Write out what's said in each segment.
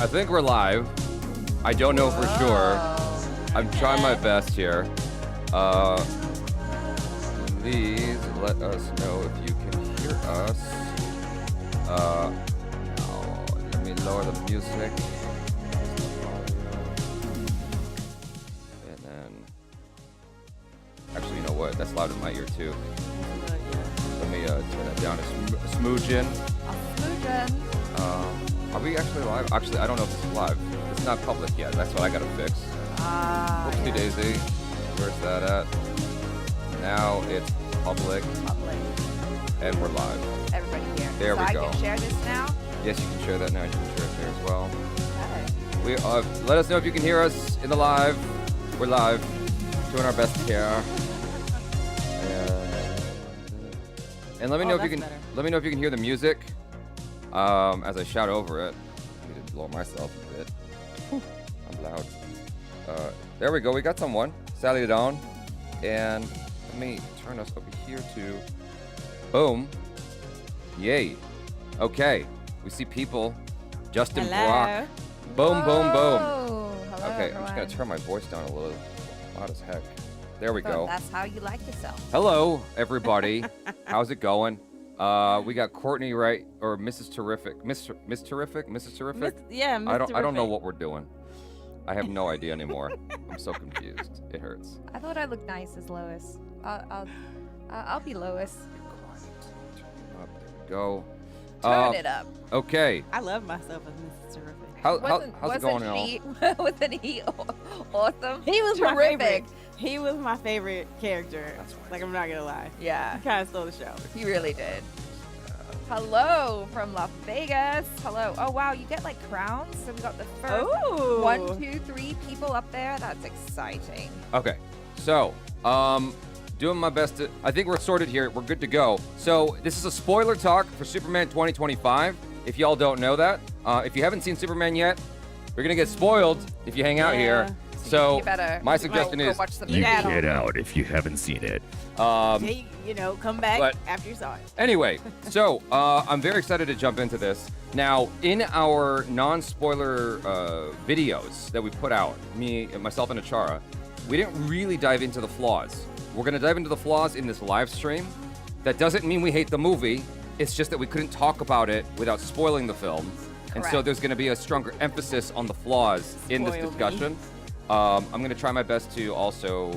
I think we're live. I don't know for sure. I'm trying my best here. Please let us know if you can hear us. Let me lower the music. And then, actually, you know what? That's loud in my ear too. Let me turn that down a smoogen. Are we actually live? Actually, I don't know if it's live. It's not public yet. That's what I gotta fix. Whoopsie daisy. Where's that at? Now it's public. And we're live. Everybody here. There we go. I can share this now? Yes, you can share that now. You can share it there as well. Okay. Let us know if you can hear us in the live. We're live. Doing our best here. And let me know if you can. Better. Let me know if you can hear the music. As I shout over it. I need to blow myself a bit. Whew, I'm loud. There we go. We got someone. Sally down. And let me turn us over here to. Boom. Yay. Okay. We see people. Justin Brock. Boom, boom, boom. Hello, Okay, everyone. I'm just gonna turn my voice down a little. Loud as heck. There we go. That's how you like yourself. Hello, everybody. How's it going? We got Courtney, right, or Mrs. Terrific, Miss Terrific, Mrs. Terrific. Yeah, I don't know what we're doing. I have no idea anymore. I'm so confused. It hurts. I thought I looked nice as Lois. I'll be Lois. Up, there we go. Turn it up. Okay. I love myself as Mrs. Terrific. How's it going now? Wasn't he awesome? He was my terrific. favorite. He was my favorite character. That's right. Like, I'm not gonna lie. Yeah, He kind of stole the show. he really did. Hello from Las Vegas. Hello. Oh wow, you get like crowns. So we got the first Oh. 1, 2, 3 people up there. That's exciting. Okay. So, doing my best to. I think we're sorted here. We're good to go. So this is a spoiler talk for Superman 2025. If y'all don't know that, if you haven't seen Superman yet, you're gonna get spoiled if you hang out here. So You better my suggestion go is watch the You movie. Yeah. get out if you haven't seen it. Hey, come back but- after you saw it. Anyway, so I'm very excited to jump into this. Now, in our non-spoiler videos that we put out, myself and Achara, we didn't really dive into the flaws. We're going to dive into the flaws in this live stream. That doesn't mean we hate the movie. It's just that we couldn't talk about it without spoiling the film. And so Correct. there's going to be a stronger emphasis on the flaws in this Spoil me. discussion. I'm going to try my best to also,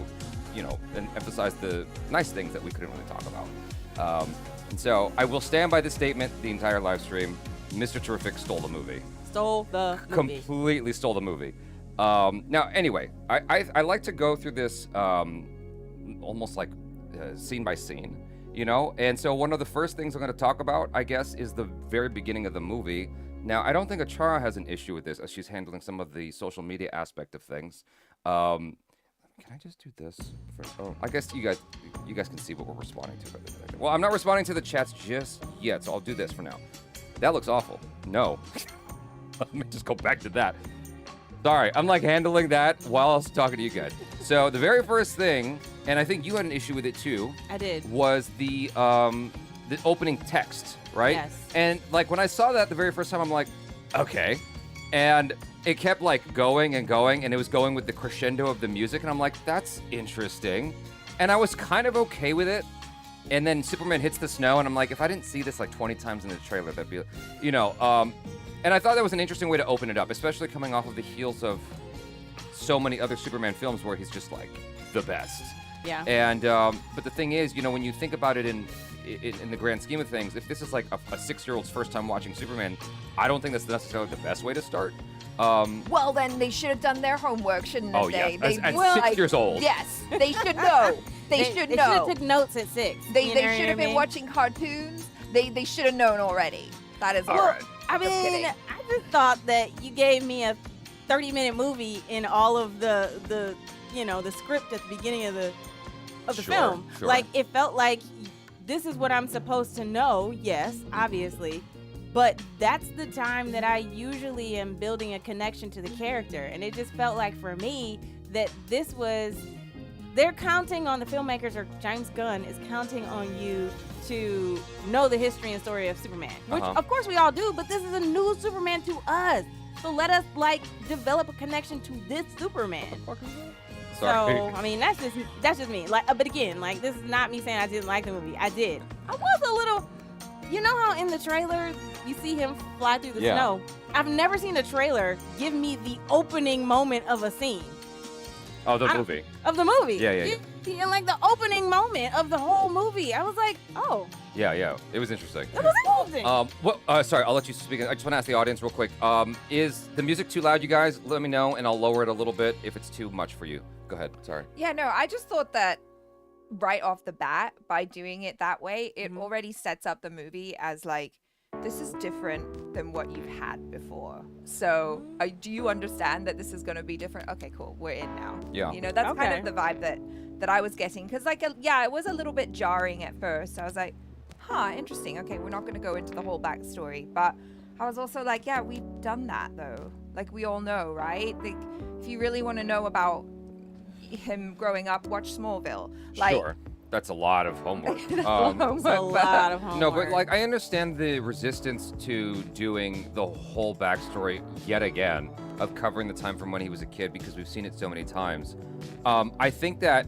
and emphasize the nice things that we couldn't really talk about. And so I will stand by this statement the entire live stream. Mr. Terrific stole the movie. Stole the movie. Completely stole the movie. Now, anyway, I like to go through this almost like scene by scene, And so one of the first things I'm going to talk about, I guess, is the very beginning of the movie. Now, I don't think Achara has an issue with this as she's handling some of the social media aspect of things. Can I just do this? I guess you guys can see what we're responding to. Well, I'm not responding to the chats just yet, so I'll do this for now. That looks awful. No. Let me just go back to that. Sorry, I'm like handling that while I was talking to you guys. So the very first thing, and I think you had an issue with it too, I did. was the opening text, right? Yes. And like when I saw that the very first time, I'm like, okay. And it kept like going and going, and it was going with the crescendo of the music, and I'm like, that's interesting. And I was kind of okay with it. And then Superman hits the snow, and I'm like, if I didn't see this like 20 times in the trailer, that'd be, and I thought that was an interesting way to open it up, especially coming off of the heels of so many other Superman films where he's just like the best. Yeah. And but the thing is, when you think about it in the grand scheme of things, if this is like a 6-year-old's first time watching Superman, I don't think that's necessarily the best way to start. Well, then they should have done their homework, shouldn't Oh they? yeah, at 6 years old. Yes, they should know. They should They know. should have took notes at 6. They you know should have what I been mean? watching cartoons. They should have known already. That is All all. right. I Just mean, kidding. I just thought that you gave me a 30-minute movie in all of the script at the beginning of the Sure, film. sure. Like, it felt like this is what I'm supposed to know. Yes, obviously. But that's the time that I usually am building a connection to the character. And it just felt like for me that this was, they're counting on the filmmakers, or James Gunn is counting on you to know the history and story of Superman. Which, Uh-huh. of course, we all do, but this is a new Superman to us. So let us like develop a connection to this Superman. Sorry. So I mean, that's just me. Like, but again, like this is not me saying I didn't like the movie. I did. I was a little. You know how in the trailer you see him fly through the snow? I've never seen a trailer give me the opening moment of a scene. Oh, the movie. Of the movie. Yeah. In like the opening moment of the whole movie. I was like, oh. Yeah. It was interesting. It was interesting. Sorry, I'll let you speak. I just want to ask the audience real quick. Is the music too loud, you guys? Let me know, and I'll lower it a little bit if it's too much for you. Go ahead. Sorry. Yeah, no, I just thought that right off the bat, by doing it that way, it already sets up the movie as like, this is different than what you've had before. So do you understand that this is going to be different? Okay, cool. We're in now. Yeah. You know, that's kind of the vibe that I was getting. Because, like, it was a little bit jarring at first. I was like, interesting. Okay, we're not going to go into the whole backstory. But I was also like, yeah, we've done that, though. Like, we all know, right? Like, if you really want to know about him growing up, watch Smallville. Like, Sure. That's a lot of homework. It's a lot of homework. No, but like I understand the resistance to doing the whole backstory yet again of covering the time from when he was a kid because we've seen it so many times. I think that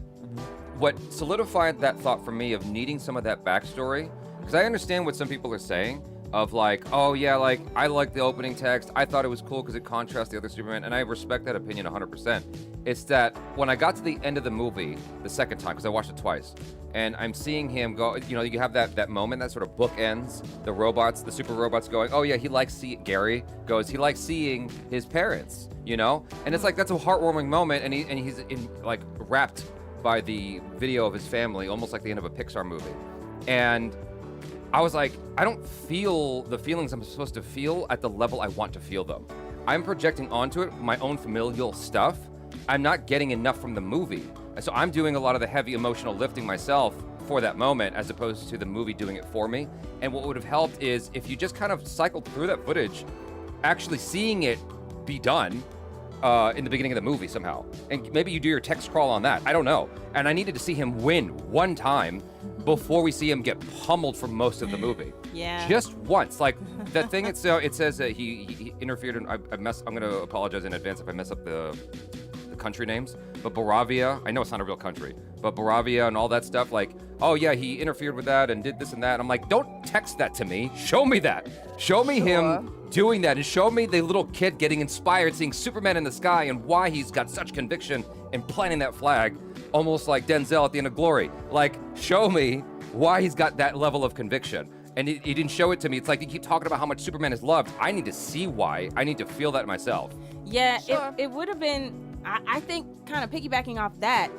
what solidified that thought for me of needing some of that backstory, because I understand what some people are saying of like, oh yeah, like I like the opening text. I thought it was cool because it contrasts the other Superman, and I respect that opinion 100%. It's that when I got to the end of the movie the second time, because I watched it twice, and I'm seeing him go, you know, you have that moment that sort of bookends the robots, the super robots going, oh yeah, he likes seeing, Gary goes, he likes seeing his parents, you know? And it's like, that's a heartwarming moment, and he's in, like wrapped by the video of his family, almost like the end of a Pixar movie. And I was like, I don't feel the feelings I'm supposed to feel at the level I want to feel them. I'm projecting onto it my own familial stuff. I'm not getting enough from the movie. So I'm doing a lot of the heavy emotional lifting myself for that moment as opposed to the movie doing it for me. And what would have helped is if you just kind of cycled through that footage, actually seeing it be done in the beginning of the movie somehow. And maybe you do your text crawl on that. I don't know. And I needed to see him win one time before we see him get pummeled for most of the movie. Yeah. Just once. Like the thing, it says that he interfered, and I'm going to apologize in advance if I mess up the country names, but Boravia, I know it's not a real country, but Boravia and all that stuff, like, oh yeah, he interfered with that and did this and that. And I'm like, don't text that to me. Show me that. Show me him doing that, and show me the little kid getting inspired, seeing Superman in the sky, and why he's got such conviction in planting that flag, almost like Denzel at the end of Glory. Like, show me why he's got that level of conviction. And he didn't show it to me. It's like you keep talking about how much Superman is loved. I need to see why. I need to feel that myself. Yeah, Sure. it would have been, I think, kind of piggybacking off that,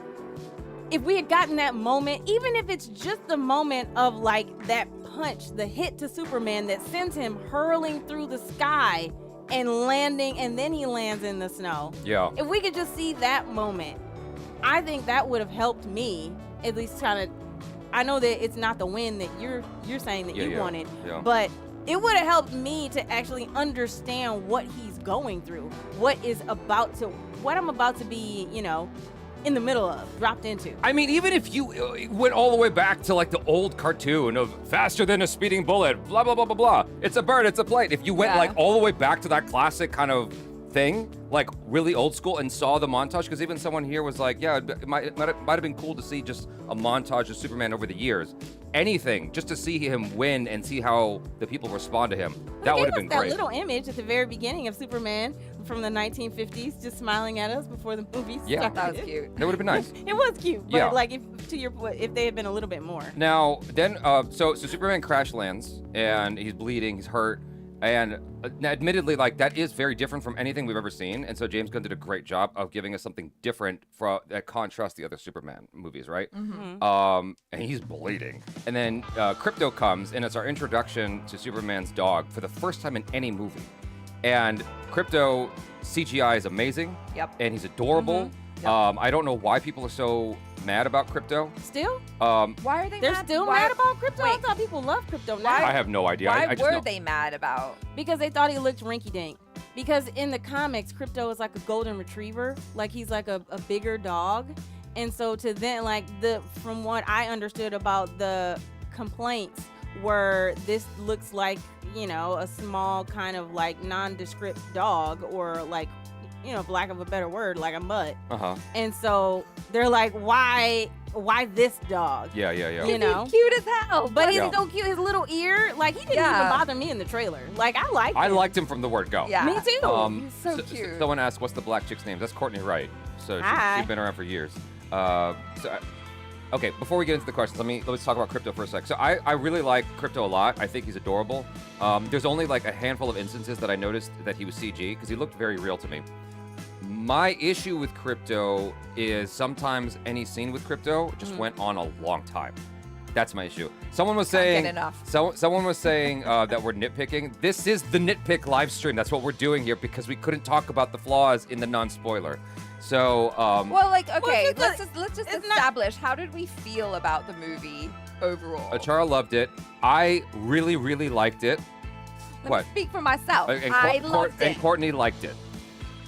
if we had gotten that moment, even if it's just the moment of like that punch, the hit to Superman that sends him hurling through the sky and landing, and then he lands in the snow. Yeah. If we could just see that moment, I think that would have helped me at least kind of. I know that it's not the win that you're saying that you wanted, but it would have helped me to actually understand what he's going through, what I'm about to be, you know, in the middle of, dropped into. I mean, even if you went all the way back to like the old cartoon of faster than a speeding bullet, blah, blah, blah, blah, blah. It's a bird, it's a plane. If you went like all the way back to that classic kind of thing, like really old school, and saw the montage, because even someone here was like, yeah, it might have been cool to see just a montage of Superman over the years. Anything, just to see him win and see how the people respond to him. That would have been great. That little image at the very beginning of Superman from the 1950s just smiling at us before the movie started. Yeah. That was cute. That would have been nice. It was cute, but Yeah. like if they had been a little bit more. Now, then, so Superman crash lands, and he's bleeding, he's hurt, and admittedly, like, that is very different from anything we've ever seen, and so James Gunn did a great job of giving us something different that contrasts the other Superman movies, right? And he's bleeding. And then Krypto comes, and it's our introduction to Superman's dog for the first time in any movie. And Krypto CGI is amazing. Yep. And he's adorable. Yep. I don't know why people are so mad about Krypto. Still? Why are they They're mad? still Why- mad about Krypto? I Wait. thought people love Krypto now. I have no idea. Why I just were know. they mad about? Because they thought he looked rinky-dink. Because in the comics, Krypto is like a golden retriever. Like he's like a bigger dog. And so to them, like from what I understood about the complaints where this looks like, a small kind of like nondescript dog, or like, for lack of a better word, like a mutt. And so they're like, why this dog? Yeah. He's cute as hell. But he's so cute. His little ear, like, he didn't even bother me in the trailer. Like, I liked him from the word go. Yeah. Me too. He's so cute. Someone asked, what's the black chick's name? That's Courtney Wright. So she's been around for years. Okay, before we get into the questions, let's talk about Crypto for a sec. So I really like Crypto a lot. I think he's adorable. There's only like a handful of instances that I noticed that he was CG, because he looked very real to me. My issue with Crypto is sometimes any scene with Crypto just went on a long time. That's my issue. Someone was saying someone was saying that we're nitpicking. This is the nitpick live stream. That's what we're doing here, because we couldn't talk about the flaws in the non-spoiler. So let's just establish, how did we feel about the movie overall? Achara loved it. I really, really liked it. Let me speak for myself. I loved it. And Courtney liked it.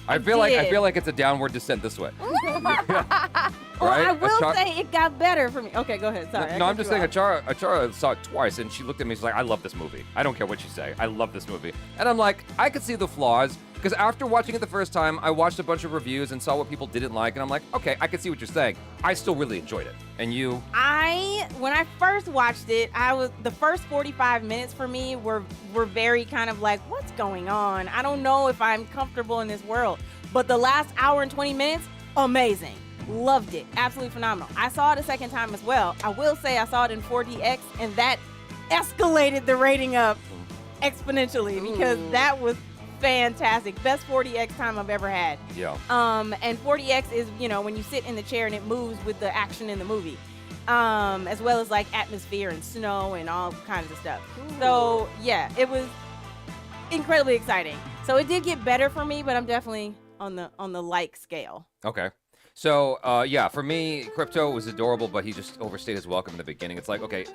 I feel like it's a downward descent this way. Well, I will say it got better for me. Okay, go ahead. Sorry. No, I'm just saying Achara saw it twice, and she looked at me. She's like, I love this movie. I don't care what you say. I love this movie. And I'm like, I could see the flaws, because after watching it the first time, I watched a bunch of reviews and saw what people didn't like, and I'm like, okay, I can see what you're saying. I still really enjoyed it. And you? When I first watched it, the first 45 minutes for me were very kind of like, what's going on? I don't know if I'm comfortable in this world. But the last hour and 20 minutes, amazing. Loved it. Absolutely phenomenal. I saw it a second time as well. I will say I saw it in 4DX, and that escalated the rating up exponentially, because that was fantastic. Best 4DX time I've ever had. Yeah. And 4DX is, when you sit in the chair and it moves with the action in the movie. As well as like atmosphere and snow and all kinds of stuff. Ooh. So yeah, it was incredibly exciting. So it did get better for me, but I'm definitely on the like scale. Okay. So, for me, Crypto was adorable, but he just overstayed his welcome in the beginning. It's like, okay,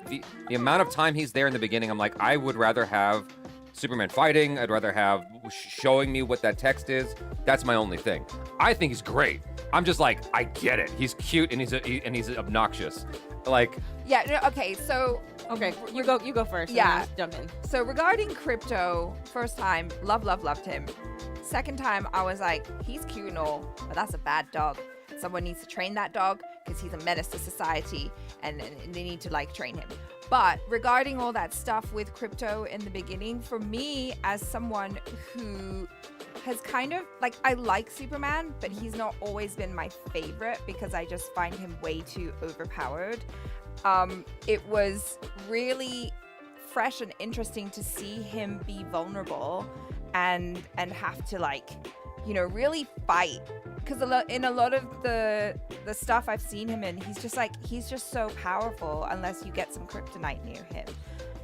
the amount of time he's there in the beginning, I'm like, I would rather have Superman fighting. I'd rather have showing me what that text is. That's my only thing. I think he's great. I'm just like, I get it. He's cute and he's obnoxious. Like, okay, so okay, you go first. Yeah, jump in. So regarding Crypto, first time, loved him. Second time, I was like, he's cute and all, but that's a bad dog. Someone needs to train that dog, because he's a menace to society, and they need to like train him. But regarding all that stuff with Crypto in the beginning, for me, as someone who has kind of like, I like Superman, but he's not always been my favorite, because I just find him way too overpowered. It was really fresh and interesting to see him be vulnerable and have to like, really fight. Because in a lot of the stuff I've seen him in, he's just so powerful unless you get some kryptonite near him.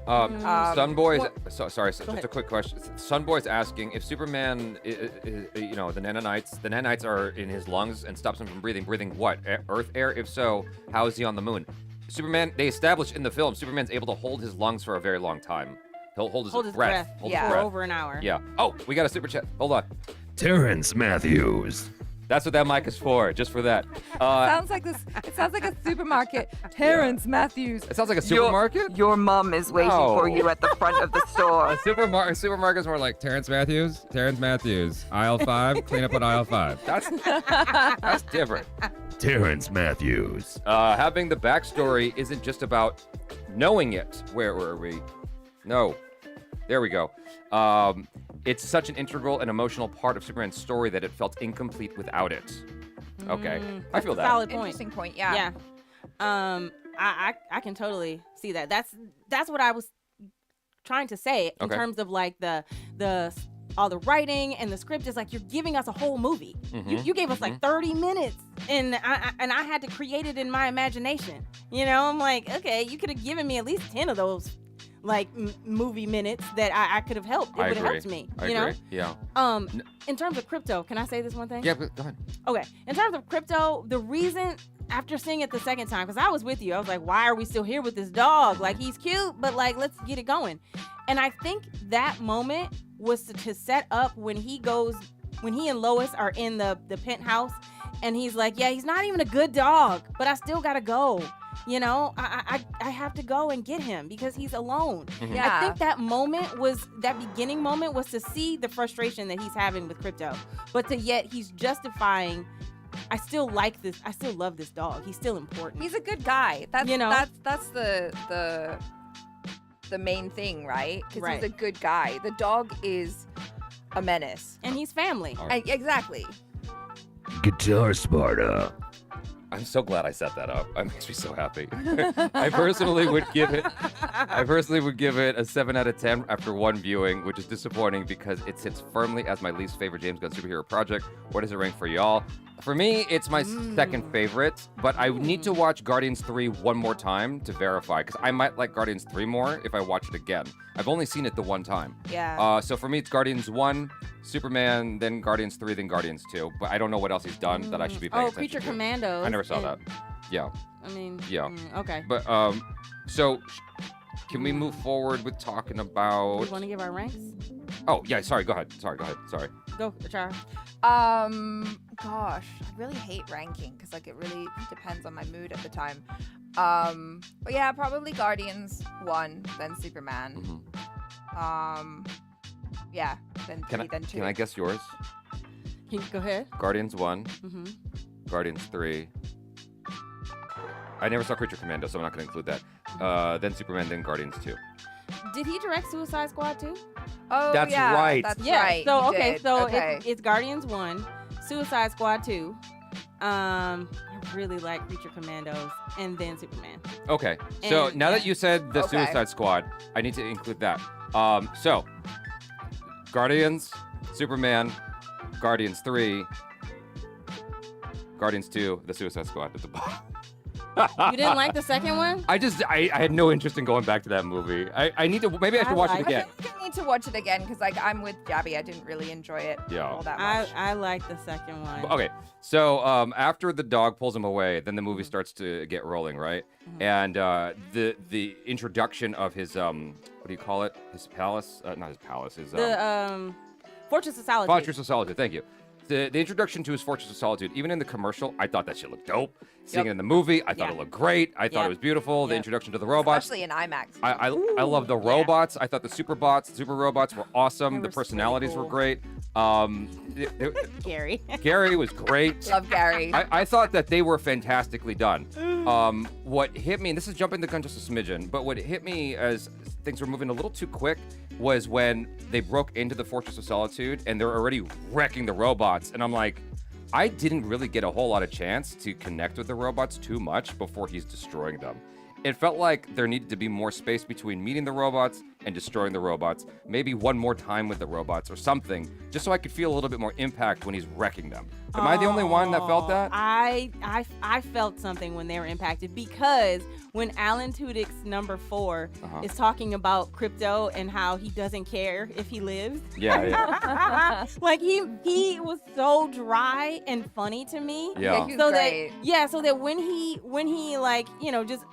Sunboy's just a quick question. Sunboy's asking if Superman, the nanites are in his lungs and stops him from breathing. Breathing what? Earth air? If so, how is he on the moon? Superman, they established in the film, Superman's able to hold his lungs for a very long time. He'll hold his breath. For over an hour. Yeah. Oh, we got a super chat. Hold on. Terrence Matthews. That's what that mic is for, just for that. It sounds like a supermarket. Terrence Matthews. It sounds like a supermarket? Your mom is waiting for you at the front of the store. Supermarket's more like Terrence Matthews, aisle 5, clean up on aisle 5. That's different. Terrence Matthews. Having the backstory isn't just about knowing it. Where were we? No. There we go. It's such an integral and emotional part of Superman's story that it felt incomplete without it. Okay. I feel that. Valid point. Interesting point, yeah. Yeah. I can totally see that. That's what I was trying to say in terms of like the all the writing and the script is like, you're giving us a whole movie. You gave us like 30 minutes and I had to create it in my imagination. I'm like, okay, you could have given me at least 10 of those like movie minutes that I could have helped. It would have helped me. I agree. Yeah. In terms of Crypto, can I say this one thing? Yeah, go ahead. Okay. In terms of Crypto, the reason after seeing it the second time, because I was with you, I was like, why are we still here with this dog? Like, he's cute, but like, let's get it going. And I think that moment was to set up when he and Lois are in the penthouse, and he's like, yeah, he's not even a good dog, but I still gotta go. you know, I have to go and get him because he's alone. Yeah. I think that beginning moment was to see the frustration that he's having with Crypto, but yet he's justifying, I still like this. I still love this dog. He's still important. He's a good guy. That's You know? that's the main thing, right? Because Right. he's a good guy. The dog is a menace. and he's family. All right. Exactly. Guitar Sparta. I'm so glad I set that up. It makes me so happy. I personally would give it a 7 out of 10 after one viewing, which is disappointing because it sits firmly as my least favorite James Gunn superhero project. What does it rank for y'all? For me, it's my second favorite, but I need to watch Guardians 3 one more time to verify, because I might like Guardians 3 more if I watch it again. I've only seen it the one time. Yeah. So for me, it's Guardians 1, Superman, then Guardians 3, then Guardians 2. But I don't know what else he's done that I should be paying attention Creature to. Commandos. I never saw and- that. Yeah. I mean, Yeah. Okay. But so can we move forward with talking about? You want to give our ranks? Oh yeah, sorry. Go ahead. Sorry. Go, Achara. Gosh, I really hate ranking because like it really depends on my mood at the time. But yeah, probably Guardians 1, then Superman. Mhm. Yeah, then 3, then 2. Can I guess yours? Can you go ahead? Guardians 1, Mm-hmm. Guardians 3. I never saw Creature Commando, so I'm not going to include that. Then Superman, then Guardians 2. Did he direct Suicide Squad too? Oh, That's yeah, right. That's Yeah. right. So he okay, did. so okay. It's Guardians 1, Suicide Squad 2. I really like Creature Commandos, and then Superman. Okay. So And- now that you said the Okay. Suicide Squad, I need to include that. So Guardians, Superman, Guardians 3, Guardians 2, the Suicide Squad at the bottom. You didn't like the second one? I had no interest in going back to that movie. I need to, maybe I should watch it like again. I think I need to watch it again because like I'm with Jaby. I didn't really enjoy it Yeah. all that much. I like the second one. Okay, so after the dog pulls him away, then the movie starts to get rolling, right? And the introduction of his what do you call it? His palace? Not his palace. His The Fortress of Solitude. Fortress of Solitude. Thank you. The introduction to his Fortress of Solitude, even in the commercial, I thought that shit looked dope. Seeing it in the movie, I thought it looked great. I thought Yep. it was beautiful. The Yep. introduction to the robots. Especially in IMAX. I love the robots. I thought the super robots were awesome. They The were so personalities were cool. great. Gary. Gary was great. Love Gary. I thought that they were fantastically done. What hit me, and this is jumping the gun just a smidgen, but what hit me as things were moving a little too quick was when they broke into the Fortress of Solitude and they're already wrecking the robots. And I'm like, I didn't really get a whole lot of chance to connect with the robots too much before he's destroying them. It felt like there needed to be more space between meeting the robots and destroying the robots. Maybe one more time with the robots or something, just so I could feel a little bit more impact when he's wrecking them. Am I the only one that felt that? I felt something when they were impacted because when Alan Tudyk's number 4 is talking about Crypto and how he doesn't care if he lives. Yeah. Like he was so dry and funny to me. Yeah. He's So great. so that when he like, you know, just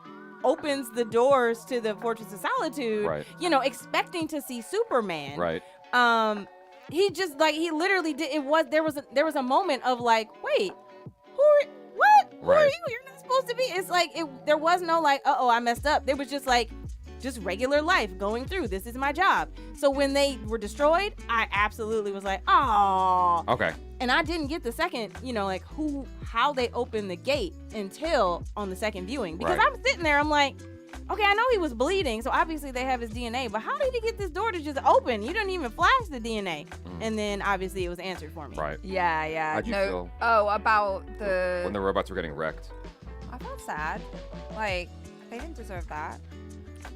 opens the doors to the Fortress of Solitude, Right. you know, expecting to see Superman. Right. He just like he literally did there was a moment of like, wait, who are Right. you? You're not supposed to be. It's like there was no like, I messed up. There was just like just regular life going through. This is my job. So when they were destroyed, I absolutely was like, oh. Okay. And I didn't get the second, you know, like how they opened the gate until on the second viewing. Because Right. I'm sitting there, I'm like, okay, I know he was bleeding, so obviously they have his DNA, but how did he get this door to just open? You didn't even flash the DNA. And then obviously it was answered for me. Right. Yeah. How'd you no. feel? Oh, about the. When the robots were getting wrecked. I felt sad. Like they didn't deserve that.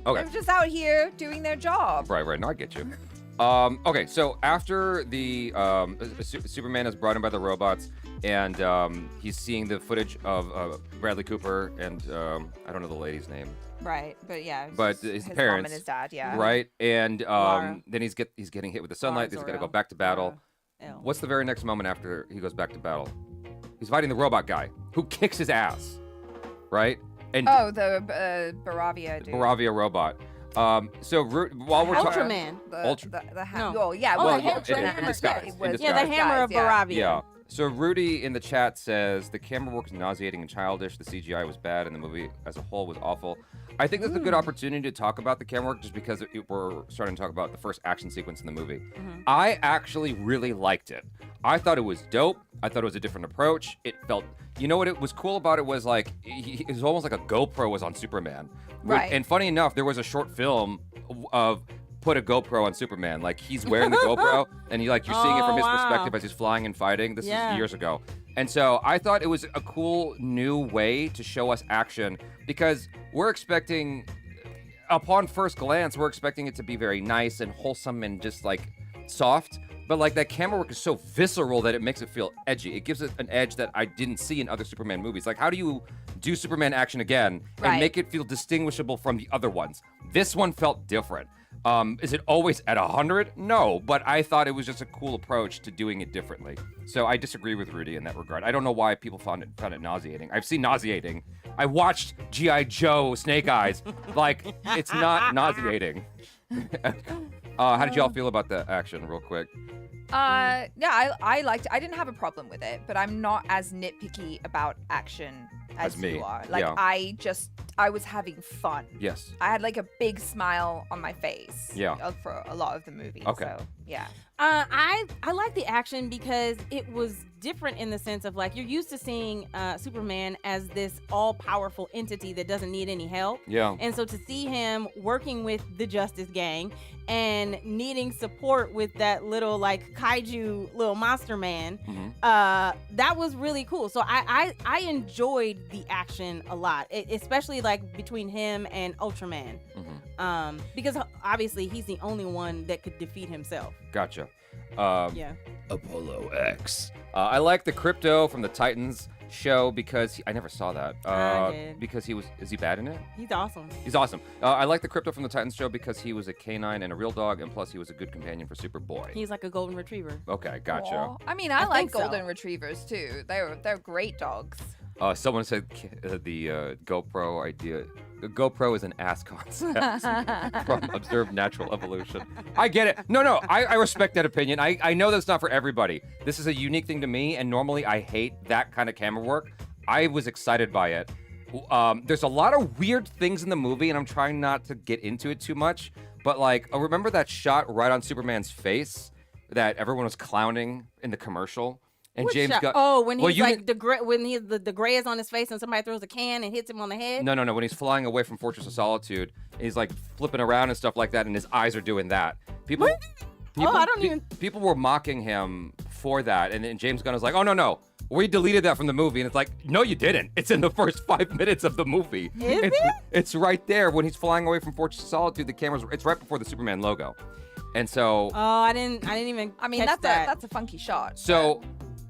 Okay. They were just out here doing their job. Right. No, I get you. Okay, so after the Superman is brought in by the robots, and he's seeing the footage of Bradley Cooper and I don't know the lady's name, Right, but yeah. it's But just his mom parents, and his dad, yeah. right? And Laura. then he's getting hit with the sunlight. He's got to go Zor-El. back to battle. Ew. What's the very next moment after he goes back to battle? He's fighting the robot guy who kicks his ass, right? And Oh, the Baravia dude. Baravia robot. While we're talking, Ultraman. The No. oh, yeah. Oh, well, the hammer- Ultraman. in disguise, It was Yeah, the hammer of yeah. Baravia. yeah. So Rudy in the chat says the camera work is nauseating and childish. The CGI was bad, and the movie as a whole was awful. I think that's a good opportunity to talk about the camera work, just because we're starting to talk about the first action sequence in the movie. I actually really liked it. I thought it was dope. I thought it was a different approach. It felt, you know what it was cool about it was like, it was almost like a GoPro was on Superman. Right. And funny enough, there was a short film of put a GoPro on Superman. Like he's wearing the GoPro and you're seeing it from his perspective as he's flying and fighting. This is years ago. And so I thought it was a cool new way to show us action, because we're expecting, upon first glance, we're expecting it to be very nice and wholesome and just like soft. But like that camera work is so visceral that it makes it feel edgy. It gives it an edge that I didn't see in other Superman movies. Like, how do you do Superman action again and make it feel distinguishable from the other ones? This one felt different. Is it always at 100? No, but I thought it was just a cool approach to doing it differently. So I disagree with Rudy in that regard. I don't know why people found it nauseating. I've seen nauseating. I watched G.I. Joe Snake Eyes. Like, it's not nauseating. How did y'all feel about the action, real quick? Yeah, I liked it. I didn't have a problem with it, but I'm not as nitpicky about action as me. you are. Like, Yeah. I was having fun. Yes. I had like a big smile on my face. Yeah. For a lot of the movie. Okay. So, yeah. I like the action because it was different in the sense of like you're used to seeing Superman as this all-powerful entity that doesn't need any help. Yeah. And so to see him working with the Justice Gang and needing support with that little like kaiju little monster man, that was really cool. So I enjoyed the action a lot, especially like between him and Ultraman. Because obviously he's the only one that could defeat himself. Gotcha. Yeah. Apollo X. I like the Crypto from the Titans show because I never saw that. I did. Because is he bad in it? He's awesome. He's awesome. I like the Crypto from the Titans show because he was a canine and a real dog, and plus he was a good companion for Superboy. He's like a golden retriever. Okay, gotcha. Aw. I mean, I like think so. golden retrievers too. They're great dogs. Someone said the GoPro idea. The GoPro is an ass concept from observed natural evolution. I get it. No, I respect that opinion. I know that's not for everybody. This is a unique thing to me, and normally I hate that kind of camera work. I was excited by it. There's a lot of weird things in the movie, and I'm trying not to get into it too much. But like, remember that shot right on Superman's face that everyone was clowning in the commercial? And Which James shot? got when he's you like the gray is on his face and somebody throws a can and hits him on the head. No. When he's flying away from Fortress of Solitude, he's like flipping around and stuff like that, and his eyes are doing that. People were mocking him for that, and then James Gunn was like, "Oh no, we deleted that from the movie," and it's like, "No, you didn't. It's in the first 5 minutes of the movie. It's right there when he's flying away from Fortress of Solitude. The camera's it's right before the Superman logo, and so I didn't even. I mean, catch that's a funky shot. So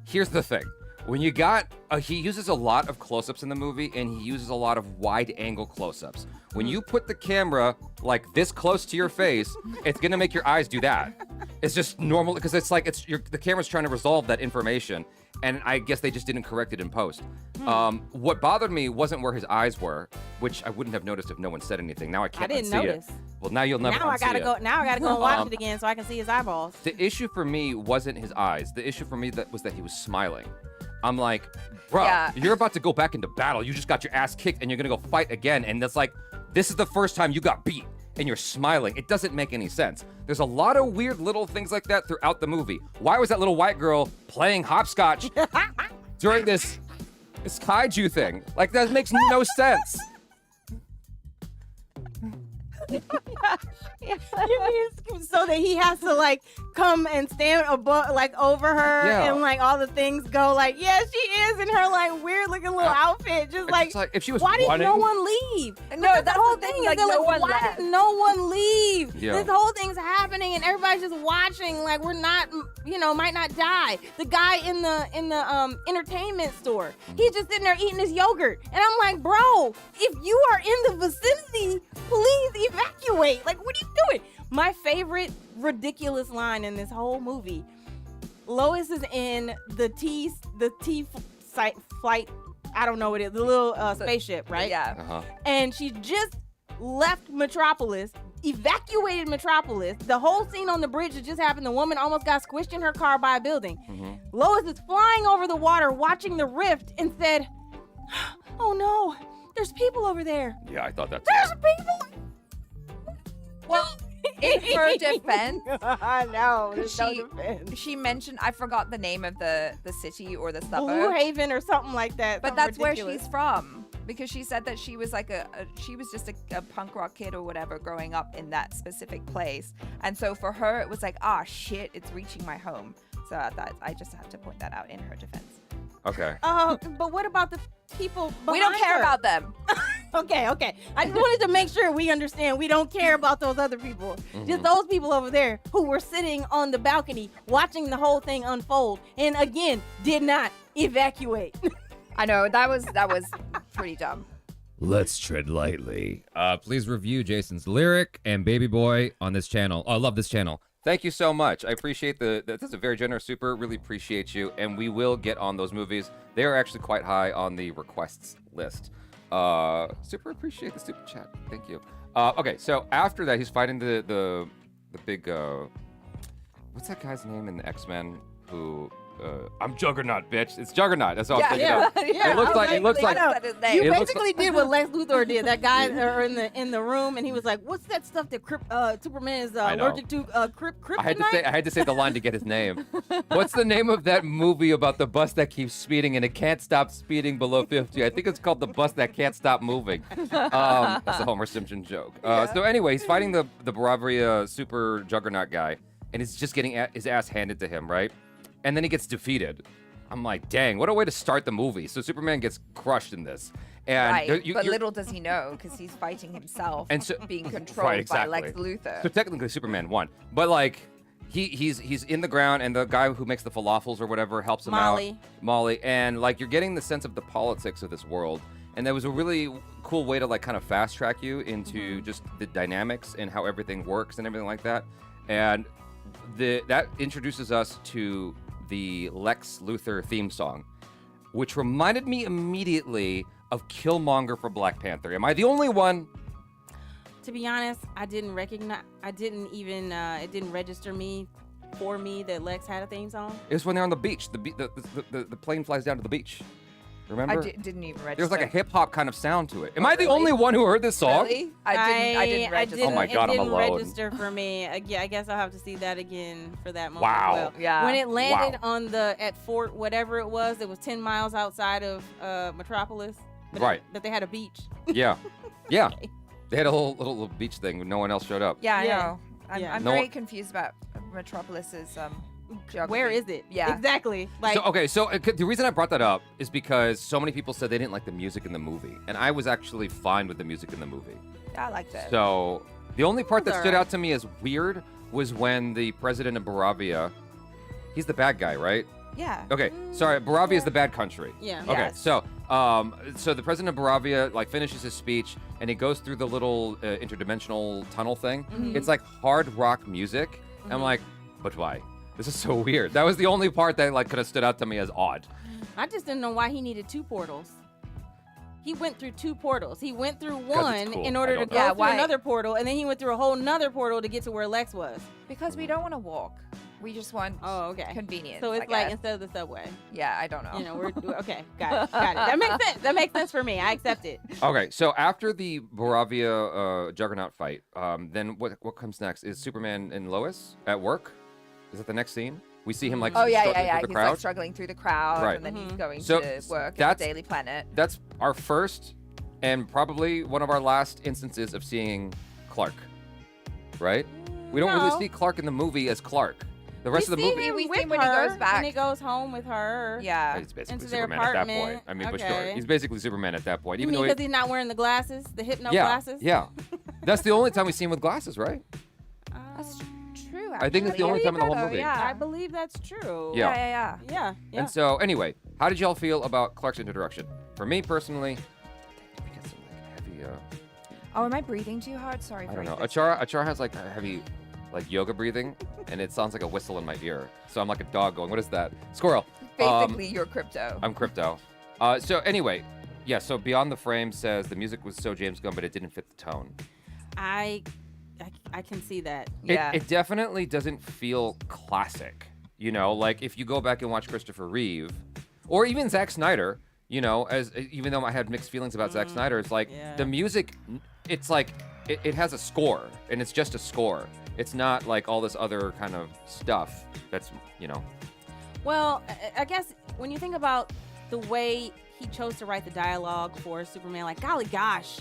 here's the thing. When you got, he uses a lot of close-ups in the movie, and he uses a lot of wide-angle close-ups. When you put the camera like this close to your face, it's gonna make your eyes do that. It's just normal, because it's like the camera's trying to resolve that information, and I guess they just didn't correct it in post. What bothered me wasn't where his eyes were, which I wouldn't have noticed if no one said anything. Now I can't I didn't unsee notice. it. Well, now you'll never Now I unsee gotta it. go. Now I gotta go and watch it again so I can see his eyeballs. The issue for me wasn't his eyes. The issue for me was that he was smiling. I'm like, bro, you're about to go back into battle. You just got your ass kicked and you're gonna go fight again. And that's like, this is the first time you got beat and you're smiling. It doesn't make any sense. There's a lot of weird little things like that throughout the movie. Why was that little white girl playing hopscotch during this kaiju thing? Like, that makes no sense. You mean so that he has to like come and stand above, like over her, and like all the things go like, yeah, she is in her like weird looking little outfit, just like if she was why did running, no one leave? No, Like, that's the whole the thing, thing. like, Is no one why left. did no one leave? Yeah. This whole thing's happening and everybody's just watching. Like we're not, might not die. The guy in the entertainment store, he's just sitting there eating his yogurt, and I'm like, bro, if you are in the vicinity, please evacuate. Like, what are you doing? My favorite ridiculous line in this whole movie. Lois is in the T flight. I don't know what it is. The little spaceship, right? Yeah. And she just left Metropolis, evacuated Metropolis. The whole scene on the bridge that just happened, the woman almost got squished in her car by a building. Lois is flying over the water, watching the rift, and said, "Oh no, there's people over there. Yeah, I thought that. There's people." Well, in her defense, I know. There's no she defense. she mentioned, I forgot the name of the city or the Blue suburb, Haven or something like that. but something that's where ridiculous. she's from. Because she said that she was like she was just a punk rock kid or whatever growing up in that specific place. And so for her, it was like, ah, shit, it's reaching my home. So I just had to point that out in her defense. Okay. But what about the people We don't behind care her? about them. Okay. I just wanted to make sure we understand we don't care about those other people. Just those people over there who were sitting on the balcony watching the whole thing unfold and again did not evacuate. I know, that was pretty dumb. Let's tread lightly. Please review Jason's lyric and Baby Boy on this channel. Oh, I love this channel. Thank you so much. I appreciate that's a very generous super. Really appreciate you. And we will get on those movies. They are actually quite high on the requests list. Super appreciate the super chat. Thank you. Okay, so after that, he's fighting the big what's that guy's name in the X-Men who I'm Juggernaut, bitch. It's Juggernaut. That's all I'm thinking of. It looks like I know. You It looks basically did what Lex Luthor did. That guy in the room, and he was like, "What's that stuff that Superman is I know. allergic to? Kryptonite?" I had to say the line to get his name. What's the name of that movie about the bus that keeps speeding and it can't stop speeding below 50? I think it's called The Bus That Can't Stop Moving. That's a Homer Simpson joke. So anyway, he's fighting the Bravia super Juggernaut guy, and he's just getting his ass handed to him, right? And then he gets defeated. I'm like, dang, what a way to start the movie. So Superman gets crushed in this. And Right, you- but you're- little does he know, because he's fighting himself, And so- being Right, controlled exactly. by Lex Luthor. So technically Superman won. But like he's in the ground and the guy who makes the falafels or whatever helps him Molly. out. Molly. And like you're getting the sense of the politics of this world. And that was a really cool way to like kind of fast track you into just the dynamics and how everything works and everything like that. And that introduces us to the Lex Luthor theme song, which reminded me immediately of Killmonger for Black Panther. Am I the only one? To be honest, I didn't recognize. I didn't even. It didn't register for me that Lex had a theme song. It was when they're on the beach. The plane flies down to the beach. Remember? Didn't even register. There was like a hip hop kind of sound to it. Am I the really? only one who heard this song? Really? I didn't register. Oh my God, it I'm didn't alone. register for me. I guess I'll have to see that again for that moment. Wow. As well. Yeah. When it landed at Fort whatever it was 10 miles outside of Metropolis. Right. But they had a beach. Yeah. Yeah. They had a little beach thing when no one else showed up. Yeah, I Yeah. know. Yeah. I'm No very one- confused about Metropolis's geography. Where is it? Yeah. Exactly. Like So the reason I brought that up is because so many people said they didn't like the music in the movie, and I was actually fine with the music in the movie. Yeah, I liked it. So the only part that It's stood alright. out to me as weird was when the president of Baravia, he's the bad guy, right? Yeah. Okay, sorry, Baravia is the bad country. Yeah. Okay, Yes. so the president of Baravia like finishes his speech and he goes through the little interdimensional tunnel thing. It's like hard rock music. I'm like, but why? This is so weird. That was the only part that like could have stood out to me as odd. I just didn't know why he needed 2 portals. He went through 2 portals. He went through 'Cause one it's cool. in I order to don't go know. Yeah, through why? another portal, and then he went through a whole nother portal to get to where Lex was. Because we don't want to walk. We just want Oh, okay. convenience. So I it's like guess. instead of the subway. Yeah, I don't know. You know, we're okay. Got it. That makes sense. That makes sense for me. I accept it. Okay, so after the Baravia Juggernaut fight, then what comes next? Is Superman and Lois at work? Is that the next scene? We see him like Oh yeah, struggling yeah. through the He's crowd. like struggling through the crowd, Right. and then he's going So, to work at that's- the Daily Planet. That's our first and probably one of our last instances of seeing Clark, right? We don't No. really see Clark in the movie as Clark. The rest of the movie, we with see when he her, goes back. When he goes home with her. Yeah. he's basically into their Superman at that apartment. point. I mean, but sure, Okay. he's basically Superman at that point. You Even mean though because he's not wearing the glasses, the hypno yeah, glasses? yeah, that's the only time we see him with glasses, right? That's true. I think it's the actually. only time in the whole Yeah, movie. Yeah. I believe that's true. Yeah. Yeah, yeah, yeah. Yeah. Yeah. And so, anyway, how did y'all feel about Clark's introduction? For me personally, we get some like heavy. Oh, am I breathing too hard? Sorry. I for don't know. this. Achara has like a heavy, like yoga breathing, and it sounds like a whistle in my ear. So I'm like a dog going, "What is that?" Squirrel. Basically, you're crypto. I'm crypto. So anyway, yeah. So Beyond the Frame says the music was so James Gunn, but it didn't fit the tone. I I can see that. Yeah. It definitely doesn't feel classic. You know, like if you go back and watch Christopher Reeve, or even Zack Snyder, you know, even though I had mixed feelings about Zack Snyder, it's like the music, it's like it has a score, and it's just a score. It's not like all this other kind of stuff that's, you know. Well, I guess when you think about the way he chose to write the dialogue for Superman, like, golly gosh,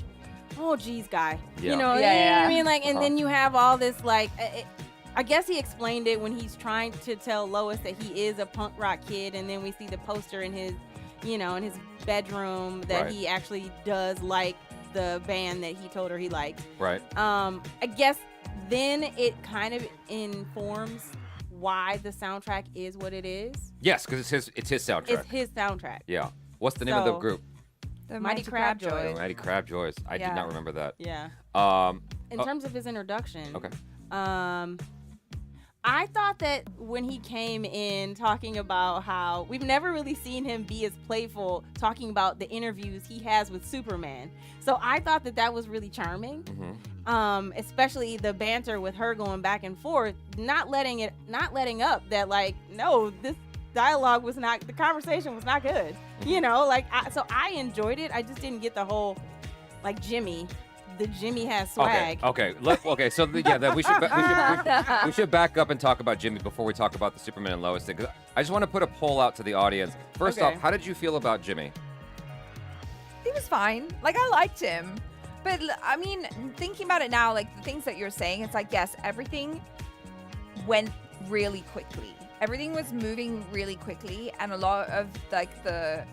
oh geez, guy, Yeah. you know, Yeah. I mean, like, and then you have all this, like, I guess he explained it when he's trying to tell Lois that he is a punk rock kid, and then we see the poster in his, you know, in his bedroom that Right. he actually does like the band that he told her he liked. Right. I guess then it kind of informs why the soundtrack is what it is. Yes, because it's his soundtrack. It's his soundtrack. Yeah. What's the name of the So- group? The Mighty Crab Joy. Oh, Mighty Crab Joys. I did Yeah. not remember that. Yeah. In Oh. terms of his introduction, Okay. I thought that when he came in talking about how we've never really seen him be as playful, talking about the interviews he has with Superman. So I thought that that was really charming. Especially the banter with her going back and forth, not letting up that, like, no, this dialogue was not, the conversation was not good. You know, like, so I enjoyed it. I just didn't get the whole, like, Jimmy has swag. Okay. So we should back up and talk about Jimmy before we talk about the Superman and Lois thing. 'Cause I just want to put a poll out to the audience. First Okay. off, how did you feel about Jimmy? He was fine. Like, I liked him. But, I mean, thinking about it now, like, the things that you're saying, it's like, yes, everything went really quickly. Everything was moving really quickly. And a lot of, like, the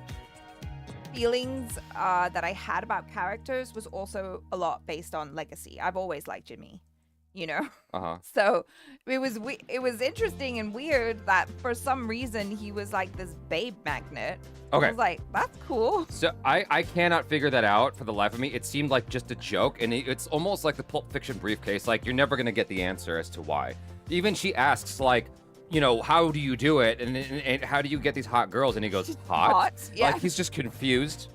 feelings that I had about characters was also a lot based on legacy. I've always liked Jimmy, you know? Uh-huh. So it was interesting and weird that for some reason he was like this babe magnet. Okay. I was like, that's cool. So I cannot figure that out for the life of me. It seemed like just a joke, and it's almost like the Pulp Fiction briefcase. Like, you're never going to get the answer as to why. Even she asks, like, you know, how do you do it? And how do you get these hot girls? And he goes, hot? Hot, yeah. Like, he's just confused.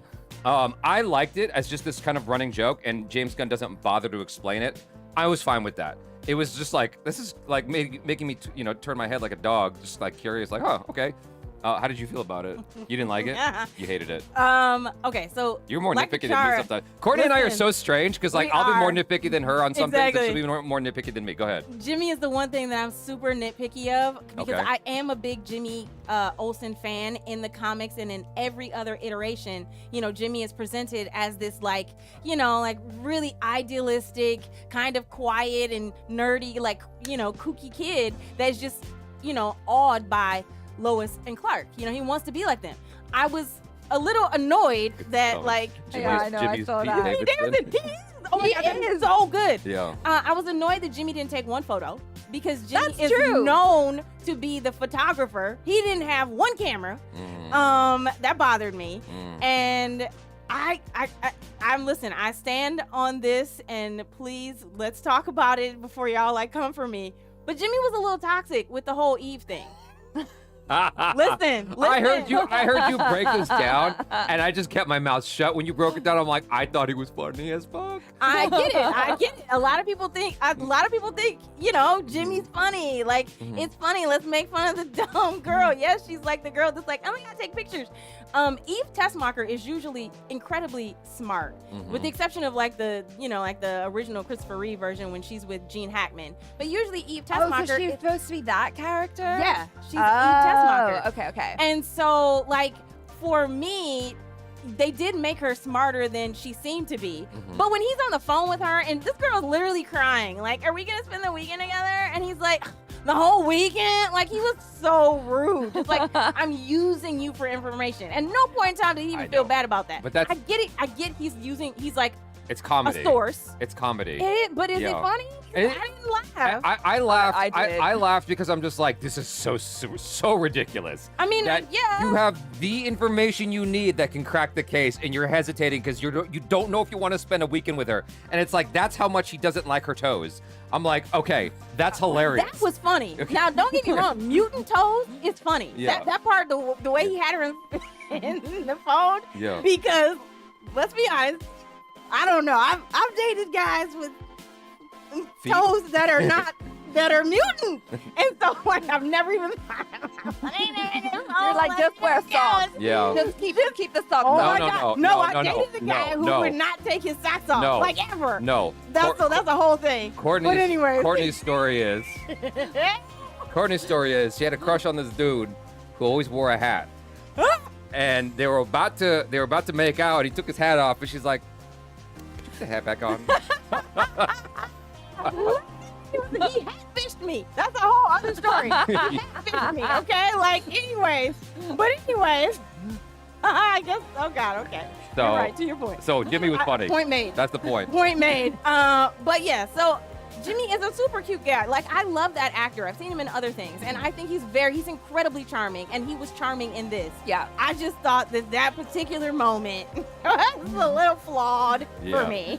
I liked it as just this kind of running joke, and James Gunn doesn't bother to explain it. I was fine with that. It was just like, this is like making me, turn my head like a dog, just like curious, like, oh, okay. How did you feel about it? You didn't like it? You hated it. Okay, so You're more like nitpicky than me Achara- sometimes. Courtney and I are Listen, so strange because, like, we I'll be more are. nitpicky than her on some things, and Exactly. she'll be more nitpicky than me. Go ahead. Jimmy is the one thing that I'm super nitpicky of because Okay. I am a big Jimmy Olsen fan in the comics, and in every other iteration, Jimmy is presented as this, like, like really idealistic, kind of quiet and nerdy, like, kooky kid that's just, awed by Lois and Clark. He wants to be like them. I was a little annoyed that, like, Yeah, I know, I saw Pete that. Davidson. oh my God, that is so good. Yeah. I was annoyed that Jimmy didn't take one photo because Jimmy That's is true. known to be the photographer. He didn't have one camera. That bothered me. And listen, I stand on this, and please, let's talk about it before y'all, like, come for me. But Jimmy was a little toxic with the whole Eve thing. Listen. I heard you break this down, and I just kept my mouth shut when you broke it down. I'm like, I thought he was funny as fuck. I get it. A lot of people think, Jimmy's funny. Like, it's funny. Let's make fun of the dumb girl. Yes, she's like the girl that's like, oh my God, take pictures. Eve Tessmacher is usually incredibly smart, with the exception of, like, the original Christopher Reeve version when she's with Gene Hackman. But usually Eve Tessmacher so she's is, supposed to be that character? yeah, she's Eve Oh, Tessmacher. okay. And so, like, for me, they did make her smarter than she seemed to be. But when he's on the phone with her, and this girl's literally crying, like, are we gonna spend the weekend together? And he's like, the whole weekend? Like, he was so rude. Just like, I'm using you for information. And no point in time did he even feel bad about that. But that's- I get it. I get he's like It's comedy. a source. It's comedy. But is it Yeah. funny? It- I didn't laugh. I laughed. I did. I laughed because I'm just like, this is so ridiculous. I mean, that yeah. You have the information you need that can crack the case, and you're hesitating because you don't know if you want to spend a weekend with her. And it's like, that's how much he doesn't like her toes. I'm like, okay, that's hilarious. That was funny. Now, don't get me wrong. Mutant Toes is funny. Yeah. That part, the way he had her in the phone. Yeah. Because, let's be honest, I don't know. I've dated guys with toes that are not that are mutant. And so like I've never even You're like, just wear socks. Yeah. Just keep the socks Oh on. my no, God. no, I no, dated a guy who no. would not take his socks off. No. Like ever. No. That's a whole thing. But anyways. Courtney's story is she had a crush on this dude who always wore a hat. And they were about to make out. He took his hat off, and she's like, "Put the hat back on." He hat-fished me. That's a whole other story. Hat-fished me, okay? Like, anyways. I guess, oh God, okay. So, All right, to your point. So Jimmy was funny. Point made. That's the point. Point made. But yeah, so Jimmy is a super cute guy. Like, I love that actor. I've seen him in other things, and I think he's incredibly charming, and he was charming in this. Yeah. I just thought that particular moment was a little flawed for me.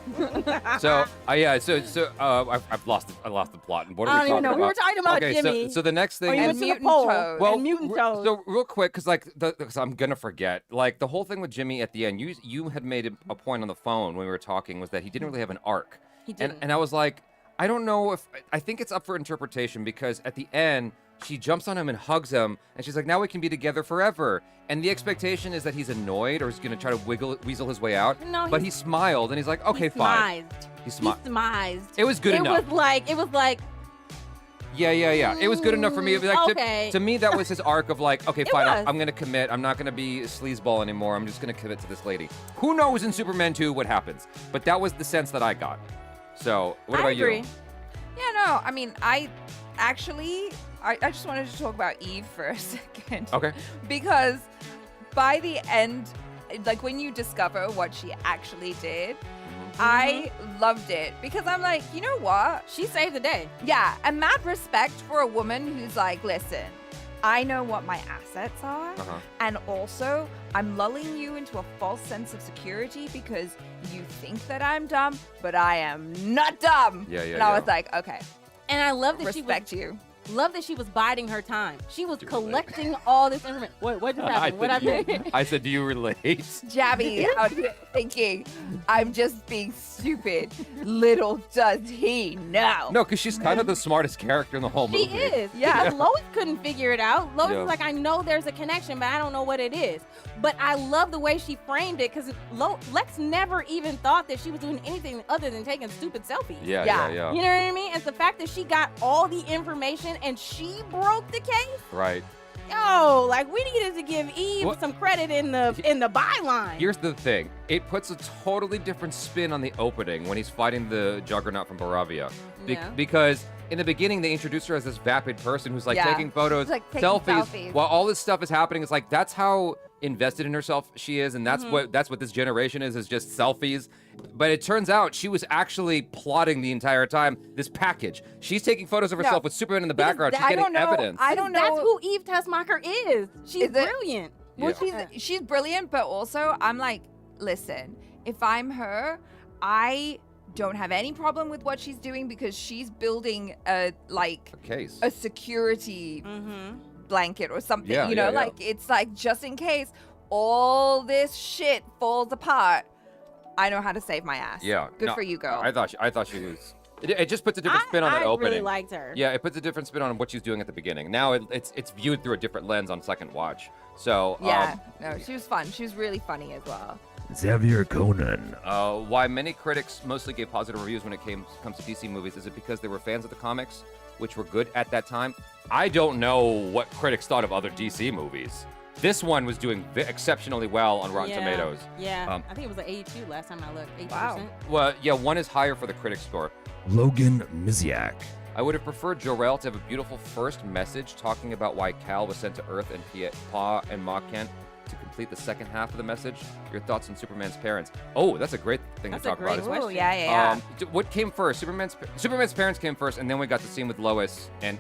So I've lost the plot. And what are I we don't even talking know. about? We were talking about Okay, Jimmy. so the next thing you is went to the mutant pole. toes. well, and mutant toes. so real quick, because I'm gonna forget. Like the whole thing with Jimmy at the end, you had made a point on the phone when we were talking was that he didn't really have an arc. He didn't. And I was like, I don't know if I think it's up for interpretation because at the end she jumps on him and hugs him, and she's like, "Now we can be together forever." And the expectation is that he's annoyed or he's gonna try to weasel his way out. No, but he smiled and he's like, "Okay, he fine." smized. He smiled. He smized. It was good enough. It was like. Yeah. It was good enough for me. Like, Okay. to me, that was his arc of like, okay, fine, was. I'm going to commit. I'm not going to be a sleazeball anymore. I'm just going to commit to this lady. Who knows in Superman 2 what happens? But that was the sense that I got. So, what about agree. you? Yeah, no, I mean, I just wanted to talk about Eve for a second. Okay. Because by the end, like when you discover what she actually did, I loved it because I'm like, you know what? She saved the day. Yeah, and mad respect for a woman who's like, listen, I know what my assets are, and also I'm lulling you into a false sense of security because you think that I'm dumb, but I am not dumb. Yeah. And I was like, okay, And I love that respect you. Love that she was biding her time. She was collecting all this information. What just happened? What happened? I said, do you relate? Jaby out here thinking I'm just being stupid. Little does he know. No, because she's kind of the smartest character in the whole movie. She is. Yeah. Because Lois couldn't figure it out. Lois Yeah. was like, I know there's a connection, but I don't know what it is. But I love the way she framed it because Lex never even thought that she was doing anything other than taking stupid selfies. Yeah. You know what I mean? And the fact that she got all the information and she broke the case. Right. Yo, like we needed to give Eve some credit in the byline. Here's the thing. It puts a totally different spin on the opening when he's fighting the Juggernaut from Baravia. Yeah. Because in the beginning, they introduced her as this vapid person who's like taking photos, She's, like, taking selfies. while all this stuff is happening. It's like, that's how invested in herself she is. And that's what this generation is just selfies. But it turns out she was actually plotting the entire time this package. She's taking photos of herself with Superman in the background. She's I getting don't know. evidence. I don't know. That's who Eve Tessmacher is. She's Is it? brilliant. Well, Yeah. she's brilliant, but also I'm like, listen, if I'm her, I don't have any problem with what she's doing because she's building a case. security blanket or something. Yeah, you know, yeah. like it's like just in case all this shit falls apart, I know how to save my ass. Yeah. Good No, for you, girl. I thought she was. It just puts a different spin on that I opening. really liked her. Yeah, it puts a different spin on what she's doing at the beginning. Now it's viewed through a different lens on second watch. So Yeah. No, she was fun. She was really funny as well. Xavier Conan. why many critics mostly gave positive reviews when it comes to DC movies, is it because they were fans of the comics, which were good at that time? I don't know what critics thought of other DC movies. This one was doing exceptionally well on Rotten Tomatoes. Yeah. I think it was an 82 last time I looked. 80%. Wow. Well, yeah, one is higher for the critic score. Logan Miziak. I would have preferred Jor-El to have a beautiful first message talking about why Cal was sent to Earth and Pa and Ma Kent to complete the second half of the message. Your thoughts on Superman's parents? Oh, that's a great thing That's to a talk great about. question. Oh, yeah. What came first? Superman's parents came first, and then we got the scene with Lois and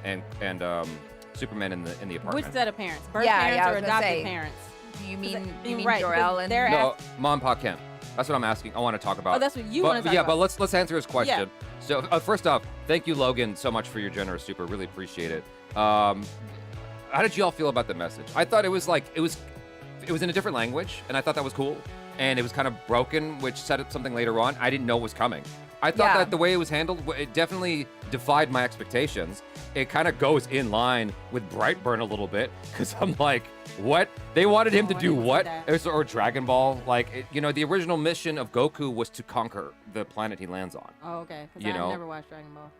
Superman in the apartment. Which set of parents? Birth Yeah, parents I or was gonna adopted say. parents? You mean right, Jor-El and they're No, Mom and Pa Kent. That's what I'm asking. I want to talk about. Oh, that's what you But- want to talk yeah, about. but let's answer his question. So first off, thank you, Logan, so much for your generous super. Really appreciate it. How did you all feel about the message? I thought it was in a different language, and I thought that was cool. And it was kind of broken, which set up something later on. I didn't know was coming. I thought Yeah. that the way it was handled, it definitely defied my expectations. It kind of goes in line with Brightburn a little bit, because I'm like, what? They wanted him to I do didn't see what? that. Or Dragon Ball? Like, the original mission of Goku was to conquer the planet he lands on. Oh, okay. Because You I've know? never watched Dragon Ball.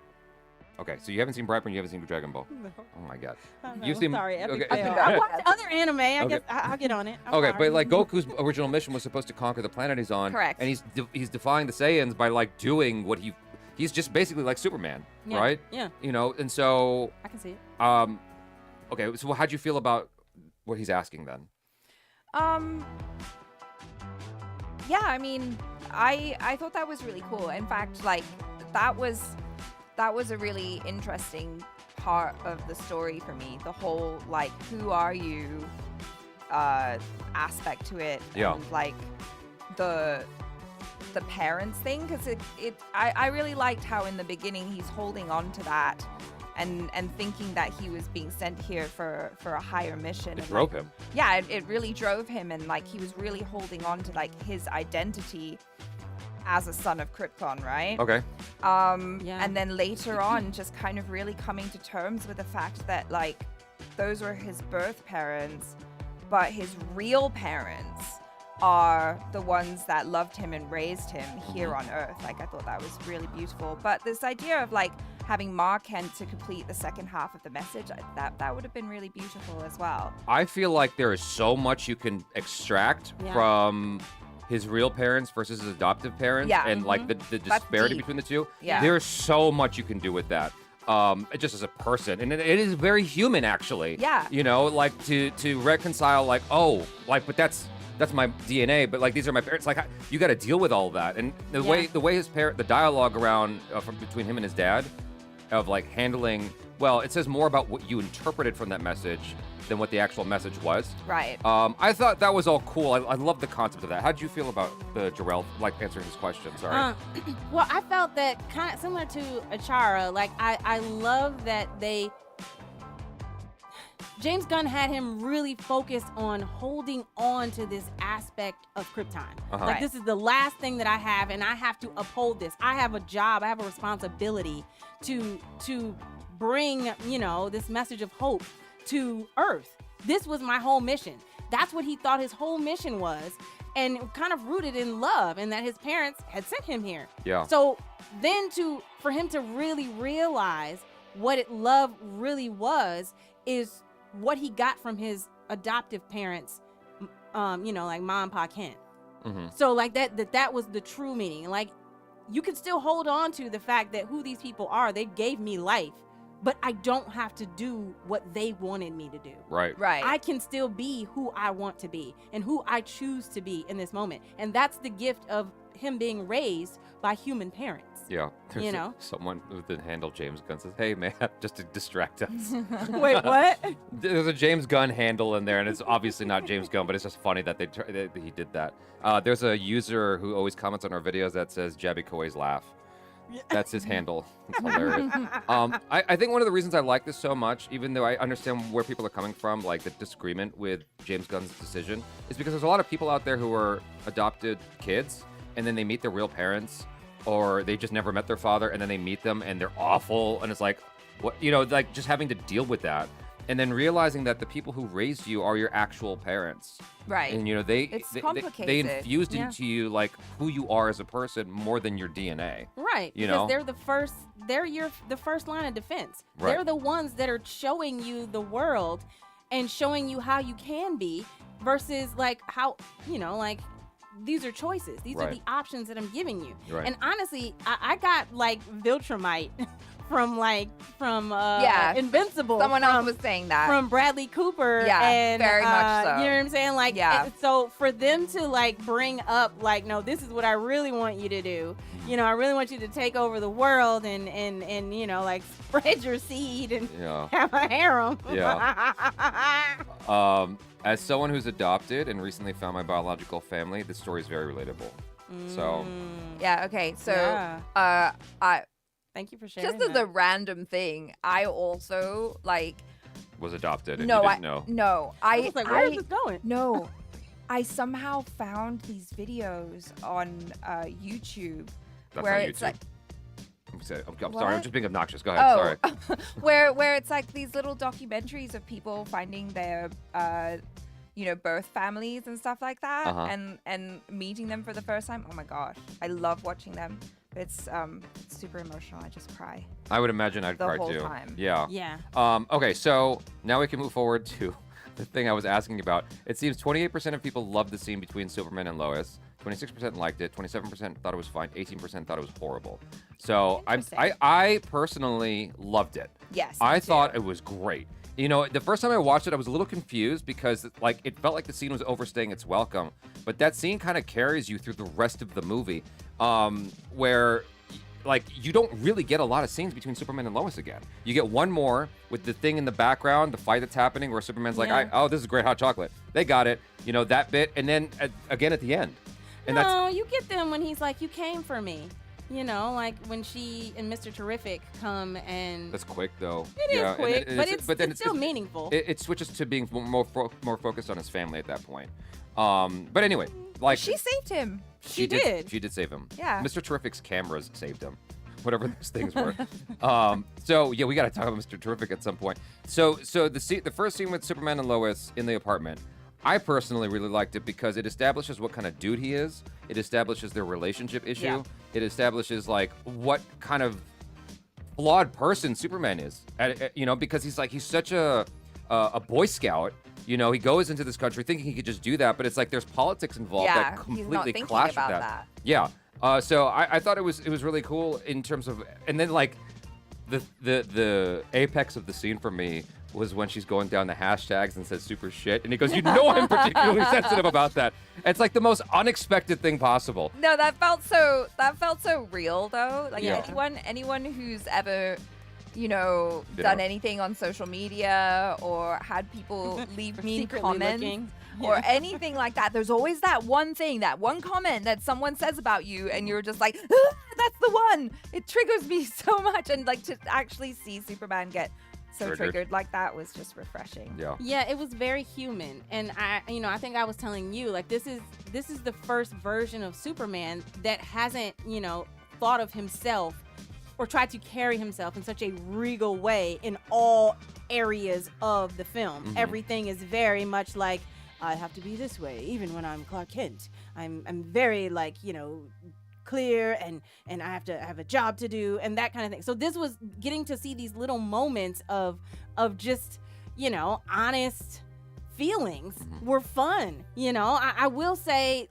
Okay, so you haven't seen Brightburn, you haven't seen Dragon Ball. No. Oh my god. No, You've seen. sorry, epic okay. fail. Okay. I watched other anime. I Okay. guess I'll get on it. I'm Okay, sorry. but like Goku's original mission was supposed to conquer the planet he's on. Correct. And he's defying the Saiyans by like doing what he's just basically like Superman, Yeah, right? Yeah, And so I can see it. okay, so how'd you feel about what he's asking then? Yeah, I mean, I thought that was really cool. In fact, like that was a really interesting part of the story for me. The whole like who are you aspect to it. Yeah. And like the parents thing, because I really liked how in the beginning he's holding on to that and thinking that he was being sent here for a higher mission. It and, drove like, him. Yeah, it really drove him, and like he was really holding on to like his identity as a son of Krypton, right? Okay. Yeah. And then later on, just kind of really coming to terms with the fact that like those were his birth parents, but his real parents are the ones that loved him and raised him here on Earth. Like I thought that was really beautiful. But this idea of like having Ma Kent to complete the second half of the message, that would have been really beautiful as well. I feel like there is so much you can extract Yeah. from his real parents versus his adoptive parents, Yeah. and like the disparity deep. between the two. Yeah. There's so much you can do with that. Just as a person, and it is very human, actually. Yeah. Like to reconcile, like, oh, like, but that's my DNA, but like these are my parents. Like you got to deal with all of that, and the way his the dialogue around from between him and his dad, of like handling. Well, it says more about what you interpreted from that message than what the actual message was. Right. I thought that was all cool. I love the concept of that. How'd you feel about the Jarrell, like answering his question? Sorry. Well, I felt that kind of similar to Achara. Like I love that James Gunn had him really focused on holding on to this aspect of Krypton. Uh-huh. Like Right. this is the last thing that I have, and I have to uphold this. I have a job. I have a responsibility to bring this message of hope to Earth. This was my whole mission. That's what he thought his whole mission was, and kind of rooted in love, and that his parents had sent him here. Yeah. So then for him to really realize what love really was is what he got from his adoptive parents, like Ma and Pa Kent. Mm-hmm. So like that was the true meaning. Like you can still hold on to the fact that who these people are, they gave me life, but I don't have to do what they wanted me to do. Right. Right. I can still be who I want to be and who I choose to be in this moment. And that's the gift of him being raised by human parents. Yeah. You know? Someone with the handle James Gunn says, "Hey man," just to distract us. Wait, what? There's a James Gunn handle in there, and it's obviously not James Gunn, but it's just funny that that he did that. There's a user who always comments on our videos that says Jaby Koei's laugh. That's his handle. It's hilarious. I think one of the reasons I like this so much, even though I understand where people are coming from, like the disagreement with James Gunn's decision, is because there's a lot of people out there who are adopted kids, and then they meet their real parents, or they just never met their father, and then they meet them, and they're awful, and it's like, what, like just having to deal with that. And then realizing that the people who raised you are your actual parents. Right. And It's they complicated. infused Yeah. into you like who you are as a person more than your DNA. Right. You because know? they're the first line of defense. Right. They're the ones that are showing you the world and showing you how you can be versus like how, like these are choices. These are Right. the options that I'm giving you. Right. And honestly, I got like Viltrumite from Yeah. Invincible. Someone from, else was saying that. from Bradley Cooper. Yeah, and, very much so. You know what I'm saying? Like, Yeah. so for them to like bring up like, no, this is what I really want you to do. I really want you to take over the world and like spread your seed and Yeah. have a harem. As someone who's adopted and recently found my biological family, this story is very relatable. So Yeah, okay. So Yeah. I Thank you for sharing. just as that. a random thing, I also like was adopted and no, you I didn't know. no, I was like, where is this going? no. I somehow found these videos on YouTube That's where on it's YouTube. like I'm sorry. I'm What? just being obnoxious. Go ahead. Oh, Sorry. where it's like these little documentaries of people finding their birth families and stuff like that, and meeting them for the first time. Oh my gosh, I love watching them. It's super emotional. I just cry. I would imagine I'd The cry whole too. time. Yeah. Yeah. Okay, so now we can move forward to the thing I was asking about. It seems 28% of people loved the scene between Superman and Lois. 26% liked it. 27% thought it was fine. 18% thought it was horrible. So I personally loved it. Yes. I me thought too. it was great. You know, the first time I watched it, I was a little confused because like it felt like the scene was overstaying its welcome. But that scene kind of carries you through the rest of the movie, where like you don't really get a lot of scenes between Superman and Lois again. You get one more with the thing in the background, the fight that's happening, where Superman's like, Yeah. "Oh, this is great hot chocolate." They got it, you know, that bit, and then again at the end. And No, you get them when he's like, "You came for me." You know, like when she and Mr. Terrific come and that's quick though. it is Yeah, and quick, but then it's still meaningful. It switches to being more focused on his family at that point. But anyway, like She saved him. She did. She did save him. Yeah. Mr. Terrific's cameras saved him. Whatever those things were. So yeah, we got to talk about Mr. Terrific at some point. So the first scene with Superman and Lois in the apartment, I personally really liked it because it establishes what kind of dude he is. It establishes their relationship issue. Yeah. It establishes like what kind of flawed person Superman is. You know, because he's such a Boy Scout. You know, he goes into this country thinking he could just do that, but it's like there's politics involved Yeah, that he's not completely thinking clash about with that. Yeah. So I thought it was really cool in terms of, and then like the apex of the scene for me was when she's going down the hashtags and says super shit, and he goes, "You know, I'm particularly sensitive about that." It's like the most unexpected thing possible. No, that felt so real though. Like Yeah. anyone who's ever, you know, You done know. anything on social media or had people leave mean Secretly comments looking. or Yeah. anything like that, there's always that one thing, that one comment that someone says about you, and you're just like, "Ah, that's the one." It triggers me so much, and like to actually see Superman get so triggered like that was just refreshing. Yeah. Yeah, it was very human, and I think I was telling you, like, this is the first version of Superman that hasn't, thought of himself or tried to carry himself in such a regal way in all areas of the film. Mhm. Everything is very much like, I have to be this way, even when I'm Clark Kent. I'm very like, clear and I have to have a job to do and that kind of thing. So this was getting to see these little moments of just, honest feelings were fun. I will say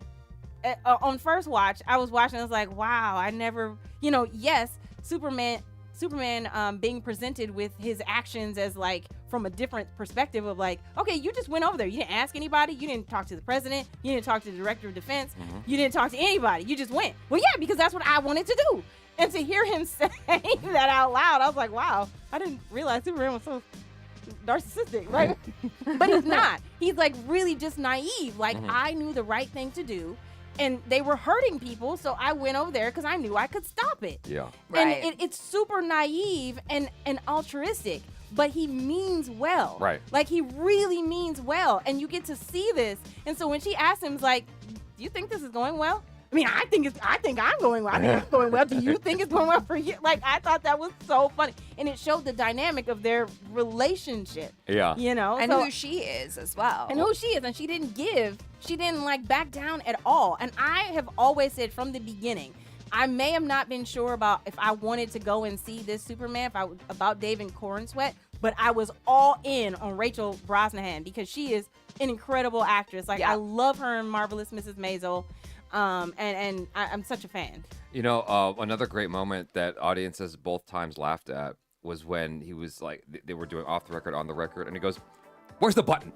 on first watch, I was watching, I was like, wow, I never, yes, Superman being presented with his actions as like from a different perspective of like, okay, you just went over there. You didn't ask anybody. You didn't talk to the president. You didn't talk to the director of defense. You didn't talk to anybody. You just went. Well, yeah, because that's what I wanted to do. And to hear him say that out loud, I was like, wow, I didn't realize Superman was so narcissistic, right? But he's not. He's like really just naive. Like I knew the right thing to do. And they were hurting people, so I went over there because I knew I could stop it. Yeah. Right. And it's super naive and altruistic, but he means well. Right. Like he really means well, and you get to see this. And so when she asked him, like, "Do you think this is going well?" I mean, I think I'm going well. I think I'm going well. Do you think it's going well for you? Like, I thought that was so funny, and it showed the dynamic of their relationship. Yeah. And So- who she is as well. and who she is, and she didn't like back down at all. And I have always said from the beginning, I may have not been sure about if I wanted to go and see this Superman, about David Cornsweet, but I was all in on Rachel Brosnahan because she is an incredible actress. Like, Yeah. I love her in Marvelous Mrs. Maisel, and I'm such a fan. Another great moment that audiences both times laughed at was when he was like, they were doing off the record, on the record, and he goes, "Where's the button?"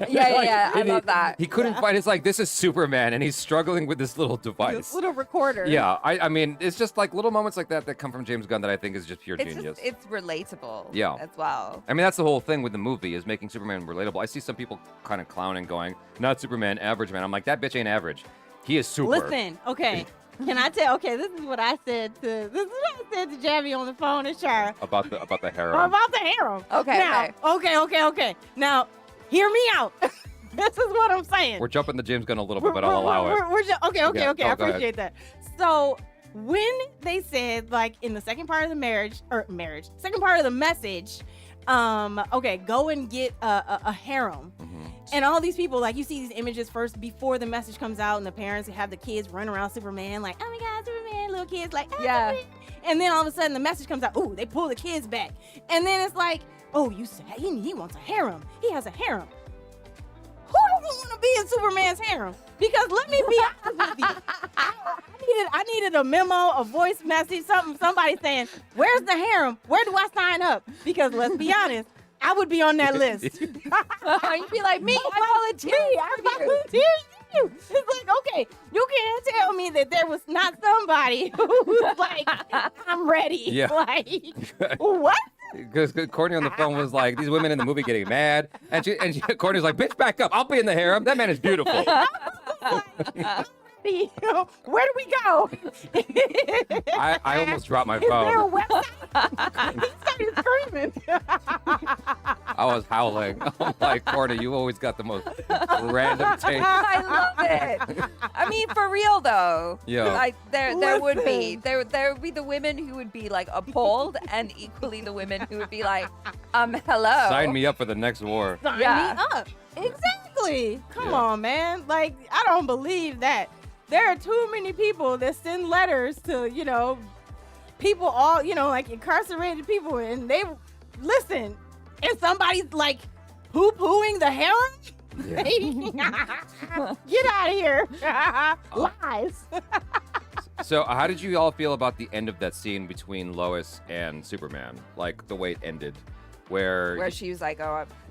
Yeah, I and love that. He couldn't find. It's like, this is Superman, and he's struggling with this little device. This little recorder. Yeah, I mean, it's just like little moments like that come from James Gunn that I think is just pure genius. It's relatable. Yeah. As well. I mean, that's the whole thing with the movie, is making Superman relatable. I see some people kind of clowning, going, "Not Superman, average man." I'm like, that bitch ain't average. He is super. Listen, okay. Can I tell? Okay, this is what I said to Jaby on the phone and Shara. about the harem. About the harem. Okay, Now, okay. Now, hear me out. This is what I'm saying. We're jumping the James Gunn a little bit, but I'll allow it. Okay. Yeah, I go ahead. appreciate that. So, when they said, like, in the second part of the second part of the message, okay, go and get a harem. And all these people, like, you see these images first before the message comes out, and the parents have the kids run around Superman, like, oh my God, Superman, little kids, like, oh, Yeah. Superman. And then all of a sudden the message comes out, ooh, they pull the kids back. And then it's like, oh, you said he wants a harem. He has a harem. Who doesn't want to be in Superman's harem? Because let me be honest with you. I needed a memo, a voice message, somebody saying, where's the harem? Where do I sign up? Because let's be honest, I would be on that list. You'd be like, me, I volunteer. I volunteer you. It's like, okay, you can't tell me that there was not somebody who's like, I'm ready. Yeah. Like, what? Because Courtney on the phone was like, these women in the movie getting mad. And Courtney's like, bitch, back up. I'll be in the harem. That man is beautiful. Where do we go? I almost dropped my Is there a phone. website? He started screaming. I was howling. I'm like, Courtney, you always got the most random take. I love it. I mean, for real though. Yeah. Like there would be Listen. there would be the women who would be like appalled, and equally the women who would be like, hello. Sign me up for the next war. Sign Yeah. me up. Exactly. Come Yeah. on, man. Like, I don't believe that. There are too many people that send letters to, people all, like incarcerated people, and they listen, and somebody's like poo-pooing the harem? Yeah. Get out of here. Lies. So how did you all feel about the end of that scene between Lois and Superman? Like the way it ended, Where she was like,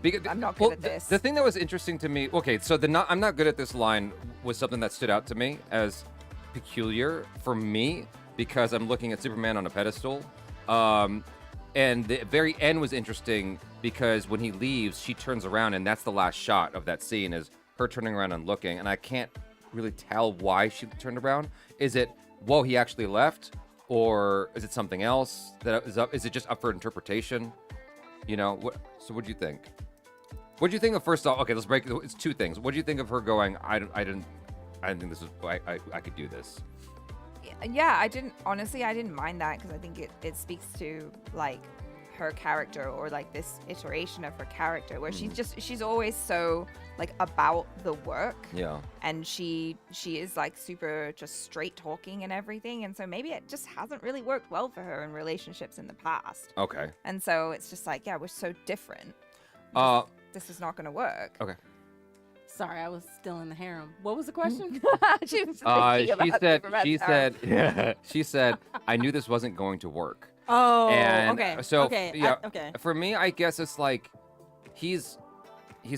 because, I'm not good at this. The thing that was interesting to me, okay, so I'm not good at this line was something that stood out to me as peculiar for me because I'm looking at Superman on a pedestal. And the very end was interesting because when he leaves, she turns around and that's the last shot of that scene is her turning around and looking. And I can't really tell why she turned around. Is it, whoa, he actually left? Or is it something else that is up? Is it just up for interpretation? So what do you think? What do you think of first off? Okay, let's break. It's two things. What do you think of her going? I didn't think this was. I could do this. Yeah, I didn't mind that because I think it speaks to like her character or like this iteration of her character where she's always so like about the work. Yeah. And she is like super just straight talking and everything, and so maybe it just hasn't really worked well for her in relationships in the past. Okay. And so it's just like, yeah, we're so different. This is not going to work. Okay. Sorry, I was still in the harem. What was the question? She was thinking about Superman's She said, I knew this wasn't going to work. Oh, And okay. so okay. yeah, Okay. for me, I guess it's like he's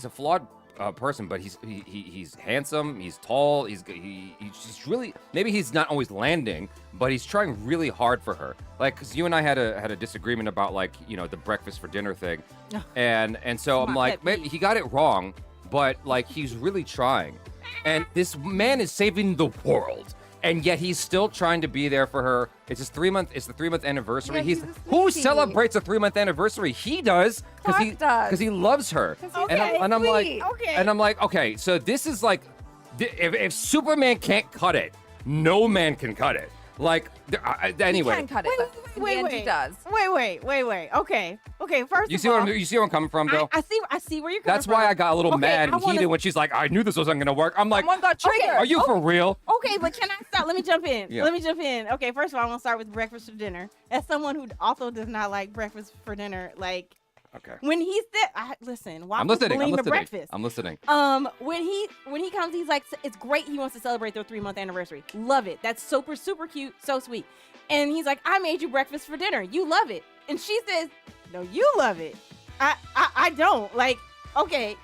a flawed person, but he's handsome, he's tall, he's really, maybe he's not always landing, but he's trying really hard for her. Like, cause you and I had a disagreement about like the breakfast for dinner thing, and so I'm like, maybe he got it wrong, but like he's really trying, and this man is saving the world. And yet he's still trying to be there for her. It's the 3-month anniversary. Yeah, he's who sweetie. celebrates a 3-month anniversary? He does Clark does. because he loves her. Okay, and I'm like, sweet. Okay. and I'm like, okay, so this is like, if Superman can't cut it, no man can cut it. Like, anyway. He can cut it. Wait. He does. Wait. Okay. First You of see all, where I'm coming from, though? I see where you're coming That's from. why I got a little Okay, mad I and wanna- heated when she's like, I knew this wasn't gonna work. I'm like, Someone got triggered. are you for real? Okay, but can I stop? Let me jump in. Yeah. Okay, first of all, I want to start with breakfast for dinner. As someone who also does not like breakfast for dinner, like Okay. when he said, listen, why I'm was listening. Belina breakfast? I'm listening. When he comes, he's like, it's great. He wants to celebrate their 3-month anniversary. Love it. That's super cute, so sweet. And he's like, I made you breakfast for dinner. You love it. And she says, no, you love it. I don't. Like, okay,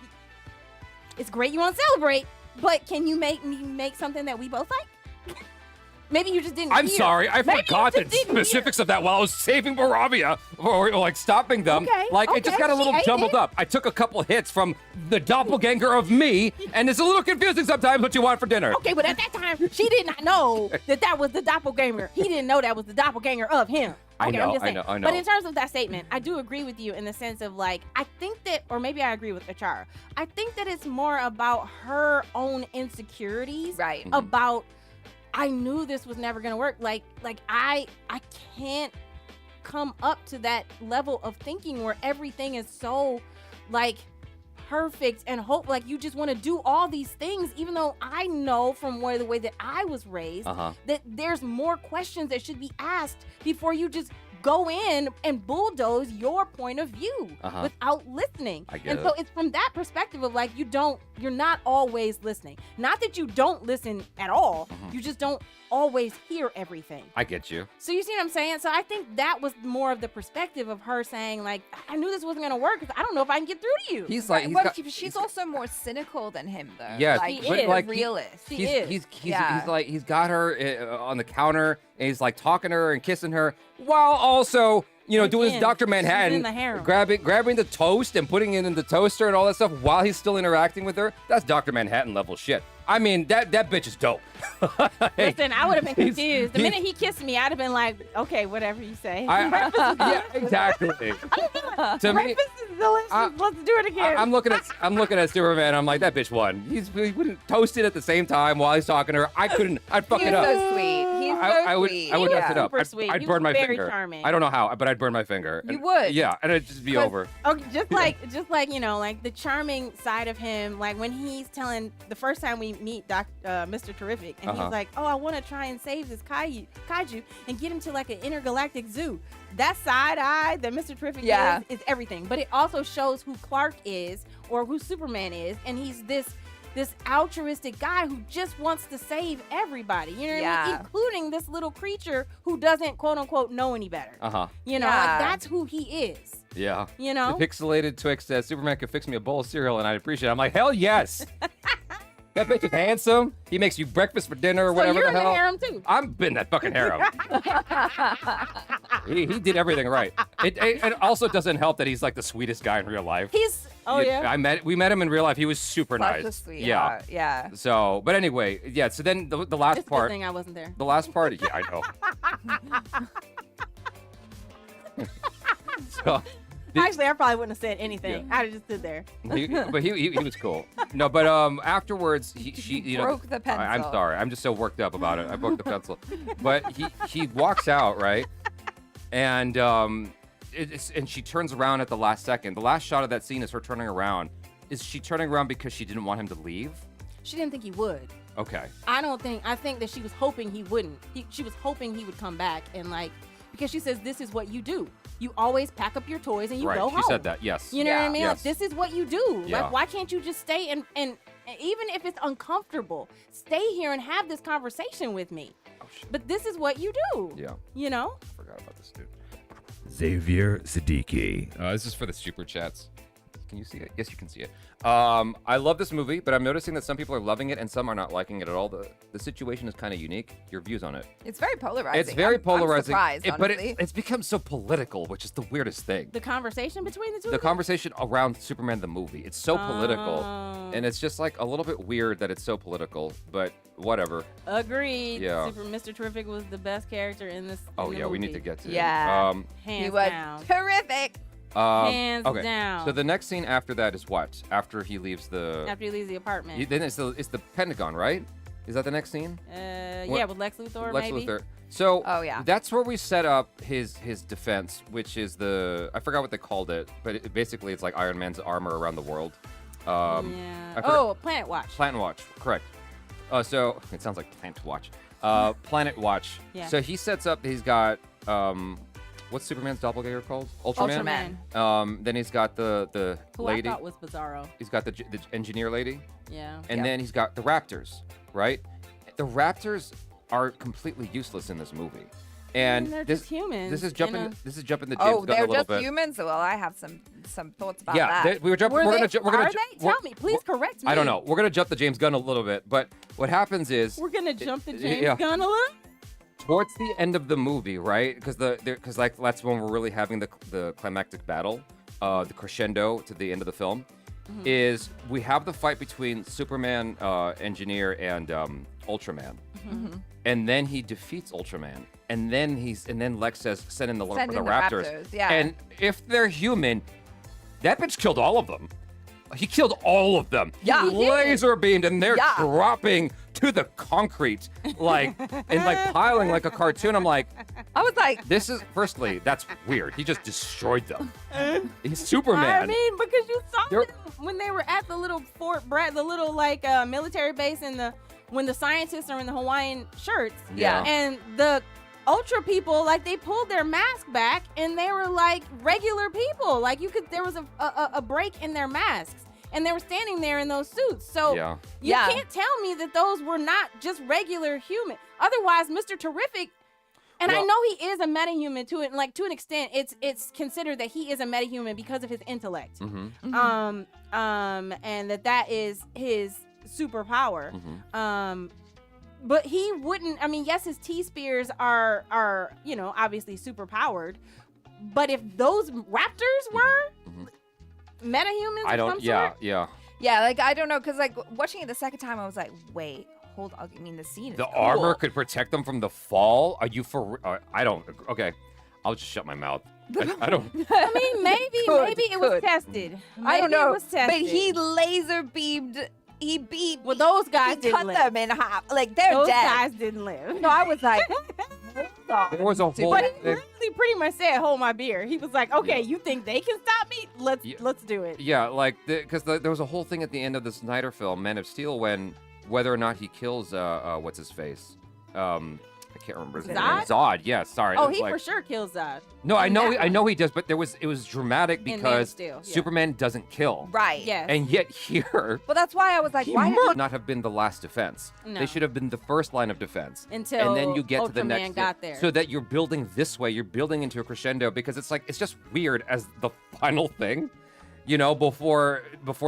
it's great you want to celebrate, but can you make something that we both like? Maybe you just didn't I'm hear. sorry, I Maybe forgot you the just didn't specifics of that while I was saving Moravia or like stopping them. Okay, Like it just okay, got a little she ate jumbled it. up. I took a couple hits from the doppelganger of me, and it's a little confusing sometimes what you want for dinner. Okay, but at that time, she did not know that was the doppelganger. He didn't know that was the doppelganger of him. I Okay, know, I'm just I saying. know, I know. But in terms of that statement, I do agree with you in the sense of like, I think that, or maybe I agree with Achara. I think that it's more about her own insecurities. Right. About, I knew this was never gonna work. Like I can't come up to that level of thinking where everything is so like perfect and hope. Like you just want to do all these things, even though I know from the way that I was raised that there's more questions that should be asked before you just go in and bulldoze your point of view without listening. So it's from that perspective of like you're not always listening. Not that you don't listen at all. You just don't always hear everything. I get you. So you see what I'm saying? So I think that was more of the perspective of her saying like, I knew this wasn't gonna work because I don't know if I can get through to you. He's like, she's also more cynical than him though. Yeah, like, he is. Like, realist. He's like he's got her on the counter and he's like talking to her and kissing her while also doing his Dr. Manhattan, in the harem. grabbing the toast and putting it in the toaster and all that stuff while he's still interacting with her. That's Dr. Manhattan level shit. I mean, that bitch is dope. Hey, listen, I would have been confused. The minute he kissed me, I'd have been like, okay, whatever you say. Yeah, exactly. To me, breakfast is delicious. Let's do it again. I'm looking at Superman. I'm like, that bitch won. He wouldn't toast it at the same time while he's talking to her. I couldn't. I'd fuck He's it up. so sweet. He's I would mess it up. Super sweet. I'd He burn was my very finger. charming. I don't know how, but I'd burn my finger. You would. Yeah, and it'd just be over. Okay, just like like the charming side of him, like when he's telling the first time we meet Mr. Terrific, and he's like, oh, I want to try and save this kaiju and get him to like an intergalactic zoo. That side eye that Mr. Terrific is everything, but it also shows who Clark is or who Superman is, and he's this altruistic guy who just wants to save everybody, you know what I mean? Including this little creature who doesn't quote unquote know any better. Like that's who he is. Yeah. You know? The pixelated Twix says Superman could fix me a bowl of cereal and I'd appreciate it. I'm like, hell yes. That bitch is handsome. He makes you breakfast for dinner or whatever you're the hell. in the harem too. I'm in that fucking harem. he did everything right. It also doesn't help that he's like the sweetest guy in real life. We met him in real life. He was super Such nice. a sweetheart. Yeah. So, but anyway, yeah. So then the last It's a part. good thing I wasn't there. The last part. Yeah, I know. So. Actually, I probably wouldn't have said anything. Yeah. I'd have just stood there. But he was cool. No, but afterwards she broke the pencil. I'm sorry. I'm just so worked up about it. I broke the pencil. But he walks out, right? And and she turns around at the last second. The last shot of that scene is her turning around. Is she turning around because she didn't want him to leave? She didn't think he would. Okay. I think that she was hoping he wouldn't. She was hoping he would come back and like, because she says this is what you do. You always pack up your toys and you go home. She said that, yes. You know what I mean? Yes. Like, this is what you do. Yeah. Like, why can't you just stay and even if it's uncomfortable, stay here and have this conversation with me. Oh, shit. But this is what you do. Yeah. You know? I forgot about this dude. Xavier Siddiqui. This is for the super chats. Can you see it? Yes, you can see it. I love this movie, but I'm noticing that some people are loving it and some are not liking it at all. The situation is kind of unique. Your views on it? It's very polarizing. It's very polarizing. I'm surprised, but honestly. it's become so political, which is the weirdest thing. The conversation between the two The of them? conversation around Superman the movie. It's so political. Oh. And it's just like a little bit weird that it's so political, but whatever. Agreed. Yeah. Mr. Terrific was the best character in this. Oh, in the yeah, we need movie. to get to Yeah. it. Hands He was down. terrific. Hands okay. down. So the next scene after that is what? After he leaves the... After he leaves the apartment. Then it's the Pentagon, right? Is that the next scene? Yeah, with Lex Luthor, Lex maybe. Luthor. So Oh, yeah. that's where we set up his defense, which is I forgot what they called it, but basically it's like Iron Man's armor around the world. I Yeah. forgot- Oh, Planet Watch. Planet Watch, correct. So it sounds like Planet Watch. Planet Watch. Yeah. So he sets up. He's got what's Superman's doppelganger called? Ultraman. Then he's got the Who lady. I thought was Bizarro. He's got the engineer lady, Yeah. and then he's got the Raptors. Right. The Raptors are completely useless in this movie. And they're this just humans. This is you jumping. know? This is jumping the James Oh, Gunn a they're little just bit. humans. Well, I have some thoughts about Yeah, that. we're jumping. Were We're they? gonna. We're Are gonna. they? Tell me, please correct me. I don't know. We're gonna jump the James Gunn a little bit, but what happens is We're gonna jump the James yeah. Gunn a little. towards the end of the movie, right? Because like that's when we're really having the climactic battle, the crescendo to the end of the film, is we have the fight between Superman, Engineer, and Ultraman, and then he defeats Ultraman, and then Lex says send in the Raptors. Yeah. And if they're human, that bitch killed all of them. He killed all of them. Yeah. Laser beamed, and they're Yeah. dropping to the concrete, like, and like piling like a cartoon. I'm like, I was like, this is, firstly, that's weird. He just destroyed them. He's Superman. I mean, because you saw They're- them when they were at the little Fort Bragg, the little like military base when the scientists are in the Hawaiian shirts. Yeah. And the Ultra people, like, they pulled their mask back and they were like regular people. Like, there was a break in their masks. And they were standing there in those suits. So Yeah. you Yeah. can't tell me that those were not just regular human. Otherwise, Mr. Terrific, and I Well- know he is a metahuman to it, like to an extent, it's considered that he is a metahuman because of his intellect. Mm-hmm. And that is his superpower. Mm-hmm. But he wouldn't, I mean, yes, his T-spears are obviously super powered. But if those raptors were metahumans I of some don't, yeah, sort, yeah. yeah, like, I don't know, because, like, watching it the second time, I was like, wait, hold on. I mean, the scene is The cool. armor could protect them from the fall? Are you for, I don't, okay. I'll just shut my mouth. I don't, I mean, maybe it was could. tested. I don't Maybe know, it was tested. but he laser beamed. He beat. Well, those guys he didn't cut live. them in half. Like, they're Those dead. guys didn't live. No, I was like, hold on. there was a whole But he thing. literally pretty much said, "Hold my beer." He was like, "Okay, you think they can stop me? Let's do it." Yeah, like, because there was a whole thing at the end of the Snyder film, Man of Steel, when whether or not he kills, what's his face? I can't remember his name. Zod? Zod, yeah, sorry. Oh, It was he like, for sure kills Zod. No, I in know, that I one. know he does, but it was dramatic In Man of because Steel, yeah. Superman doesn't kill. Right. Yes. And yet here, Well, that's why I was like, he why did might he? not have been the last defense. No. They should have been the first line of defense. Until and then you get to the Ultraman next got there. so that you're building this way, you're building into a crescendo because it's like it's just weird as the final thing, before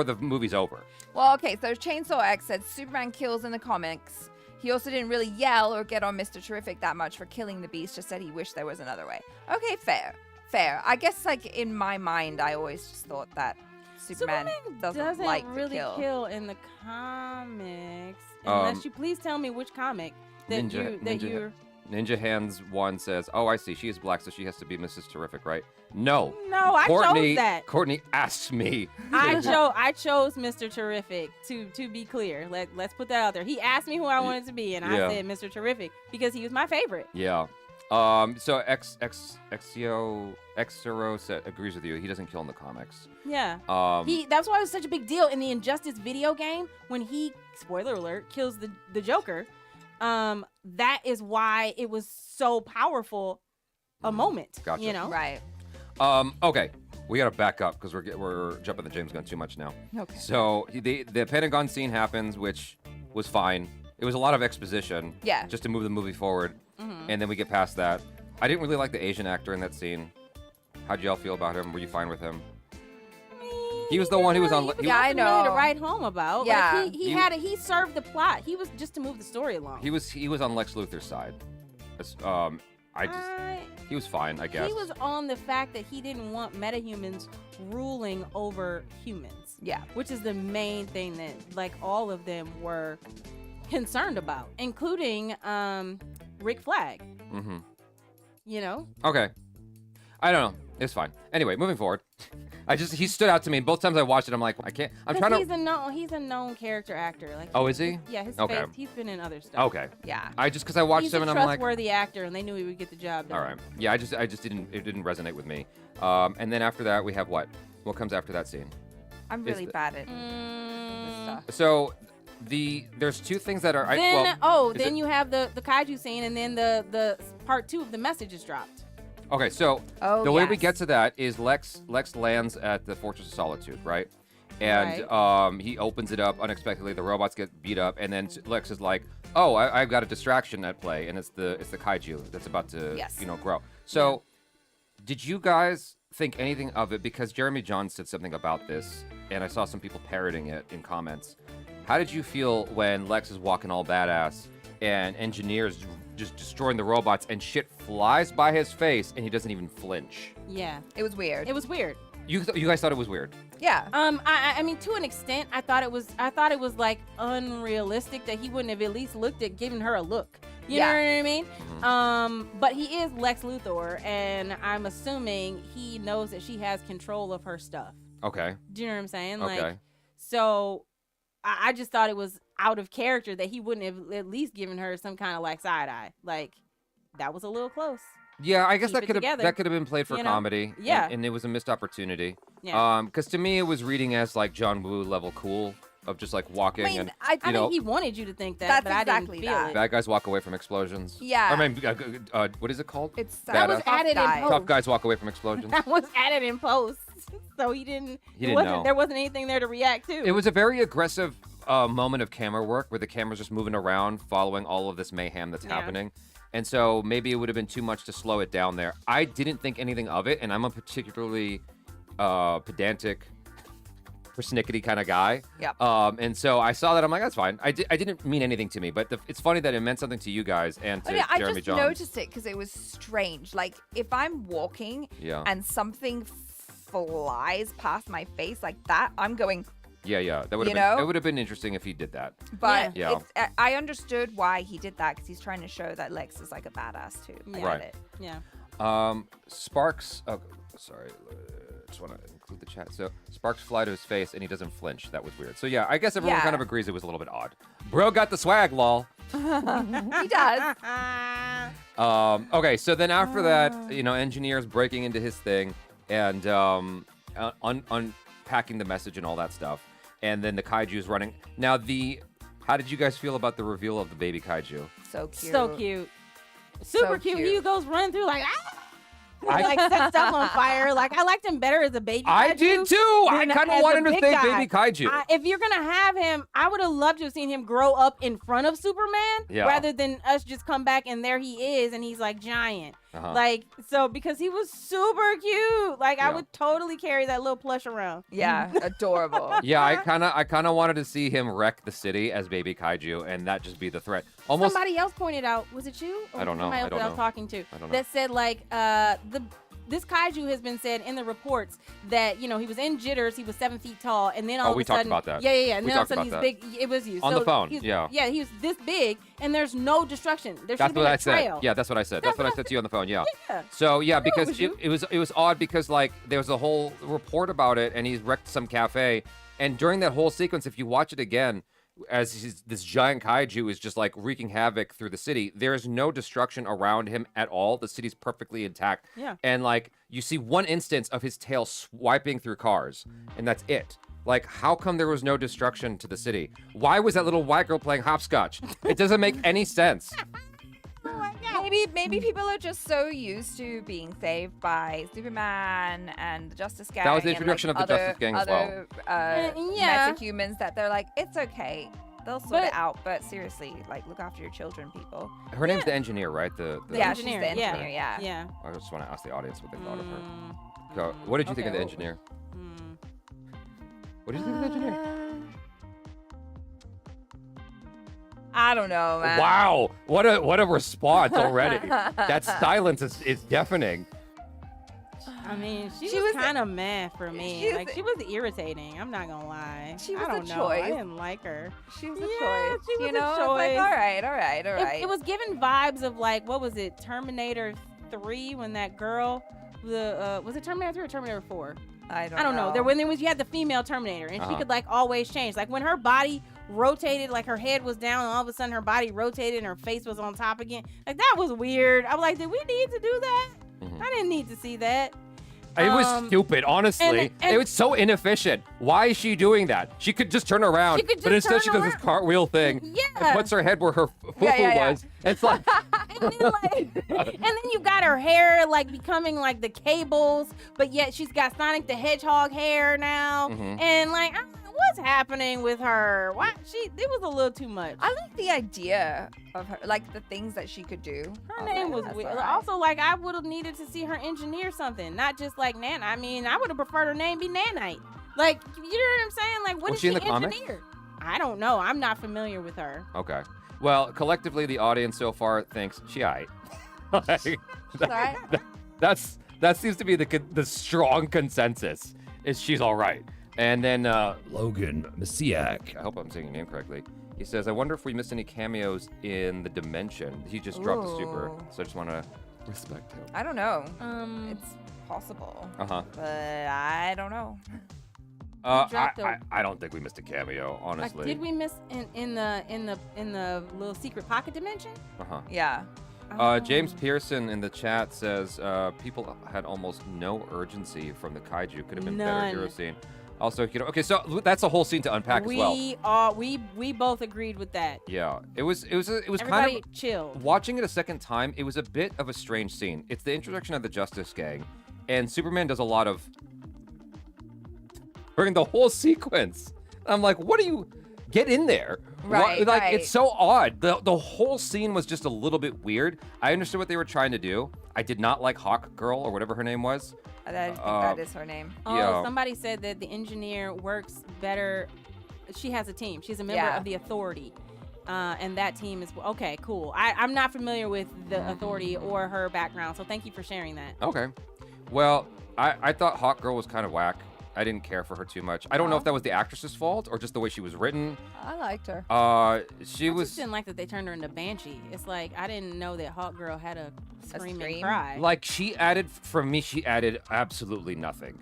the movie's over. Well, okay, so Chainsaw X said Superman kills in the comics. He also didn't really yell or get on Mr. Terrific that much for killing the Beast, just said he wished there was another way. Okay, fair. I guess, like, in my mind, I always just thought that Superman doesn't like really to kill in the comics. Unless you please tell me which comic that you're. Ninja Hands 1 says, "Oh, I see. She is black, so she has to be Mrs. Terrific, right?" No. No, I Courtney, chose that. Courtney asked me. I chose Mr. Terrific to be clear. Let's put that out there. He asked me who I wanted to be, and Yeah. I said Mr. Terrific because he was my favorite. Yeah. So Xero said agrees with you. He doesn't kill in the comics. Yeah. He That's why it was such a big deal in the Injustice video game when he, spoiler alert, kills the Joker. That is why it was so powerful a moment. Gotcha. Right. Okay. We gotta back up because we're jumping the James Gunn too much now. Okay. So the Pentagon scene happens, which was fine. It was a lot of exposition. Yeah. Just to move the movie forward, Mm-hmm. and then we get past that. I didn't really like the Asian actor in that scene. How'd y'all feel about him? Were you fine with him? He was the one who was on. Yeah, I Really know. to write home about. Yeah. Like he served the plot. He was just to move the story along. He was on Lex Luthor's side. He was fine, I guess. He was on the fact that he didn't want metahumans ruling over humans. Yeah. Which is the main thing that, like, all of them were concerned about, including Rick Flag. Mm-hmm. Okay. I don't know. It's fine. Anyway, moving forward. He stood out to me. Both times I watched it, I'm like, I can't. I'm trying to. He's a known character actor. Like. Oh, is he? Yeah, his Okay. face. He's been in other stuff. Okay. Yeah. Because I watched He's him a and I'm like, trustworthy actor, and they knew he would get the job done. all right. Yeah, I just didn't. It didn't resonate with me. And then after that, we have what? What comes after that scene? I'm really bad at this Mm, stuff. So, there's two things that are. Then you have the kaiju scene, and then the part 2 of the message is dropped. Okay, so Oh, the way we yes. get to that is Lex lands at the Fortress of Solitude, right? And he opens it up unexpectedly. The robots get beat up, and then Lex is like, "Oh, I've got a distraction at play, and it's the kaiju that's about to Yes. grow." So, did you guys think anything of it? Because Jeremy Johns said something about this, and I saw some people parroting it in comments. How did you feel when Lex is walking all badass and engineers just destroying the robots and shit flies by his face and he doesn't even flinch? Yeah, It was weird. it was weird. You guys thought it was weird? Yeah. I mean, to an extent, I thought it was like unrealistic that he wouldn't have at least looked at giving her a look. You know what I mean? But he is Lex Luthor, and I'm assuming he knows that she has control of her stuff. Okay. Do you know what I'm saying? Okay. Like, so I just thought it was out of character that he wouldn't have at least given her some kind of like side eye. Like that was a little close. Yeah, I guess Keep it that could have been played for you know? comedy. Yeah. And it was a missed opportunity. Yeah. Because to me, it was reading as like John Woo level cool of just like walking I mean, and I I know, think he wanted you to think that, That's but I exactly didn't feel that. it. bad guys walk away from explosions. Yeah. I mean, what is it called? It's That was Badass. added in guy. post. Tough guys walk away from explosions. That was added in post, so he didn't know. There wasn't anything there to react to. It was a very aggressive moment of camera work where the camera's just moving around, following all of this mayhem that's happening. And so maybe it would have been too much to slow it down there. I didn't think anything of it, and I'm a particularly pedantic, persnickety kind of guy. Yep. And so I saw that. I'm like, that's fine. I didn't mean anything to me, but it's funny that it meant something to you guys and to I Jeremy just Johns. noticed it because it was strange. Like if I'm walking Yeah. and something flies past my face like that, I'm going. Yeah. That would You have been. know? It would have been interesting if he did that. But Yeah. I understood why he did that because he's trying to show that Lex is like a badass too. I Yeah. get it. Yeah. Sparks. Oh, sorry. Just want to include the chat. So Sparks fly to his face and he doesn't flinch. That was weird. So yeah, I guess everyone Yeah. kind of agrees it was a little bit odd. Bro got the swag, lol. He does. Okay, so then after that, engineers breaking into his thing and unpacking the message and all that stuff, and then the kaiju's running. Now how did you guys feel about the reveal of the baby kaiju? So cute. So cute. Super So cute. cute. He goes running through like, like set stuff on fire. Like I liked him better as a baby. I kaiju did too. I than kind of as a wanted to big think guy. baby kaiju. If you're gonna have him, I would have loved to have seen him grow up in front of Superman, Yeah. rather than us just come back and there he is and he's like giant. Uh-huh. Like so because he was super cute. Like I Yeah. would totally carry that little plush around. Yeah, adorable. Yeah, I kind of wanted to see him wreck the city as baby kaiju, and that just be the threat. Almost. Somebody else pointed out, was it you? Or I don't know. Somebody I else don't that I was know. talking to I don't know. that said like this kaiju has been said in the reports that he was in jitters, he was 7 feet tall, and then all Oh, of we a talked sudden, about that. yeah, and We then all of a talked sudden he's about big. It was you On the phone, he's- yeah. he was this big, and there's no destruction. There should That's have been what a I said. trail. Yeah, that's what I said. That's what I said to you on the phone. Yeah. Yeah. So yeah, it because was you. it was odd because like there was a whole report about it, and he's wrecked some cafe, and during that whole sequence, if you watch it again, as this giant kaiju is just like wreaking havoc through the city, there is no destruction around him at all. The city's perfectly intact. Yeah. And like you see one instance of his tail swiping through cars, and that's it. Like, how come there was no destruction to the city? Why was that little white girl playing hopscotch? It doesn't make any sense. Maybe people are just so used to being saved by Superman and the Justice Gang. That was the and, introduction like, of the Justice Gang as well. Yeah. Meta-humans that they're like, it's okay. They'll sort it out. But seriously, like, look after your children, people. Her name's the engineer, right? The Yeah, she's engineer, the engineer, yeah. Yeah. I just want to ask the audience what they thought of her. So, what did you think of the Okay. engineer? Mm. What did you think of the engineer? I don't know, man. Wow, what a response already. That silence is deafening. I mean, she, She was was- kind of meh for me. she was- Like she was irritating. I'm not gonna lie. She was I a don't know. I choice. didn't like her. She was a Yeah, choice. she was you a know, it's like, choice. all right. It was given vibes of like what was it, Terminator 3 when that girl, was it Terminator 3 or Terminator 4? I don't I don't know. know. When you had the female Terminator and she Uh-huh. could like always change. Like when her body rotated, like her head was down and all of a sudden her body rotated and her face was on top again. Like that was weird. I was like, did we need to do that? Mhm. I didn't need to see that. It was stupid, honestly. and- It was so inefficient. Why is she doing that? She could just turn around, She could but just instead she turn does this around. cartwheel thing Yeah. and puts her head where her fufu Yeah. was. It's like, and then you got her hair like becoming like the cables, but yet she's got Sonic the Hedgehog hair now. Mhm. And like, I don't know what's happening with her? Why it was a little too much. I like the idea of her, like the things that she could do. Her I name like, was that's weird. all right. Also, like, I would have needed to see her engineer something, not just like Nan. I mean, I would have preferred her name be Nanite. Like, you know what I'm saying? Like, what Was did she in she the comics? engineer? I don't know. I'm not familiar with her. okay. Well, collectively, the audience so far thinks she aight. Like, all right. that seems to be the strong consensus. Is she's all right. And then Logan Messiak. I hope I'm saying your name correctly. He says, I wonder if we missed any cameos in the dimension. He just dropped a super, Ooh. so I just want to respect him. I don't know. Um, It's possible, Uh-huh. but I don't know. dropped I don't think we missed a cameo, honestly. did we miss in the little secret pocket dimension? Uh-huh. Yeah. James Pearson in the chat says people had almost no urgency from the kaiju. Could have been better None. hero scene. Also, okay, so that's a whole scene to unpack as well. We both agreed with that. Yeah, it was Everybody kind of chill. watching it a second time. It was a bit of a strange scene. It's the introduction of the Justice Gang, and Superman does a lot of during the whole sequence. I'm like, what are you? Get in there. Right, Like, right. it's so odd. The whole scene was just a little bit weird. I understood what they were trying to do. I did not like Hawk Girl or whatever her name was. I think that is her name. Oh, Yeah. somebody said that the engineer works better. She has a team. She's a member Yeah. of the Authority. And that team is okay, cool. I'm not familiar with the Authority or her background, so thank you for sharing that. Okay. Well, I thought Hawk Girl was kind of whack. I didn't care for her too much. I don't know if that was the actress's fault or just the way she was written. I liked her. She I was just didn't like that they turned her into Banshee. It's like I didn't know that Hawk Girl had a scream and scream? cry. like she added she added absolutely nothing.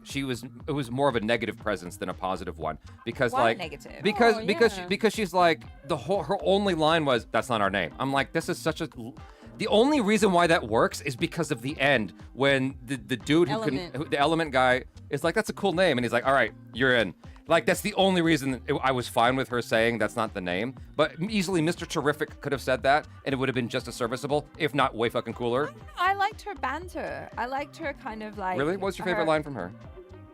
It was more of a negative presence than a positive one because Why like negative? because Oh, because yeah. because she's like her only line was that's not our name. I'm like this is such a the only reason why that works is because of the end when the dude the element guy is like that's a cool name and he's like all right you're in. Like that's the only reason I was fine with her saying that's not the name. But easily Mr. Terrific could have said that and it would have been just as serviceable, if not way fucking cooler. I liked her banter. I liked her kind of like. Really? What's your favorite her- line from her?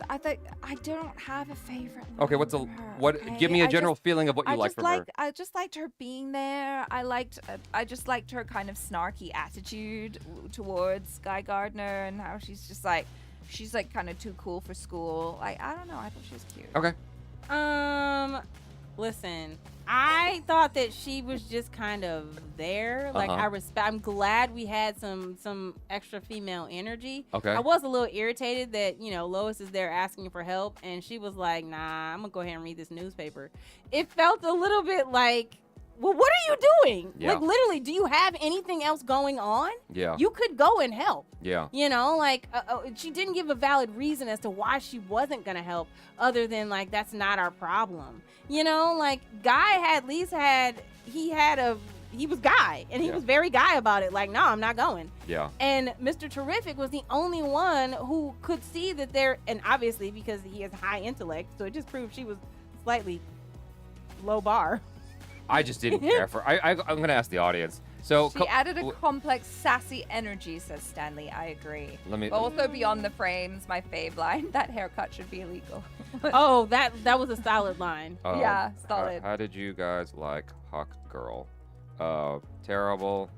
I think I don't have a favorite. Okay, line what's a from her, what? okay? Give me a I general just- feeling of what you like from her. I just liked her being there. I just liked her kind of snarky attitude towards Guy Gardner and how she's like kind of too cool for school. Like I don't know. I thought she was cute. Okay. Listen, I thought that she was just kind of there. Like I'm glad we had some extra female energy. Okay. I was a little irritated that Lois is there asking for help and she was like, "Nah, I'm gonna go ahead and read this newspaper." It felt a little bit like, well, what are you doing? Yeah. Like literally, do you have anything else going on? Yeah. You could go and help. Yeah. She didn't give a valid reason as to why she wasn't gonna help, other than like that's not our problem. Guy he was Guy, and he Yeah. was very Guy about it. Like, no, I'm not going. Yeah. And Mr. Terrific was the only one who could see that and obviously because he has high intellect, so it just proved she was slightly low bar. I just didn't care for. I'm gonna ask the audience. So She added a complex, sassy energy, says Stanley. I agree. Let me. But also beyond the frames, my fave line: that haircut should be illegal. Oh, that was a solid line. Yeah, solid. How did you guys like Hawk Girl? Terrible.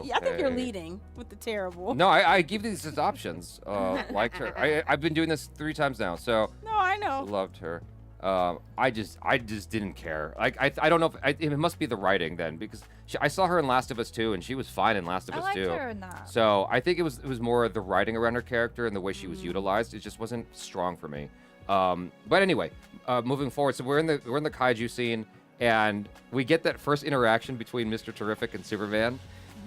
Yeah, I think you're Okay. leading with the terrible. No, I give these as options. Liked her. I've been doing this 3 times now, so No, I know. loved her. I just didn't care. Like I don't know if it must be the writing then because I saw her in Last of Us 2 and she was fine in Last of I Us liked 2. her in that. So I think it was more the writing around her character and the way she was utilized. It just wasn't strong for me. But anyway, moving forward, so we're in the kaiju scene and we get that first interaction between Mr. Terrific and Superman.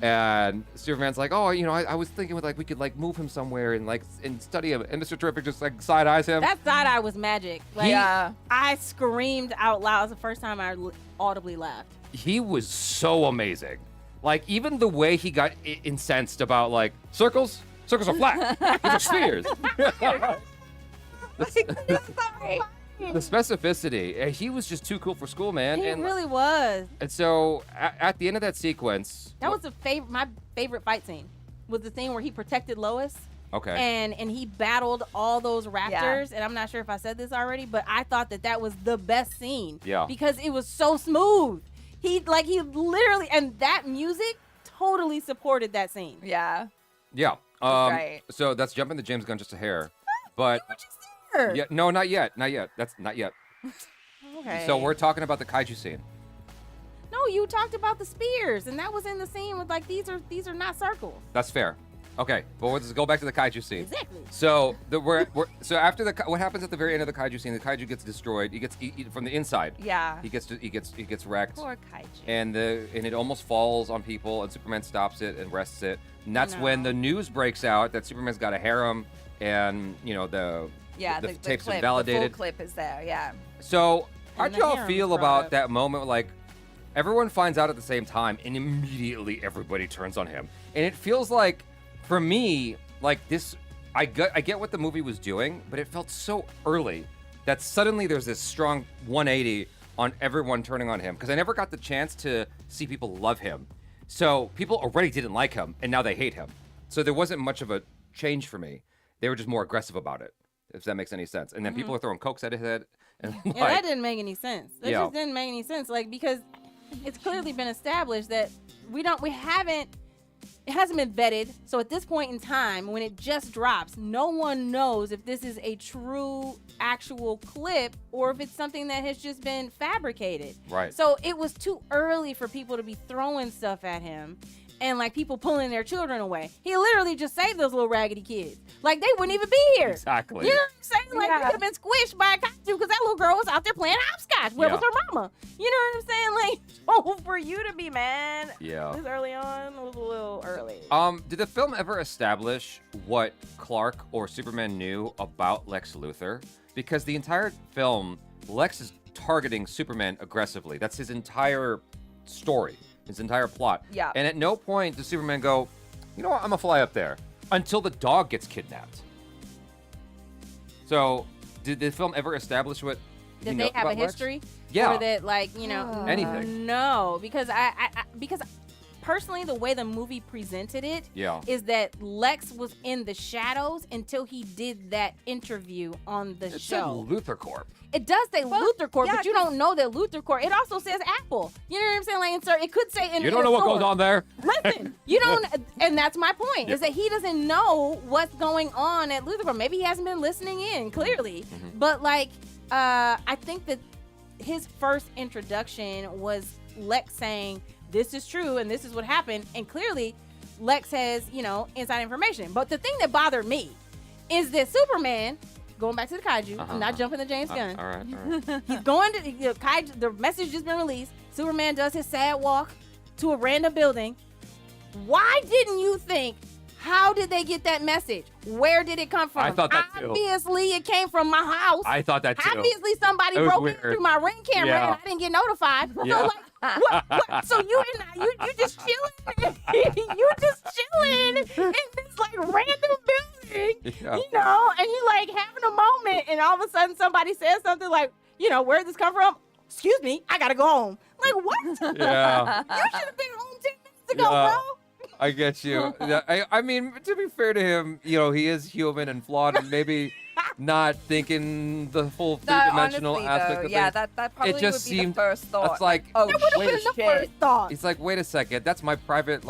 And Superman's like, oh, I was thinking we could move him somewhere and study him. And Mr. Terrific just side eyes him. That side eye was magic. Like, Yeah. I screamed out loud. It was the first time I audibly laughed. He was so amazing. Even the way he got incensed about circles are flat. These are spheres. Sorry. The specificity. He was just too cool for school, man. He really was. And so at the end of that sequence, That was my favorite fight scene. Was the scene where he protected Lois. okay. And he battled all those raptors. And I'm not sure if I said this already, but I thought that was the best scene. Yeah. Because it was so smooth. He literally, and that music totally supported that scene. Yeah. Yeah. Right. So that's jumping the James Gunn just a hair. But You were just there. yeah, no, not yet. That's not yet. Okay. So we're talking about the kaiju scene. No, you talked about the spears, and that was in the scene with these are not circles. That's fair. Okay, but let's go back to the kaiju scene. Exactly. So so after what happens at the very end of the kaiju scene? The kaiju gets destroyed. He gets eaten from the inside. Yeah. He gets wrecked. Poor kaiju. And it almost falls on people, and Superman stops it and rests it. And that's when No. the news breaks out that Superman's got a harem, and the Yeah, the the tapes clip, invalidated. the full clip is there. Yeah. So how And do the y'all harem feel brought about up. that moment? Like everyone finds out at the same time, and immediately everybody turns on him, and it feels like, for me, like this. I get what the movie was doing, but it felt so early that suddenly there's this strong 180 on everyone turning on him, because I never got the chance to see people love him. So people already didn't like him, and now they hate him. So there wasn't much of a change for me. They were just more aggressive about it, if that makes any sense. And then people are throwing cokes at his head. And Yeah, that didn't make any sense. That Yeah. just didn't make any sense. Like, because it's clearly been established that it hasn't been vetted. So at this point in time, when it just drops, no one knows if this is a true, actual clip or if it's something that has just been fabricated. Right. So it was too early for people to be throwing stuff at him and like people pulling their children away. He literally just saved those little raggedy kids. Like they wouldn't even be here. Exactly. You know what I'm saying? Like Yeah. they could have been squished by a kaiju because that little girl was out there playing hopscotch. Where was her mama? You know what I'm saying? Like, oh, for you to be mad Yeah. this early on was a little early. Did the film ever establish what Clark or Superman knew about Lex Luthor? Because the entire film, Lex is targeting Superman aggressively. That's his entire story, his entire plot. Yeah. And at no point does Superman go, you know what, I'm gonna fly up there, until the dog gets kidnapped. So, did the film ever establish what he Did knows they have a about Lex? history? Yeah. Or that, like, you know, Anything. No, because because personally, the way the movie presented it Yeah. is that Lex was in the shadows until he did that interview on the It said show. Luthor Corp. It does say Luthor Corp, yeah, but you don't know that Luthor Corp. It also says Apple. You know what I'm saying? Like, insert. It could say in. You in don't a know what store. goes on there. Listen, you don't, and that's my point, is that he doesn't know what's going on at Luthor Corp. Maybe he hasn't been listening in, clearly. But, like, I think that his first introduction was Lex saying, this is true, and this is what happened, and clearly Lex has, you know, inside information. But the thing that bothered me is that Superman, going back to the kaiju, I'm not jumping to James Gunn. All right. He's going to the kaiju. The message has been released. Superman does his sad walk to a random building. Why didn't you think? How did they get that message? Where did it come from? I thought that too. Obviously, it came from my house. I thought that too. Obviously, somebody It was broke weird. in through my Ring camera Yeah. and I didn't get notified. Yeah. So, like, what? So you just chilling? You just chilling in this like random building, Yeah. you know? And you like having a moment, and all of a sudden somebody says something like, you know, where did this come from? Excuse me, I gotta go home. Like what? Yeah. You should have been home 10 minutes ago, Yeah. bro. I get you. Yeah, I mean, to be fair to him, you know, he is human and flawed, and maybe not thinking the full No, three-dimensional honestly, aspect though, of yeah, things. that probably It just would be seemed. the first thought. It's like, oh, That would have wait been a the shit. first thought. It's like, wait a second, that's my private,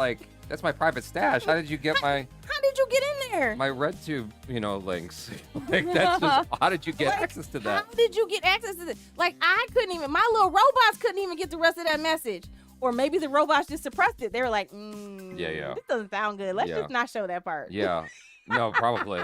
that's my private stash. How did you get my How did you get in there? RedTube, links? Like, that's just, how did you get Like, access to that? How did you get access to this? Like, I couldn't even, my little robots couldn't even get the rest of that message. Or maybe the robots just suppressed it. They were like, Yeah. this doesn't sound good. Let's Yeah. just not show that part. Yeah. No, probably.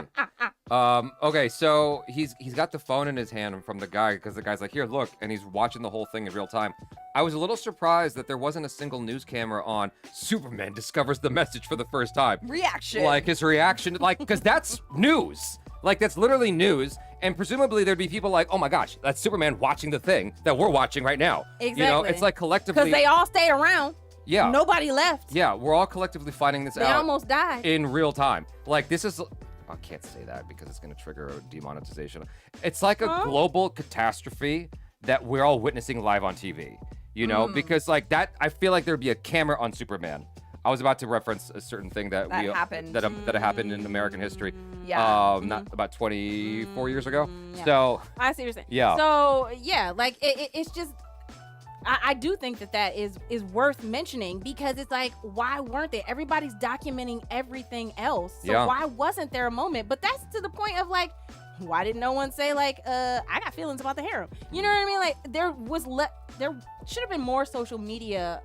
Okay, so he's got the phone in his hand from the guy, because the guy's like, here, look, and he's watching the whole thing in real time. I was a little surprised that there wasn't a single news camera on. Superman discovers the message for the first time. Reaction. Like his reaction, because that's news. Like, that's literally news. And presumably there'd be people like, oh my gosh, that's Superman watching the thing that we're watching right now. You know, Exactly. it's like collectively. Because they all stayed around. Yeah. Nobody left. Yeah, we're all collectively finding this They out almost died. in real time. Like, this is. I can't say that because it's going to trigger a demonetization. It's like a global catastrophe that we're all witnessing live on TV. You know, because like that, I feel like there'd be a camera on Superman. I was about to reference a certain thing that happened. that happened in American history. Yeah. Not about 24 years ago. Yeah. So I see what you're saying. Yeah. So, yeah, like, it's just, I do think that is worth mentioning, because it's like, why weren't they? Everybody's documenting everything else. So Yeah. why wasn't there a moment? But that's to the point of like, why didn't no one say like, I got feelings about the harem? You know what I mean? Like, there should have been more social media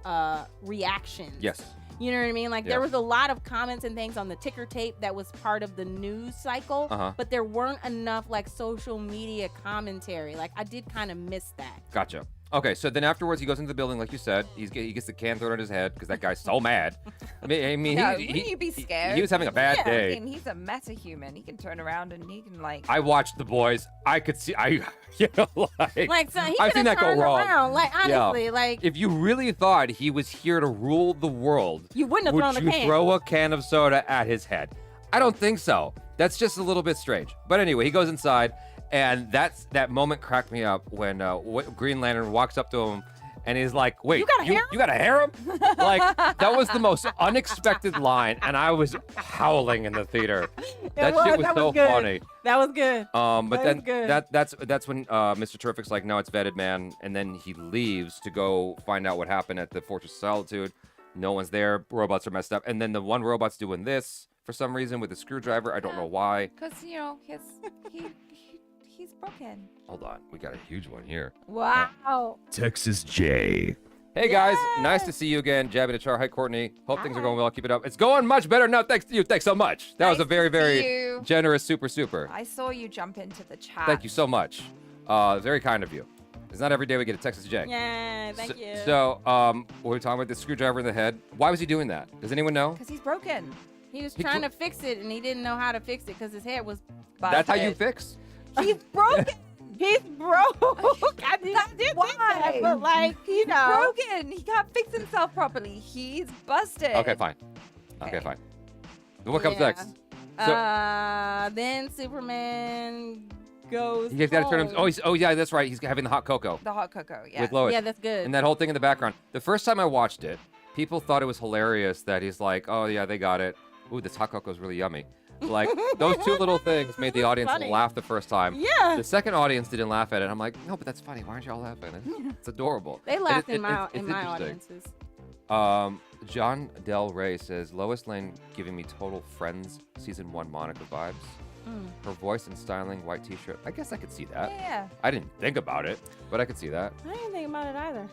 reactions. yes. You know what I mean? Like, Yeah. there was a lot of comments and things on the ticker tape that was part of the news cycle, but there weren't enough like social media commentary. Like, I did kind of miss that. Gotcha. Okay, so then afterwards he goes into the building, like you said. He gets the can thrown at his head because that guy's so mad. I mean, Yeah, he, wouldn't you be scared? He was having a bad day. He's a meta-human. He can turn around and he can like. I watched The Boys. I could see. Like, so he I've could seen have that go turned wrong. around. Like, Yeah. honestly, like, If you really thought he was here to rule the world, you wouldn't have would thrown the you can. throw a can of soda at his head? I don't think so. That's just a little bit strange. But anyway, he goes inside, and that moment cracked me up when Green Lantern walks up to him. And he's like, wait, You got a harem? you got a harem? Like, that was the most unexpected line, and I was howling in the theater. That shit was so good. funny. That was good. But That then was good. that's when Mr. Terrific's like, no, it's vetted, man. And then he leaves to go find out what happened at the Fortress of Solitude. No one's there. Robots are messed up. And then the one robot's doing this for some reason with a screwdriver. I don't know why. Because he's broken. Hold on. We got a huge one here. Wow. Texas J. Hey guys, nice to see you again. Jaby and Achara. Hi, Courtney. Hope things are going well. Keep it up. It's going much better now. Thanks to you. Thanks so much. That was a Nice very, to see very you. generous super. I saw you jump into the chat. Thank you so much. Very kind of you. It's not every day we get a Texas J. Yeah, thank you. So, we were talking about the screwdriver in the head. Why was he doing that? Does anyone know? Because he's broken. He was He trying cl- to fix it, and he didn't know how to fix it because his head was. That's how you Busted. fix? He's broken. He's broke. I did think why. that, but like, you He's know. broken. He can't fix himself properly. He's busted. Okay, fine. Okay, Okay. fine. What comes Yeah. next? So, Then Superman goes. he's got to turn him. home. Oh, yeah, that's right. He's having the hot cocoa The hot cocoa. Yeah. with Lois. Yeah, that's good. And that whole thing in the background. The first time I watched it, people thought it was hilarious that he's like, oh, yeah, they got it. Ooh, this hot cocoa is really yummy. Like, those two little things made the audience Funny. laugh the first time. Yeah. The second audience didn't laugh at it. I'm like, no, but that's funny. Why aren't y'all laughing? It's adorable. They laughed in it's my interesting. audiences. John Del Rey says, Lois Lane giving me total Friends Season 1 Monica vibes. Her voice and styling, white t-shirt. I guess I could see that. Yeah. I didn't think about it, but I could see that. I didn't think about it either.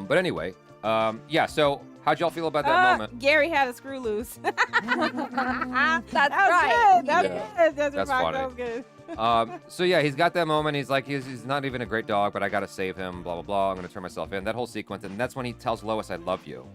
But anyway, yeah, so how'd y'all feel about that moment? Gary had a screw loose. That's That's that was right. Good. That was Yeah. good. That's That's right. funny. That was good. So yeah, he's got that moment. He's like, he's not even a great dog, but I gotta save him. Blah blah blah. I'm gonna turn myself in. That whole sequence, and that's when he tells Lois, "I love you,"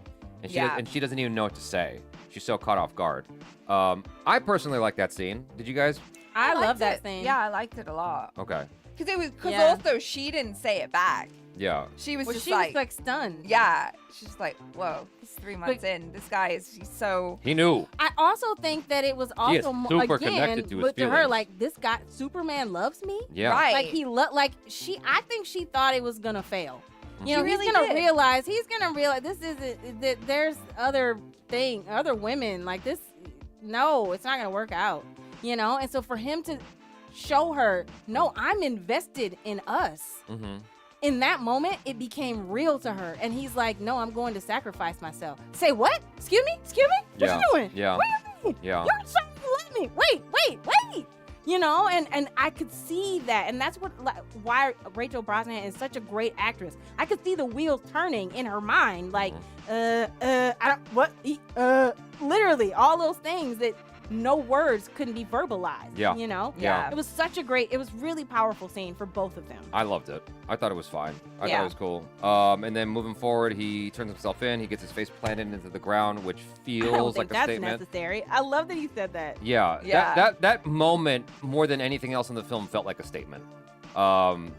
and Yeah. she doesn't even know what to say. She's so caught off guard. I personally like that scene. Did you guys? I love liked that it. scene. Yeah, I liked it a lot. Okay. Because Yeah. also she didn't say it back. Yeah. She was Well, just she was like stunned. yeah. She's just like, whoa, he's 3 months in. This guy is he's so. He knew. I also think that it was He is also super again connected to his with her feelings. like this guy Superman loves me. Yeah. Right. Like he like she. I think she thought it was gonna fail. You She know, really he's gonna did. realize this isn't that there's other women like this. No, it's not gonna work out. You know, and so for him to show her, no, I'm invested in us. Mm-hmm. In that moment, it became real to her, and he's like, no, I'm going to sacrifice myself. Say what? Excuse me? What Yeah. you doing? Yeah. What do you mean? Yeah. You're trying to let me. Wait. You know, and I could see that, and that's why Rachel Brosnahan is such a great actress. I could see the wheels turning in her mind, like, literally all those things that no words couldn't be verbalized. Yeah. You know? Yeah. It was really powerful scene for both of them. I loved it. I thought it was fine. I thought Yeah. it was cool. And then moving forward, he turns himself in. He gets his face planted into the ground, which I don't feels think like a that's statement. necessary. I love that he said that. Yeah, Yeah. That moment, more than anything else in the film, felt like a statement.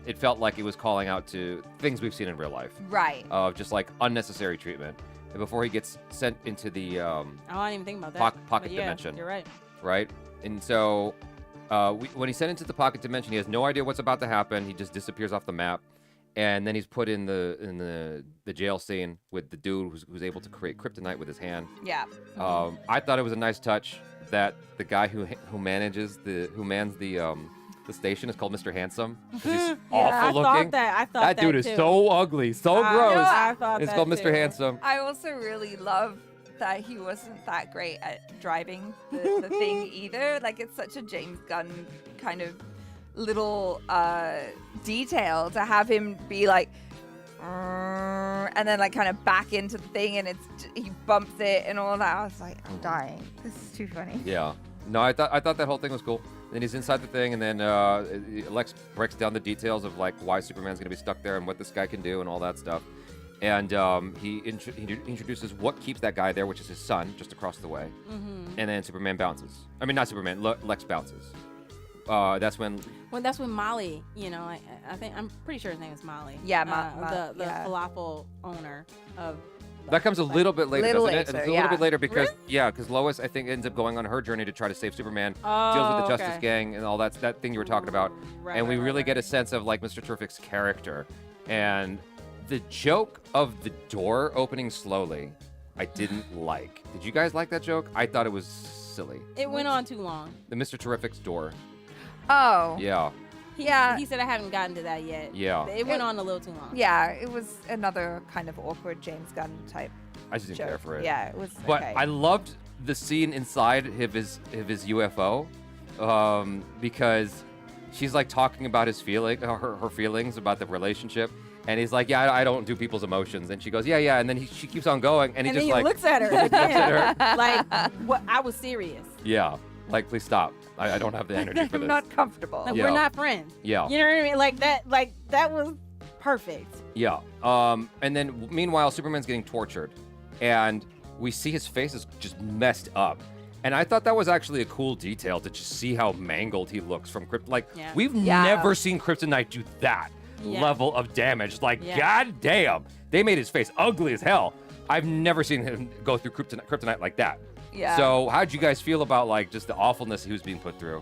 It felt like it was calling out to things we've seen in real life, Right. of just like unnecessary treatment. And before he gets sent into the I didn't even think about that. pocket But yeah, dimension, You're right. right? And so when he's sent into the pocket dimension, he has no idea what's about to happen. He just disappears off the map, and then he's put in the jail scene with the dude who's able to create kryptonite with his hand. Yeah. I thought it was a nice touch that the guy who mans the station is called Mr. Handsome. 'Cause he's awful looking. I thought that dude is too. so ugly, so I- gross. I thought It's that called Mr. too. Handsome. I also really love that he wasn't that great at driving the thing either. Like, it's such a James Gunn kind of little detail to have him be like, and then like kind of back into the thing, and he bumps it and all that. I was like, I'm dying. This is too funny. Yeah. No, I thought that whole thing was cool. Then he's inside the thing, and then Lex breaks down the details of like why Superman's gonna be stuck there and what this guy can do and all that stuff. And he introduces what keeps that guy there, which is his son, just across the way. And then Superman bounces. I mean, not Superman. Lex bounces. That's when. Well, that's when Molly. I think I'm pretty sure his name is Molly. Yeah, the falafel owner of. That comes a little bit later, doesn't it? It's a little yeah. bit later because Really? because Lois I think ends up going on her journey to try to save Superman, Oh, deals with the Justice okay. Gang and all that thing you were talking about, Right, and we right, really right, get a right. sense of like Mr. Terrific's character, and the joke of the door opening slowly, I didn't like. Did you guys like that joke? I thought it was silly. It went on too long. The Mr. Terrific's door. Oh. Yeah. Yeah. He said I haven't gotten to that yet. Yeah. It went on a little too long. Yeah, it was another kind of awkward James Gunn type I just didn't joke. care for it. Yeah, it was But okay. I loved the scene inside of his UFO because she's like talking about his her feelings about the relationship, and he's like, yeah, I don't do people's emotions, and she goes, yeah, and then she keeps on going, and he And just then he like looks at her. looks at her. Like, what? I was serious. Yeah, like please stop. I don't have the energy for I'm this. not comfortable. Like, Yeah. we're not friends. Yeah. You know what I mean? Like that was perfect. Yeah. And then meanwhile, Superman's getting tortured, and we see his face is just messed up. And I thought that was actually a cool detail to just see how mangled he looks from Kryptonite. Like, Yeah. we've Yeah. never seen Kryptonite do that Yeah. level of damage. Like, Yeah. god damn. They made his face ugly as hell. I've never seen him go through Kryptonite like that. Yeah. So how'd you guys feel about, like, just the awfulness he was being put through?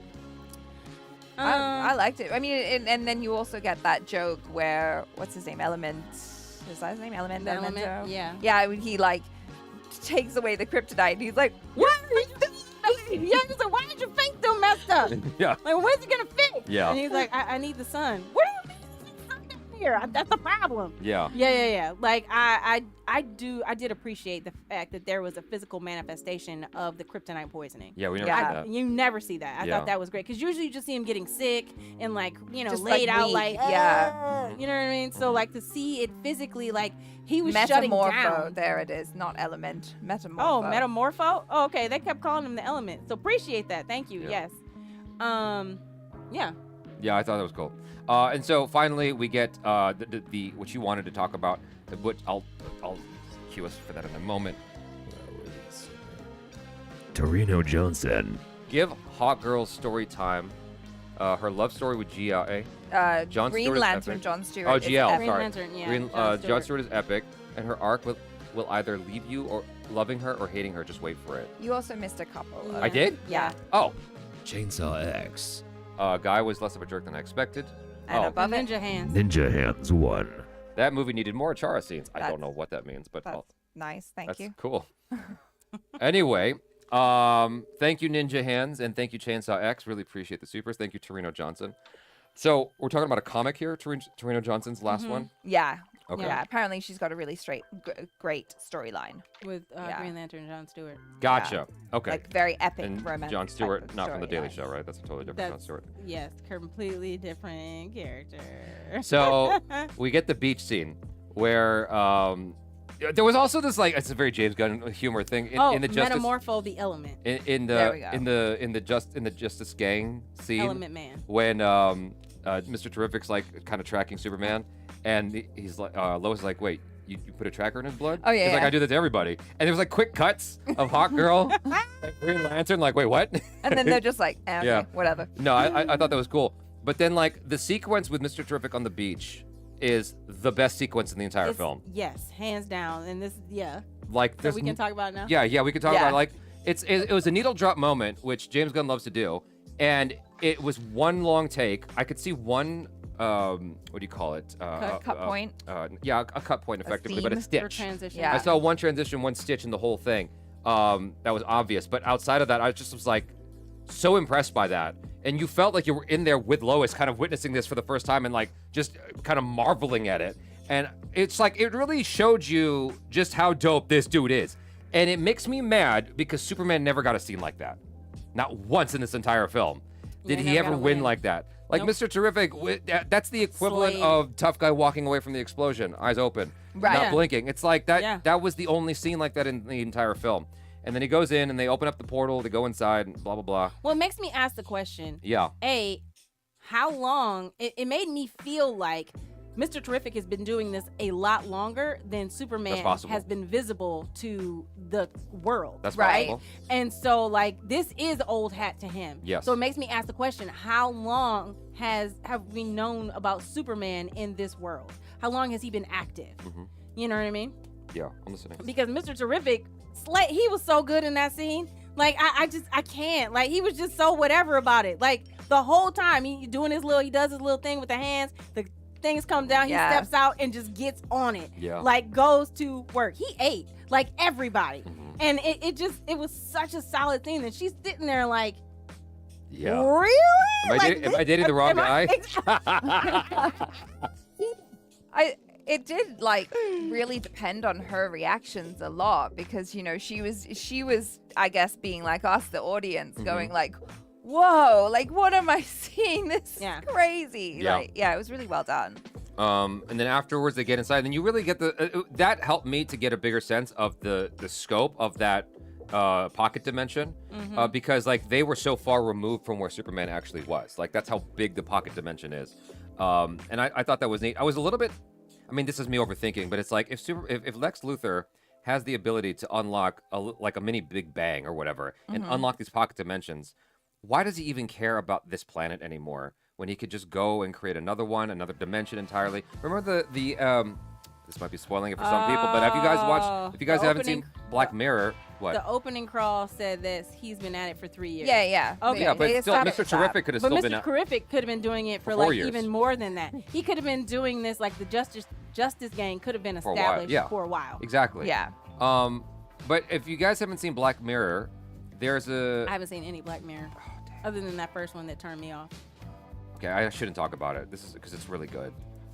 I liked it. I mean, and then you also get that joke where, what's his name? Element. Is that his name? Element? Element, Elemento? yeah. Yeah, when he, like, takes away the kryptonite, and he's like, what are you doing? Yeah, he's like, why is your face still messed up? Yeah. Like, where's it gonna fit? Yeah. And he's like, I need the sun. What do you mean? There's sun down here? That's the problem. Yeah. Yeah. Like I did appreciate the fact that there was a physical manifestation of the kryptonite poisoning. Yeah, we never Yeah. did that. You never see that. I Yeah. thought that was great because usually you just see him getting sick and like Just, laid like, out weak, like yeah. you know what I mean. So like to see it physically, like he was shutting Metamorpho. down. There it is. Not element. Metamorpho. Oh, metamorpho. Oh, okay. They kept calling him the element. So appreciate that. Thank you. Yeah. Yes. Yeah. Yeah, I thought that was cool. And so finally, we get the what you wanted to talk about, but I'll cue us for that in a moment. Torino Johnson. Give Hot Girl story time. Her love story with GLA. John Green Stewart is Lantern, epic. John Stewart. Oh, is GL. epic. Green Sorry. Lantern, yeah, John Stewart is epic, and her arc will either leave you or loving her or hating her. Just wait for it. You also missed a couple. Yeah. I did? Yeah. Oh, Chainsaw X. Guy was less of a jerk than I expected. And Oh, above it, Ninja hands. Ninja Hands 1. that movie needed more Achara scenes. I That's- don't know what that means, but that's nice. Thank that's you. cool. Anyway, thank you, Ninja Hands, and thank you, Chainsaw X. Really appreciate the supers. Thank you, Torino Johnson. So we're talking about a comic here, Torino Johnson's last one. Yeah. Okay. Yeah. Apparently, she's got a really great storyline. With Yeah. Green Lantern John Stewart. Gotcha. Okay. Like very epic and romantic. John type Stewart, of not from The Daily storyline. Show, right? That's a totally different John That's Stewart. yes, completely different character. So we get the beach scene where there was also this like it's a very James Gunn humor thing in the Justice Metamorpho the element. in There we the go. in the Justice Gang scene Element Man. when Mr. Terrific's like kind of tracking Superman, and he's like Lois is like, wait, you put a tracker in his blood? Oh, yeah, He's like, yeah. I do that to everybody, and there was like quick cuts of Hawk Girl, and Green Lantern, like, wait, what? And then they're just like, okay, Yeah. whatever. No, I thought that was cool. But then, like, the sequence with Mr. Terrific on the beach is the best sequence in the entire It's- film. Yes, hands down. And this, yeah. Like, So there's we can talk about it now. Yeah, we can talk Yeah. about it. Like, it was a needle drop moment, which James Gunn loves to do, and it was one long take. I could see one, what do you call it? Cut point? Yeah, a cut point, effectively, but a seam? For stitch. transition. Yeah. I saw one transition, one stitch in the whole thing. That was obvious. But outside of that, I just was like so impressed by that. And you felt like you were in there with Lois, kind of witnessing this for the first time and like just kind of marveling at it. And it's like it really showed you just how dope this dude is. And it makes me mad because Superman never got a scene like that. Not once in this entire film. Did Yeah, he never ever got a win win. like that? Like Nope. Mr. Terrific, that's the equivalent Slade. of tough guy walking away from the explosion, eyes open, Right. not Yeah. blinking. It's like that. Yeah. That was the only scene like that in the entire film. And then he goes in and they open up the portal, they go inside, and blah, blah, blah. Well, it makes me ask the question. Yeah. How long? It made me feel like Mr. Terrific has been doing this a lot longer than Superman has been visible to the world. That's right. possible. And so, like, this is old hat to him. Yes. So it makes me ask the question: how long have we known about Superman in this world? How long has he been active? Mhm. You know what I mean? Yeah, I'm listening. Because Mr. Terrific, he was so good in that scene. Like, I can't. Like, he was just so whatever about it. Like, the whole time he does his little thing with the hands. The things come down, he steps out and just gets on it. Yeah. Like, goes to work. He ate like everybody. Mhm. And it was such a solid scene. And she's sitting there like, Yeah. really? Am I dating the wrong guy? It did like really depend on her reactions a lot because she was I guess being like us, the audience, going like, whoa, like what am I seeing? This is crazy. Yeah. Like, yeah, it was really well done. And then afterwards they get inside, and then you really get that helped me to get a bigger sense of the scope of that pocket dimension, because like they were so far removed from where Superman actually was. Like that's how big the pocket dimension is. And I thought that was neat. I was a little bit, I mean, this is me overthinking, but it's like if Lex Luthor has the ability to unlock a mini Big Bang or whatever, and unlock these pocket dimensions, why does he even care about this planet anymore when he could just go and create another dimension entirely? Remember the this might be spoiling it for some people, but have you guys watched? If you guys haven't seen Black Mirror, what? The opening crawl said this. He's been at it for 3 years. Yeah. Okay. Yeah, but They still, established Mr. Terrific could have still been. Mr. Terrific could have been doing it for 4 like years. even more than that. He could have been doing this like the Justice Gang could have been For a while, established yeah. for a while. Exactly. Yeah. But if you guys haven't seen Black Mirror, there's a. I haven't seen any Black Mirror other than that first one that turned me off. Okay, I shouldn't talk about it. This is because it's really good.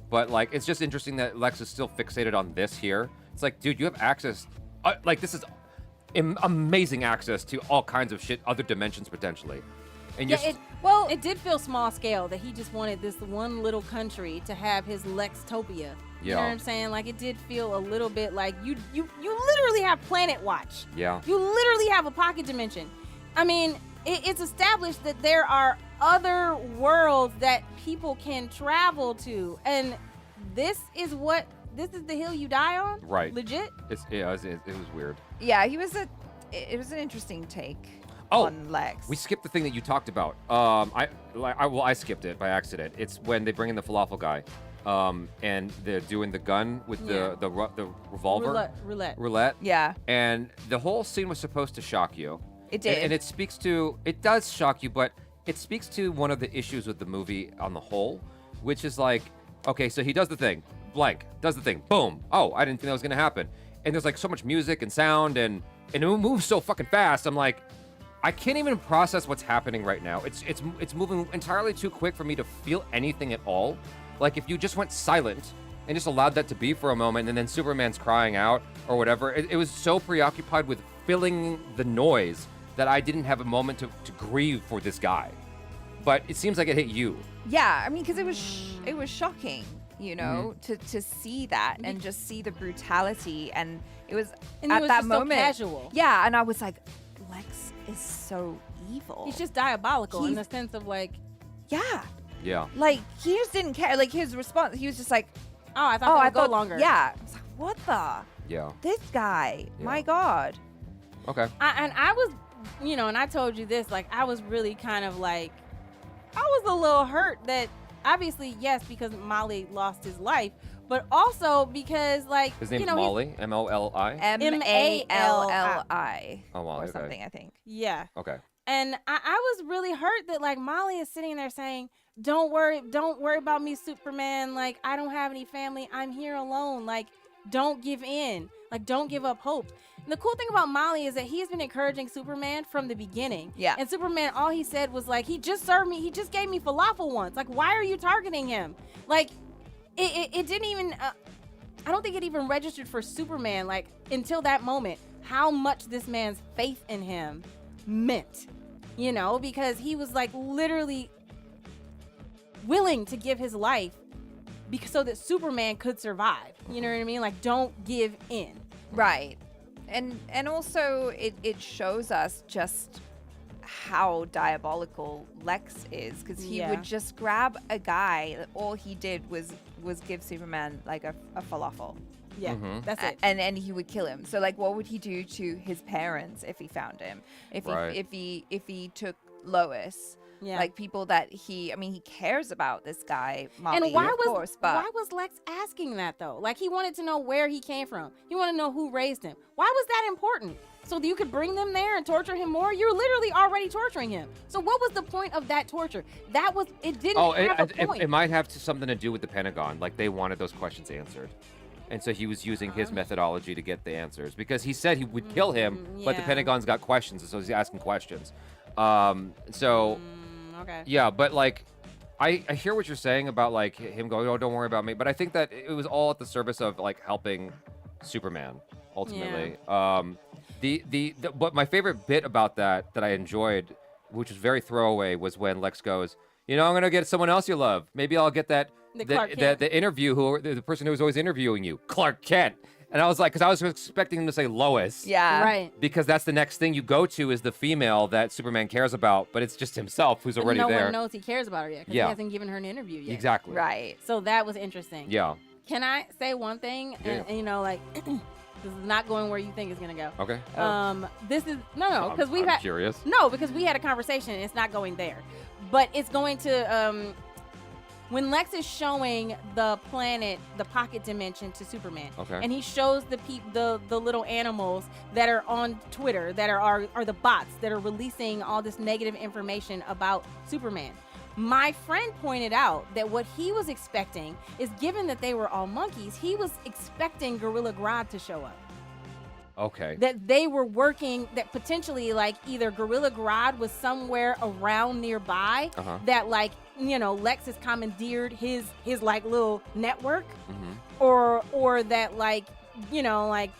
But like, it's just interesting that Lex is still fixated on this here. It's like, dude, you have access. Like, this is amazing access to all kinds of shit, other dimensions potentially. And Yeah, it did feel small scale that he just wanted this one little country to have his Lextopia. You know what I'm saying? Like, it did feel a little bit like you literally have Planet Watch. Yeah. You literally have a pocket dimension. I mean, it's established that there are other worlds that people can travel to, and this is the hill you die on. Right. Legit. it was weird. Yeah, it was an interesting take on Lex. We skipped the thing that you talked about. I skipped it by accident. It's when they bring in the falafel guy, and they're doing the gun with the revolver. Roulette. Yeah. And the whole scene was supposed to shock you. It did. And it does shock you, but it speaks to one of the issues with the movie on the whole, which is like, okay, so he does the thing, blank, does the thing, boom. Oh, I didn't think that was gonna happen. And there's like so much music and sound, and it moves so fucking fast. I'm like, I can't even process what's happening right now. It's moving entirely too quick for me to feel anything at all. Like if you just went silent and just allowed that to be for a moment, and then Superman's crying out or whatever, it was so preoccupied with filling the noise that I didn't have a moment to grieve for this guy. But it seems like it hit you. Yeah, I mean, because it was shocking, to see that and just see the brutality, and it was And at it was that just so moment. casual. Yeah, and I was like, Lex is so evil. He's just diabolical in the He's- sense of like, yeah, Yeah. like he just didn't care. Like his response, he was just like, oh, I thought that would go longer. Yeah, I was like, what the? Yeah. This guy, my Yeah. God. Okay. I was, and I told you this, like, I was really kind of like, I was a little hurt that obviously, yes, because Molly lost his life, but also because, like, His name's he's- Molly, M-O-L-I. Malli. Oh, Molly, Or okay. something, I think. Yeah. Okay. And I was really hurt that, like, Molly is sitting there saying, don't worry about me, Superman. Like, I don't have any family. I'm here alone. Like, don't give in. Like, don't give up hope. And the cool thing about Molly is that he's been encouraging Superman from the beginning. Yeah. And Superman, all he said was, like, he just gave me falafel once. Like, why are you targeting him? Like, it didn't even, I don't think it even registered for Superman, like, until that moment, how much this man's faith in him meant. Because he was, like, literally willing to give his life so that Superman could survive. You know what I mean? Like, don't give in. Right. And also it shows us just how diabolical Lex is, because he Yeah. would just grab a guy. All he did was give Superman like a falafel, Yeah, Mhm. that's it. and he would kill him. So like, what would he do to his parents if he found him? If Right. if he took Lois? Yeah. Like people that he cares about this guy, Molly, And why of course, but why was Lex asking that though? Like he wanted to know where he came from. He wanted to know who raised him. Why was that important? So that you could bring them there and torture him more? You're literally already torturing him. So what was the point of that torture? That was it didn't have a point. It might have something to do with the Pentagon. Like they wanted those questions answered. And so he was using his methodology to get the answers because he said he would kill him, but the yeah. Pentagon's got questions, and so he's asking questions. Okay. Yeah, but like, I hear what you're saying about like him going, oh, don't worry about me. But I think that it was all at the service of like helping Superman ultimately. But my favorite bit about that I enjoyed, which was very throwaway, was when Lex goes, I'm gonna get someone else you love. Maybe I'll get the interview the person who was always interviewing you, Clark Kent. And I was like, because I was expecting him to say Lois. yeah, Right. Because that's the next thing you go to is the female that Superman cares about, but it's just himself who's already no there. one knows he cares about her yet because Yeah. he hasn't given her an interview yet. Exactly. right. So that was interesting. Yeah. Can I say one thing? Yeah. And like this is not going where you think it's gonna go. Okay. This is no, because we've I'm had curious. no, because we had a conversation and it's not going there, but it's going to when Lex is showing the planet, the pocket dimension to Superman, Okay. and he shows the little animals that are on Twitter that are the bots that are releasing all this negative information about Superman. My friend pointed out that what he was expecting is, given that they were all monkeys, he was expecting Gorilla Grodd to show up. Okay. That they were working, that potentially like either Gorilla Grodd was somewhere around nearby, Uh-huh. that like, Lex has commandeered his like little network, Mm-hmm. or that like, like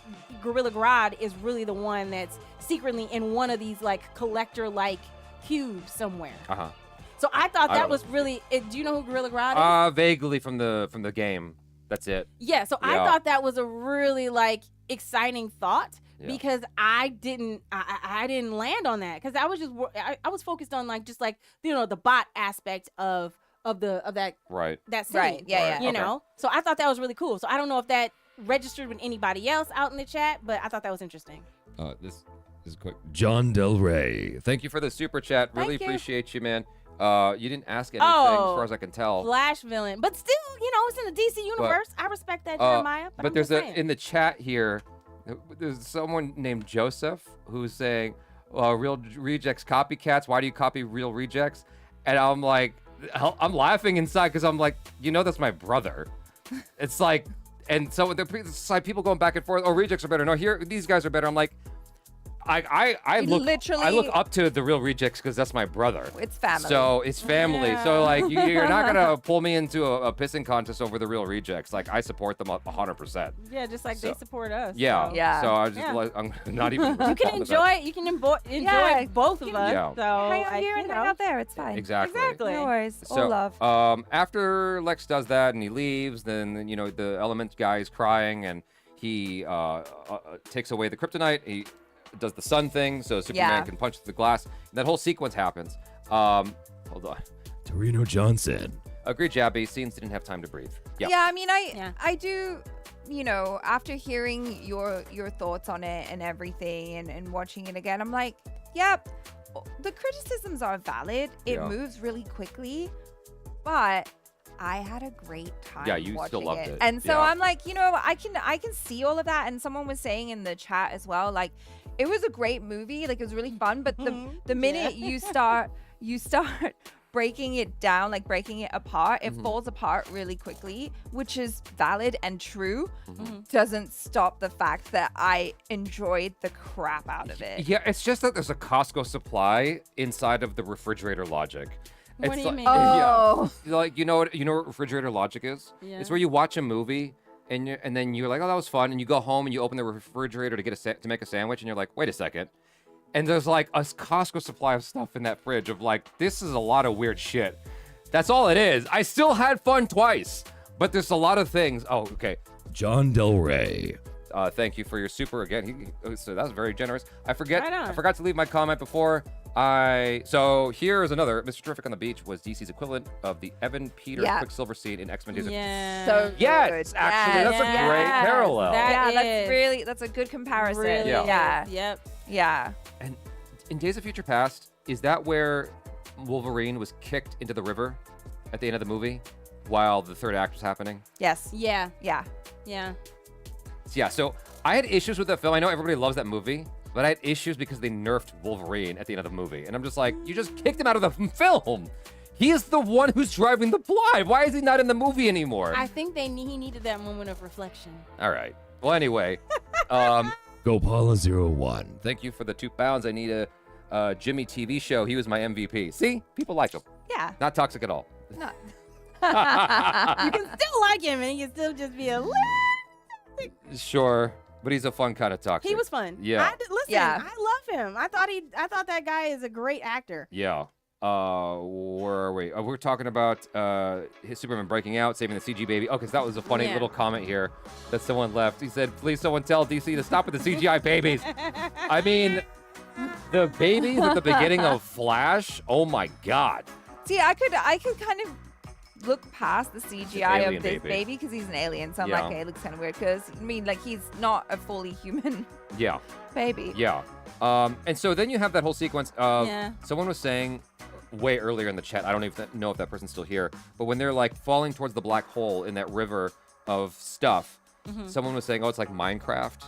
Gorilla Grodd is really the one that's secretly in one of these like collector like cubes somewhere. Uh-huh. So I thought I that don't- was really do you know who Gorilla Grodd is? Vaguely from the game. That's it. Yeah, so I Yeah. thought that was a really like exciting thought Yeah. because I didn't land on that because I was just I was focused on like just like the bot aspect of that Right. scene. Right, yeah, You Okay. know, so I thought that was really cool. So I don't know if that registered with anybody else out in the chat, but I thought that was interesting. This is quick. John Del Rey. Thank you for the super chat. Really Thank you. appreciate you, man. You didn't ask anything as far as I can tell. Flash villain, but still, it's in the DC universe. I respect that, Jeremiah. But I'm there's just saying. in the chat here, there's someone named Joseph who's saying, real rejects copycats. Why do you copy real rejects? And I'm like, I'm laughing inside because I'm like, that's my brother. It's like, and so it's like people going back and forth. Oh, rejects are better. No, here these guys are better. I'm like, I look up to the real rejects because that's my brother. It's family. So it's family. Yeah. So like you're not gonna pull me into a pissing contest over the real rejects. Like I support them 100%. yeah, just like So- they support us. Yeah. so. Yeah. So I just Yeah. like I'm not even. You can responding to that. enjoy Yeah, both of us. Yeah. So hang out here and hang out there. It's fine. Exactly. Exactly. No worries. So All love. after Lex does that and he leaves, then the element guy is crying and he takes away the kryptonite. He does the sun thing so Superman Yeah. can punch through the glass. That whole sequence happens. Hold on. Torino Johnson. Agreed, Jaby. Scenes didn't have time to breathe. Yeah. Yeah, I mean, Yeah. I do, after hearing your thoughts on it and everything and watching it again, I'm like, yep, the criticisms are valid. It Yeah. moves really quickly, but I had a great time. Yeah, you still watching loved it. And so Yeah. I'm like, I can see all of that. And someone was saying in the chat as well, like, it was a great movie, like it was really fun. But the minute you start breaking it down, like breaking it apart, it falls apart really quickly, which is valid and true. Doesn't stop the fact that I enjoyed the crap out of it. Yeah, it's just that there's a Costco supply inside of the refrigerator logic. What It's do you like- mean? Oh. Yeah. Like you know what refrigerator logic is? Yeah. It's where you watch a movie and then you're like, oh, that was fun, and you go home and you open the refrigerator to get to make a sandwich, and you're like, wait a second, and there's like a Costco supply of stuff in that fridge of like, this is a lot of weird shit. That's all it is. I still had fun twice, but there's a lot of things. Oh, okay. John Del Rey. Thank you for your super again. So that was very generous. I Right on. forgot to leave my comment before. So here is another. Mr. Terrific on the Beach was DC's equivalent of the Evan Peters Yeah. Quicksilver scene in X-Men Days of Yeah. So Yes, good. actually, that's a great Yes. parallel. That is. That's a good comparison. Really Yeah. is. Yep. Yeah. And in Days of Future Past, is that where Wolverine was kicked into the river at the end of the movie while the third act was happening? Yes. Yeah. Yeah. Yeah. Yeah, so I had issues with that film. I know everybody loves that movie, but I had issues because they nerfed Wolverine at the end of the movie. And I'm just like, you just kicked him out of the film. He is the one who's driving the plot. Why is he not in the movie anymore? I think he needed that moment of reflection. All right. Well, anyway, Gopala01. thank you for the £2. I need a Jimmy TV show. He was my MVP. See? People like him. Yeah. Not toxic at all. No. You can still like him, and he can still just be a little. Sure, but he's a fun kind of toxic. He was fun. Yeah. Listen, Yeah. I love him. I thought that guy is a great actor. Yeah. Where are we? We're talking about his Superman breaking out, saving the CG baby. Okay, so that was a funny Yeah. little comment here that someone left. He said, "Please, someone tell DC to stop with the CGI babies." I mean, the babies at the beginning of Flash. Oh my God. See, I could kind of look past the CGI alien of this baby. baby because he's an alien. So I'm Yeah. like, okay, it looks kind of weird because I mean, like, he's not a fully human Yeah. baby. Yeah. And so then you have that whole sequence of Yeah. someone was saying way earlier in the chat, I don't even know if that person's still here, but when they're like falling towards the black hole in that river of stuff, someone was saying, oh, it's like Minecraft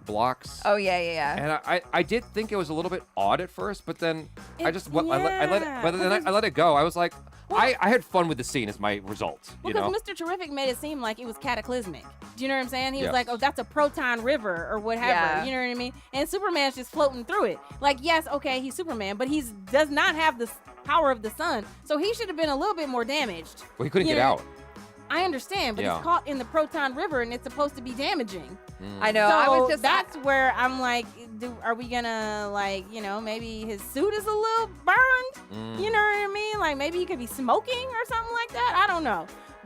blocks. Oh yeah, yeah, yeah. And I did think it was a little bit odd at first, but then I It's- just I let it go. I was like, I had fun with the scene as my result. You Because know? Mr. Terrific made it seem like it was cataclysmic. Do you know what I'm saying? He Yes. was like, oh, that's a proton river or whatever. Yeah. You know what I mean? And Superman's just floating through it. Like, yes, okay, he's Superman, but he does not have the power of the sun. So he should have been a little bit more damaged. Well, he couldn't you get know, out. I understand, but Yeah. it's caught in the proton river and it's supposed to be damaging. I know. So I was just that's where I'm like, are we gonna like, maybe his suit is a little burned? You know what I mean? Like maybe he could be smoking or something like that. I don't know.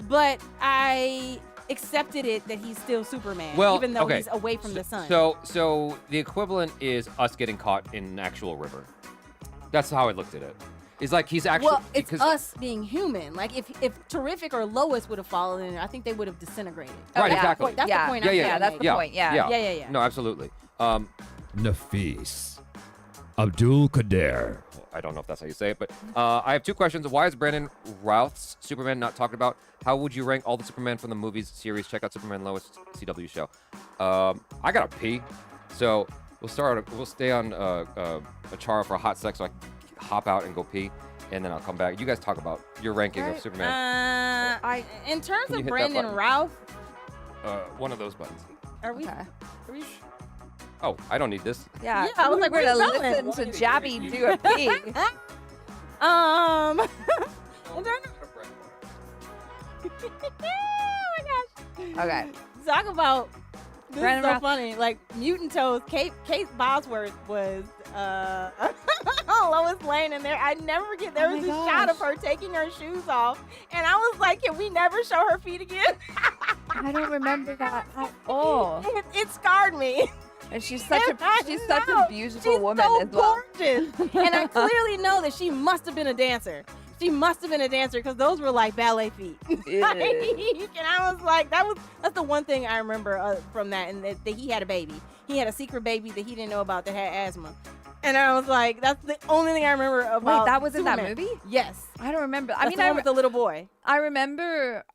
But I accepted it that he's still Superman, Well, even though okay. he's away from the sun. So the equivalent is us getting caught in an actual river. That's how I looked at it. It's like he's actually well, it's because- us being human. Like if Terrific or Lois would have fallen in, I think they would have disintegrated. Right, yeah. exactly. That's Yeah. the point. Yeah, I'm yeah, trying yeah, to that's make. the point. Yeah. Yeah. No, absolutely. Nafis. Abdul Kader. I don't know if that's how you say it, but I have two questions. Why is Brandon Routh's Superman not talked about? How would you rank all the Superman from the movies series? Check out Superman Lois CW show. I gotta pee, so we'll stay on Achara for a hot sec, so I can hop out and go pee, and then I'll come back. You guys talk about your ranking of Superman. In terms Can you hit of that Brandon button? Routh, One of those buttons. are we? Okay. Are we Oh, I don't need this. Yeah. Yeah, I was like, we're where gonna you going? listen to Jaby do a pee. in terms oh my gosh. Okay. Talk about this Brandon is so Routh. funny. Like Mutant Toes, Kate Bosworth was Lois Lane in there. I never forget there Oh was my a shot of gosh. her taking her shoes off, and I was like, can we never show her feet again? I don't remember that at all. It scarred me. And she's such a beautiful She's woman so as well. gorgeous. And I clearly know that she must have been a dancer. She must have been a dancer because those were like ballet feet. Yeah. And I was like, that's the one thing I remember from that, and that he had a baby. He had a secret baby that he didn't know about that had asthma. And I was like, that's the only thing I remember about. Wait, that was in that Superman. movie? Yes. I don't remember. That's the one with the little boy. I remember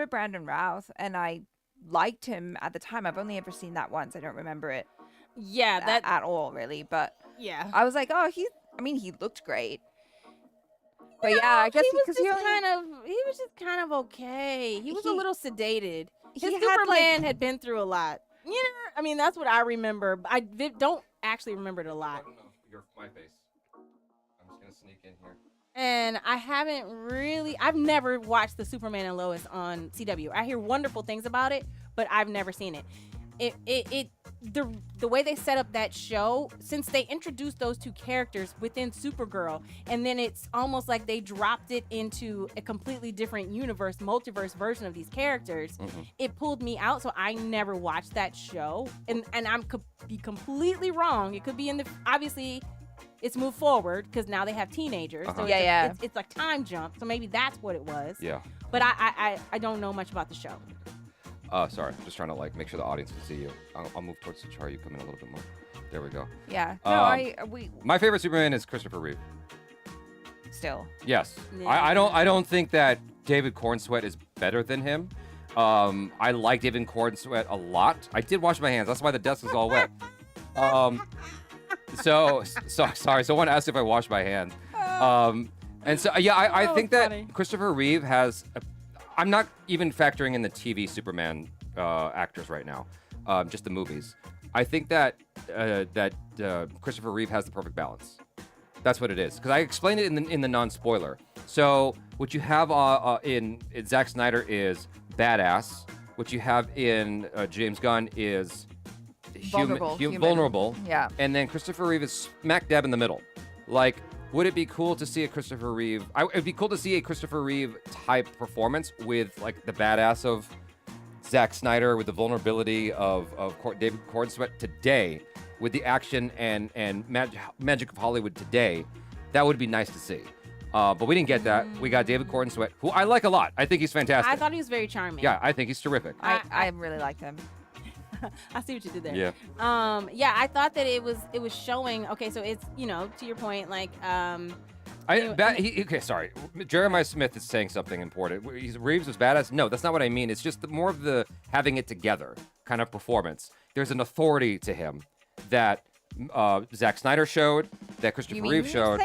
Brandon Routh, and I liked him at the time. I've only ever seen that once. I don't remember it Yeah, that. at all, really. But Yeah. I was like, oh, he looked great. But yeah, I guess he was because he was just kind of okay. He was a He- little sedated. His he had, Superman like- had been through a lot. You know, I mean, that's what I remember. I don't actually remember it a lot. My face. I'm just gonna sneak in here. And I've never watched the Superman and Lois on CW. I hear wonderful things about it, but I've never seen it. the way they set up that show, since they introduced those two characters within Supergirl, and then it's almost like they dropped it into a completely different universe, multiverse version of these characters, it pulled me out, so I never watched that show. And I'm could be completely wrong. It could be in the, obviously, it's moved forward because now they have teenagers. So it's a time jump. So maybe that's what it was. Yeah. But I don't know much about the show. Sorry, just trying to like make sure the audience can see you. I'll move towards the chart. You come in a little bit more. There we go. Yeah. No, we My favorite Superman is Christopher Reeve. still. Yes. Yeah. I don't think that David Cornsweet is better than him. I like David Cornsweet a lot. I did wash my hands. That's why the desk is all wet. So sorry. Someone asked if I washed my hands. And so yeah, I think that funny. Christopher Reeve has. I'm not even factoring in the TV Superman actors right now, just the movies. I think that Christopher Reeve has the perfect balance. That's what it is. Because I explained it in the non-spoiler. So what you have in Zack Snyder is badass. What you have in James Gunn is Vulnerable. vulnerable. Yeah. And then Christopher Reeve is smack dab in the middle. Like, would it be cool to see a Christopher Reeve? It'd be cool to see a Christopher Reeve type performance with like the badass of Zack Snyder, with the vulnerability of David Cornsweet today, with the action and magic of Hollywood today. That would be nice to see. But we didn't get that. We got David Cornsweet, who I like a lot. I think he's fantastic. I thought he was very charming. Yeah, I think he's terrific. I really like him. I see what you did there. Yeah. I thought that it was showing. Okay, so it's, to your point, like Okay, sorry. Jeremiah Smith is saying something important. Reeves was badass. No, that's not what I mean. It's just more of the having it together kind of performance. There's an authority to him that Zack Snyder showed, that Christopher Reeve showed.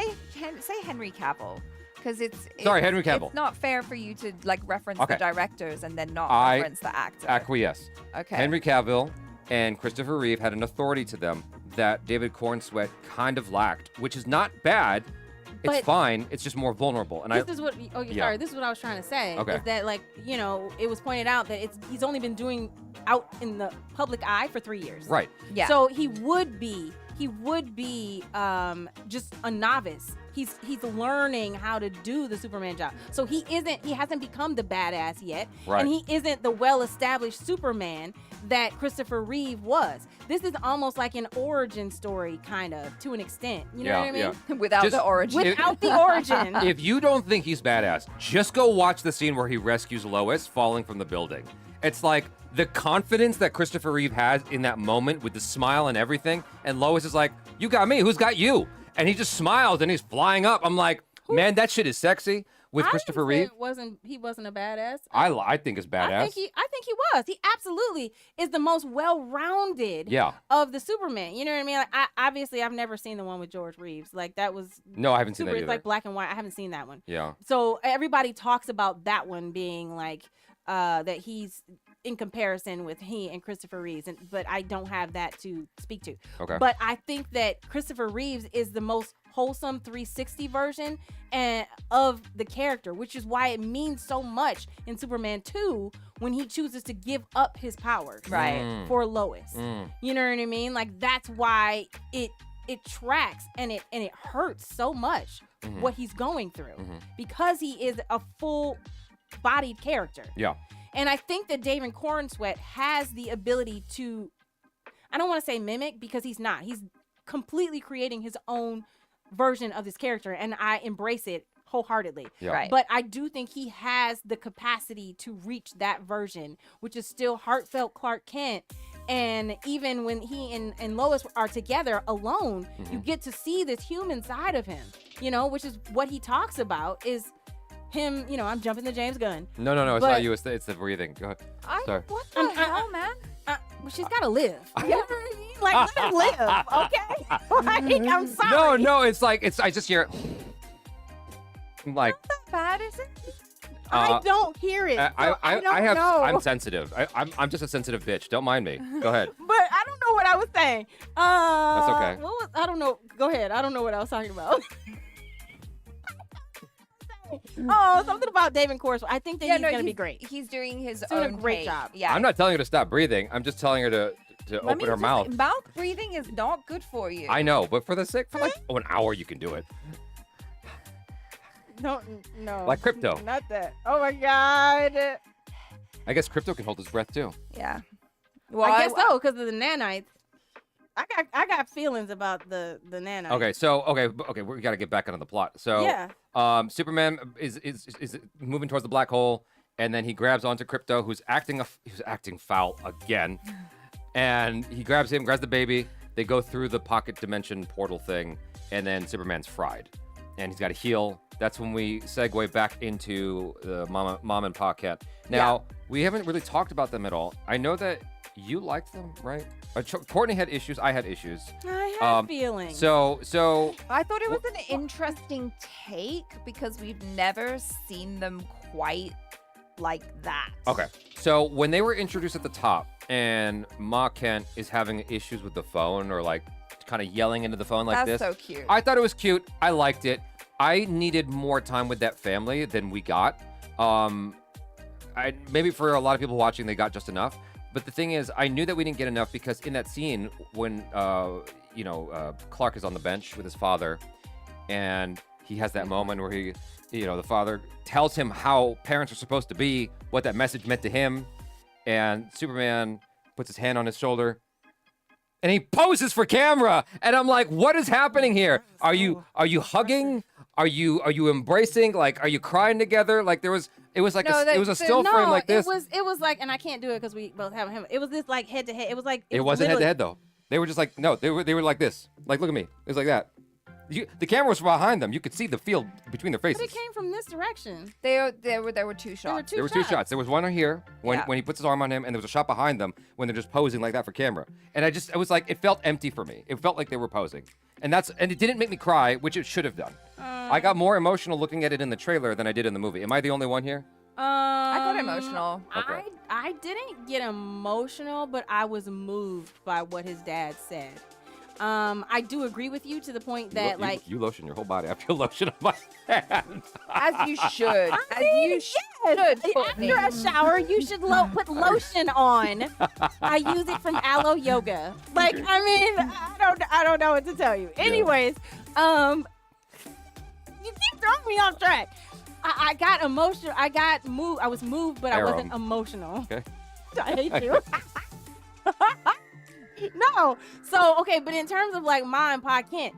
Say Henry Cavill, because Sorry, Henry Cavill. It's not fair for you to like reference Okay. the directors and then not I reference the actor. Acquiesce. Okay. Henry Cavill and Christopher Reeve had an authority to them that David Cornsweet kind of lacked, which is not bad. It's But- fine. It's just more vulnerable. And this is what. Oh, sorry. This is what I was trying to say. Okay. Is that like it was pointed out that he's only been doing out in the public eye for 3 years. right. Yeah. So he would be just a novice. He's learning how to do the Superman job. So he hasn't become the badass yet. Right. And he isn't the well-established Superman that Christopher Reeve was. This is almost like an origin story, kind of, to an extent. You know what I mean? Without Just- the origin. Without the origin. If you don't think he's badass, just go watch the scene where he rescues Lois falling from the building. It's like the confidence that Christopher Reeve has in that moment with the smile and everything. And Lois is like, "You got me. Who's got you?" And he just smiles and he's flying up. I'm like, man, that shit is sexy with Christopher Reeve. He wasn't a badass. I think it's badass. I think he was. He absolutely is the most well-rounded Yeah. of the Superman. You know what I mean? Like, obviously I've never seen the one with George Reeves. Like that was No, I haven't seen that It's either. like black and white. I haven't seen that one. Yeah. So everybody talks about that one being like that he's in comparison with he and Christopher Reeves, but I don't have that to speak to. Okay. But I think that Christopher Reeves is the most wholesome 360 version of the character, which is why it means so much in Superman 2 when he chooses to give up his powers Right. for Lois. You know what I mean? Like that's why it tracks and it hurts so much what he's going through because he is a full-bodied character. Yeah. And I think that David Cornsweet has the ability to, I don't want to say mimic because he's not. He's completely creating his own version of this character, and I embrace it wholeheartedly. Yeah. Right. But I do think he has the capacity to reach that version, which is still heartfelt Clark Kent. And even when he and Lois are together alone, you get to see this human side of him, which is what he talks about is him, I'm jumping the James Gunn. No, it's But- not you. It's the breathing. Go ahead. Sorry. What the hell, man? Well, she's got to live. You know what I mean? Like, let her live, okay? Like, I'm sorry. No, it's like I just hear. I'm like, Not bad, is it? I don't hear it. So I don't know. I'm sensitive. I'm just a sensitive bitch. Don't mind me. Go ahead. But I don't know what I was saying. That's okay. I don't know. Go ahead. I don't know what I was talking about. Something about David Cornsweet. I think that he's going to be great. He's doing his doing a own great take. job. Yeah. I'm not telling her to stop breathing. I'm just telling her to to Let open me her just- mouth. Mouth breathing is not good for you. I know, but for like an hour you can do it. No. Like Crypto. Not that. Oh my God. I guess Crypto can hold his breath too. Yeah. Well, I guess so, because of the nanites. I got feelings about the nanites. Okay, we got to get back onto the plot. So, Yeah. Superman is moving towards the black hole, and then he grabs onto Crypto, who's acting foul again, and he grabs the baby. They go through the pocket dimension portal thing, and then Superman's fried, and he's got to heal. That's when we segue back into the mom and pa cat. Now, we haven't really talked about them at all. I know that you liked them, right? Courtney had issues. I had issues. I had feelings. So I thought it was an interesting take because we've never seen them quite like that. okay. So when they were introduced at the top, and Ma Kent is having issues with the phone or like kind of yelling into the phone like That's this. so cute. I thought it was cute. I liked it. I needed more time with that family than we got. Maybe for a lot of people watching, they got just enough. But the thing is, I knew that we didn't get enough because in that scene when Clark is on the bench with his father, and he has that moment where the father tells him how parents are supposed to be, what that message meant to him, and Superman puts his hand on his shoulder, and he poses for camera, and I'm like, what is happening here? Are you hugging? Are you embracing? Like, are you crying together? Like it was like it was a still frame like this. It was like, and I can't do it because we both have him. It was this like head to head. It was like It wasn't head to head though. They were just like they were like this. Like look at me. It was like that. The camera was behind them. You could see the field between their faces. But it came from this direction. There were two shots. There were two shots. There was one here when Yeah. he puts his arm on him, and there was a shot behind them when they're just posing like that for camera. And it was like it felt empty for me. It felt like they were posing, and it didn't make me cry, which it should have done. I got more emotional looking at it in the trailer than I did in the movie. Am I the only one here? I got emotional. Okay. I didn't get emotional, but I was moved by what his dad said. I do agree with you to the point that you lotion your whole body. I feel lotion on my hand. As you should. As you should. Courtney. After a shower, you should put lotion on. I use it from Aloe Yoga. Like, I mean, I don't know what to tell you. Anyways, you keep throwing me off track. I got emotional. I got moved. I was moved, but I wasn't emotional. Okay. I hate you. No. So, okay, but in terms of like Ma and Pa Kent,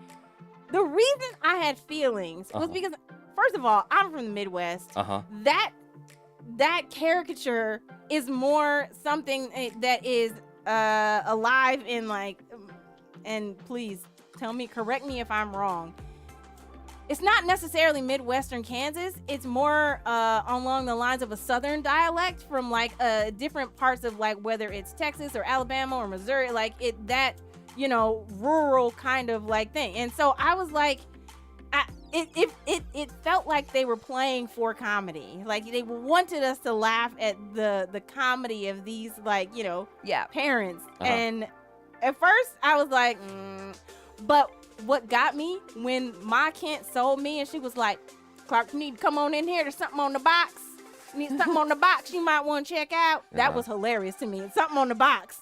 the reason I had feelings was because, first of all, I'm from the Midwest. That caricature is more something that is alive in like, and please correct me if I'm wrong. It's not necessarily Midwestern Kansas. It's more along the lines of a Southern dialect from like different parts of like whether it's Texas or Alabama or Missouri, like rural kind of like thing. And so I was like, it felt like they were playing for comedy. Like they wanted us to laugh at the comedy of these parents. And at first I was like, but what got me when Ma Kent sold me and she was like, Clark, you need to come on in here. There's something on the box. You need something on the box you might want to check out. That was hilarious to me. Something on the box.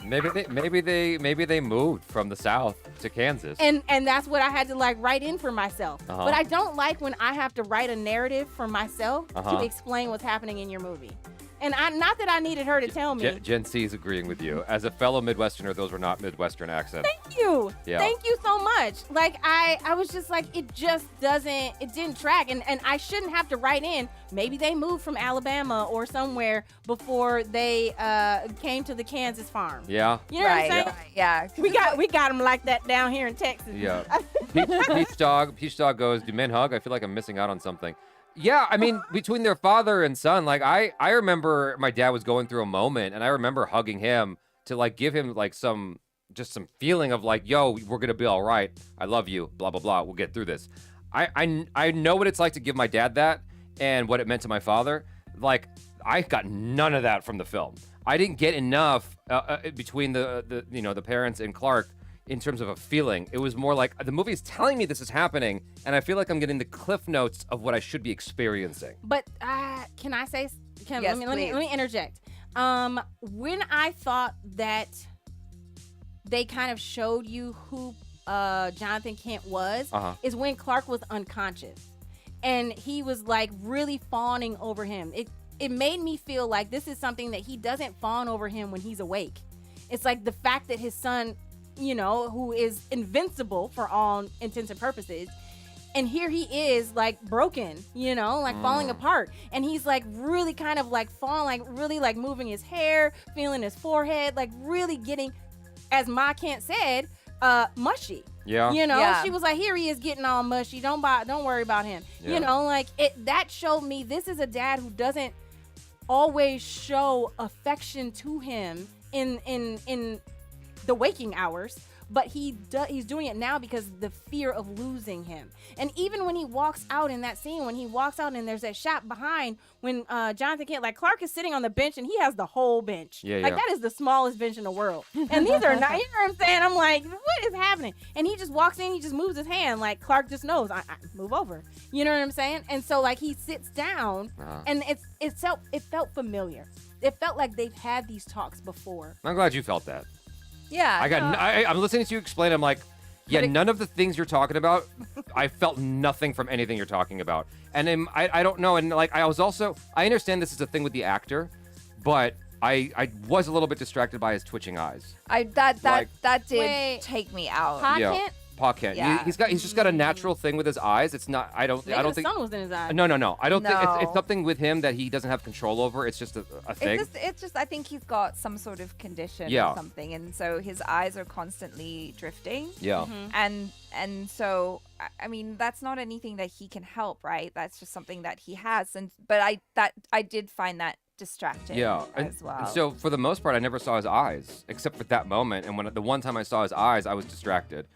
Maybe they moved from the South to Kansas. And that's what I had to like write in for myself. But I don't like when I have to write a narrative for myself to explain what's happening in your movie. And not that I needed her to tell me. Gen C is agreeing with you. As a fellow Midwesterner, those were not Midwestern accents. Thank you. Yeah. Thank you so much. Like I was just like, it didn't track. And I shouldn't have to write in. Maybe they moved from Alabama or somewhere before they came to the Kansas farm. Yeah. You know what I'm saying? Right, yeah. We got them like that down here in Texas. Yeah. Peach Dog goes, do men hug? I feel like I'm missing out on something. Yeah, I mean, between their father and son, like I remember my dad was going through a moment, and I remember hugging him to like give him like some feeling of like, yo, we're gonna be all right. I love you, blah blah blah. We'll get through this. I know what it's like to give my dad that and what it meant to my father. Like I got none of that from the film. I didn't get enough between the parents and Clark. In terms of a feeling, it was more like the movie is telling me this is happening, and I feel like I'm getting the cliff notes of what I should be experiencing. But can I say? Yes, let me interject. When I thought that they kind of showed you who Jonathan Kent was is when Clark was unconscious. And he was like really fawning over him. It made me feel like this is something that he doesn't fawn over him when he's awake. It's like the fact that his son, you know, who is invincible for all intents and purposes, and here he is like broken, you know, like falling apart. And he's like really kind of like falling, like really like moving his hair, feeling his forehead, like really getting, as Ma Kent said, mushy. Yeah. You know, Yeah. she was like, here he is getting all mushy. Don't worry about him. Yeah. You know, like that showed me this is a dad who doesn't always show affection to him in the waking hours, but he's doing it now because the fear of losing him. And even when he walks out in that scene, when he walks out and there's that shot behind when Jonathan Kent, like Clark is sitting on the bench and he has the whole bench. Yeah, like yeah. that is the smallest bench in the world. And these are not, you know what I'm saying? I'm like, what is happening? And he just walks in, he just moves his hand, like Clark just knows, I move over. You know what I'm saying? And so like he sits down and it felt familiar. It felt like they've had these talks before. I'm glad you felt that. Yeah. I'm listening to you explain. I'm like, yeah, none of the things you're talking about, I felt nothing from anything you're talking about. And I don't know. And like, I understand this is a thing with the actor, but I was a little bit distracted by his twitching eyes. That did Wait. take me out. Pa Yeah. Kent? Pa Kent. Yeah. He's just got a natural thing with his eyes. It's not, I don't Maybe think. the sun was in his eye. No. I don't think it's No. something with him that he doesn't have control over. It's just a thing. It's just I think he's got some sort of condition Yeah. or something, and so his eyes are constantly drifting. Yeah. And so I mean that's not anything that he can help, right? That's just something that he has. But I did find that distracting Yeah, as well. and so for the most part, I never saw his eyes except for that moment. And when the one time I saw his eyes, I was distracted.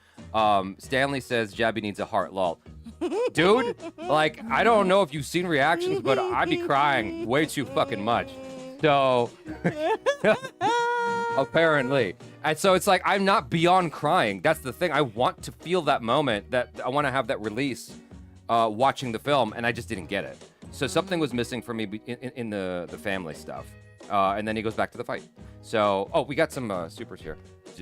Stanley says Jaby needs a heart. Lol, dude. Like I don't know if you've seen reactions, but I'd be crying way too fucking much. So apparently, and so it's like I'm not beyond crying. That's the thing. I want to feel that moment. That I want to have that release. Watching the film, and I just didn't get it. So something was missing for me in the family stuff. And then he goes back to the fight. So, we got some supers here.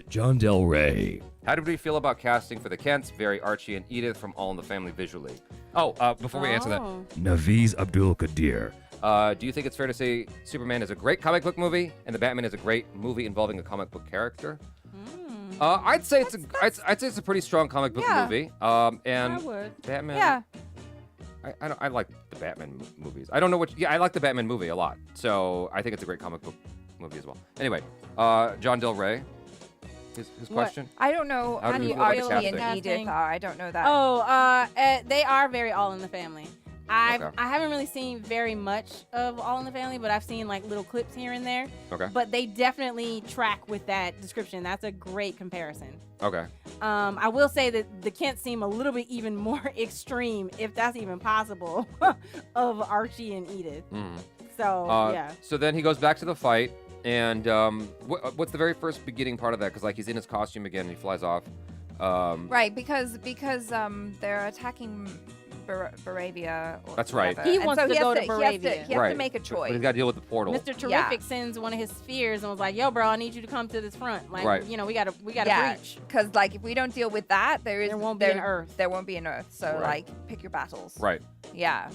John Del Rey. How did we feel about casting for the Kents? Very Archie and Edith from All in the Family visually. Before we answer that, Naviz Abdul Qadir. do you think it's fair to say Superman is a great comic book movie and the Batman is a great movie involving a comic book character? I'd say it's a pretty strong comic book Yeah. movie. And I would. Batman. Yeah. I like the Batman movies. I don't know what. Yeah, I like the Batman movie a lot. So I think it's a great comic book movie as well. Anyway, John Del Rey. His question. I don't know How how do do you feel about the Archie and casting? Edith are. I don't know that. Oh, they are very All in the Family. Okay. I haven't really seen very much of All in the Family, but I've seen like little clips here and there. Okay. But they definitely track with that description. That's a great comparison. Okay. I will say that the Kents seem a little bit even more extreme, if that's even possible, of Archie and Edith. Mhm. So yeah. So then he goes back to the fight, and what's the very first beginning part of that? Because like he's in his costume again, and he flies off. Right, because they're attacking Baravia. Or That's right. whatever. He And wants so to he has go to He has Baravia. to Right. make a But choice. he's got to deal with the portal. Mr. Terrific Yeah. sends one of his spheres and was like, "Yo, bro, I need you to come to this front. Like, Right. you know, we gotta Yeah, breach." because like if we don't deal with that, there won't be an Earth. There won't be an Earth. So Right. like, pick your battles. Right. Yeah.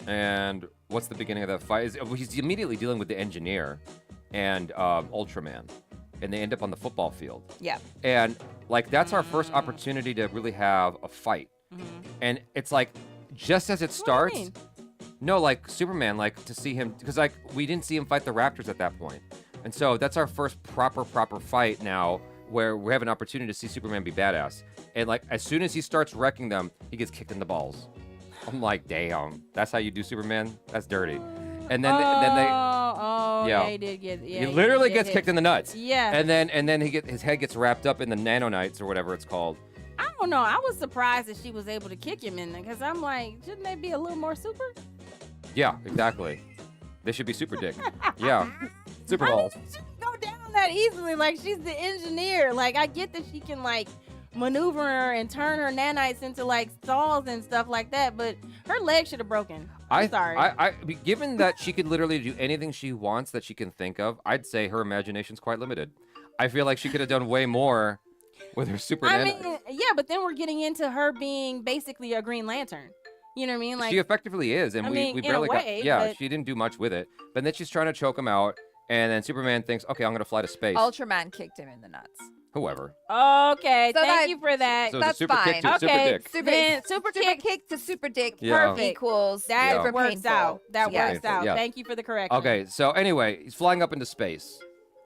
And what's the beginning of that fight? He's immediately dealing with the engineer and Ultraman, and they end up on the football field. Yeah. And like that's our first opportunity to really have a fight. And it's like just as it starts. mean? No, like Superman, like to see him because like we didn't see him fight the Raptors at that point. And so that's our first proper fight now where we have an opportunity to see Superman be badass. And like as soon as he starts wrecking them, he gets kicked in the balls. I'm like, damn, that's how you do Superman? That's dirty. And then yeah, Yeah. he did get. Yeah, he literally did gets hit. kicked in the nuts. Yeah. And then his head gets wrapped up in the nanonites or whatever it's called. I don't know. I was surprised that she was able to kick him in there because I'm like, shouldn't they be a little more super? Yeah, exactly. They should be super dick. Yeah. Super balls. She shouldn't go down that easily. Like, she's the engineer. Like, I get that she can, like, maneuver her and turn her nanites into, like, stalls and stuff like that, but her leg should have broken. I'm sorry. Given that she could literally do anything she wants that she can think of, I'd say her imagination's quite limited. I feel like she could have done way more with her super I nanites. mean, yeah, but then we're getting into her being basically a Green Lantern. You know what I mean? Like, she effectively is, and I we mean, in a barely way, got. Yeah, but- she didn't do much with it. But then she's trying to choke him out, and then Superman thinks, okay, I'm gonna fly to space. Ultraman kicked him in the nuts. Whoever. okay, So thank that- you for that. So it's a That's super kick to fine. a super Okay. dick. Then super kick to super dick Yeah. equals that super works painful. out. That Yeah. works out. Yeah. Thank you for the correction. Okay, so anyway, he's flying up into space.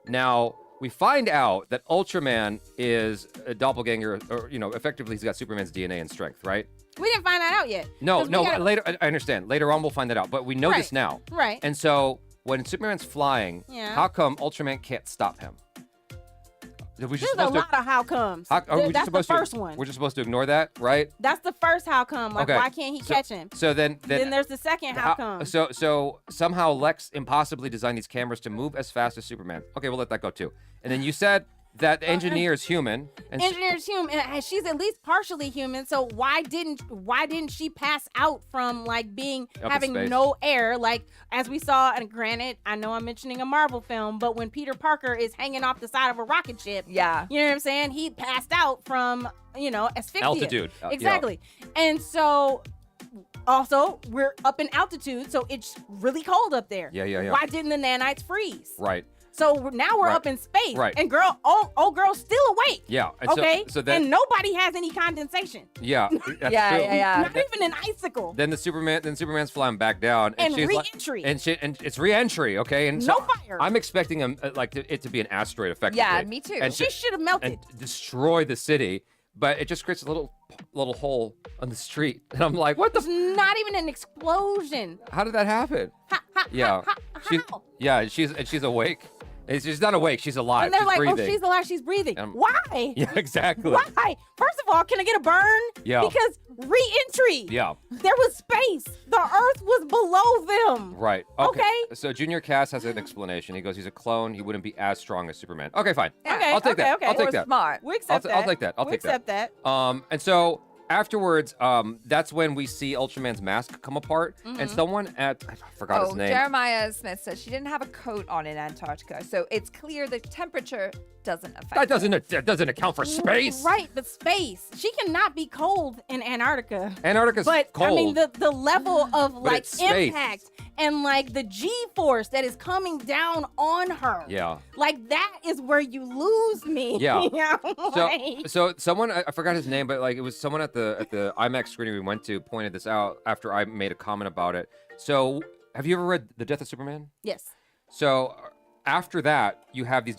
Now we find out that Ultraman is a doppelganger, or effectively he's got Superman's DNA and strength, right? We didn't find that out yet. No, 'Cause we no. gotta- Later, I understand. Later on, we'll find that out. But we know this Right. now. Right. And so when Superman's flying, Yeah. how come Ultraman can't stop him? Are we just There's a supposed to? lot of how comes. Are we just That's the supposed first to? one. We're just supposed to ignore that, right? That's the first how come. Like, Okay. why can't he catch him? So then Then there's the second how come. So somehow Lex impossibly designed these cameras to move as fast as Superman. Okay, we'll let that go too. And then you said that the engineer is human. And Engineer's human, and she's at least partially human. So why didn't she pass out from like being in having space. no air, like as we saw? And granted, I know I'm mentioning a Marvel film, but when Peter Parker is hanging off the side of a rocket ship, Yeah. you know what I'm saying? He passed out from asphyxia. altitude. Yeah. Exactly. And so also we're up in altitude, so it's really cold up there. Yeah. Why didn't the nanites freeze? Right. So now we're Right. up in space, Right. and old girl's still awake. Yeah. And Okay, So then. and nobody has any condensation. Yeah. That's Yeah, true. yeah. Not even an icicle. Then Superman's flying back down, And she's re-entry. like, and it's re-entry, okay, and No so fire. I'm expecting it to be an asteroid, effectively. Yeah, me too. And She should have melted. and destroy the city, but it just creates a little hole on the street, and I'm like, what It's the? not even an explosion. How did that happen? Yeah, she's how? she's awake. She's not awake. She's alive. And they're she's like, breathing. oh, she's alive, she's breathing. Um, Why? Yeah, exactly. Why? First of all, can I get a burn? Yeah. Because re-entry. Yeah. There was space. The Earth was below them. Right. Okay. So Junior Cass has an explanation. He goes, he's a clone. He wouldn't be as strong as Superman. Okay, fine. Okay. I'll take that. Okay. I'll take Or that. smart. We accept that. I'll take that. I'll we take that. accept that. And so afterwards, that's when we see Ultraman's mask come apart, and someone I forgot his name. Jeremiah Smith says she didn't have a coat on in Antarctica, so it's clear the temperature doesn't affect That doesn't account for space. Right, but space. She cannot be cold in Antarctica. Antarctica's But cold. I mean the level of like it's space. impact and like the G-force that is coming down on her. Yeah. Like that is where you lose me. Yeah. So, Like- so someone I forgot his name, but like it was someone at the IMAX screening we went to pointed this out after I made a comment about it. So have you ever read The Death of Superman? yes. So after that, you have these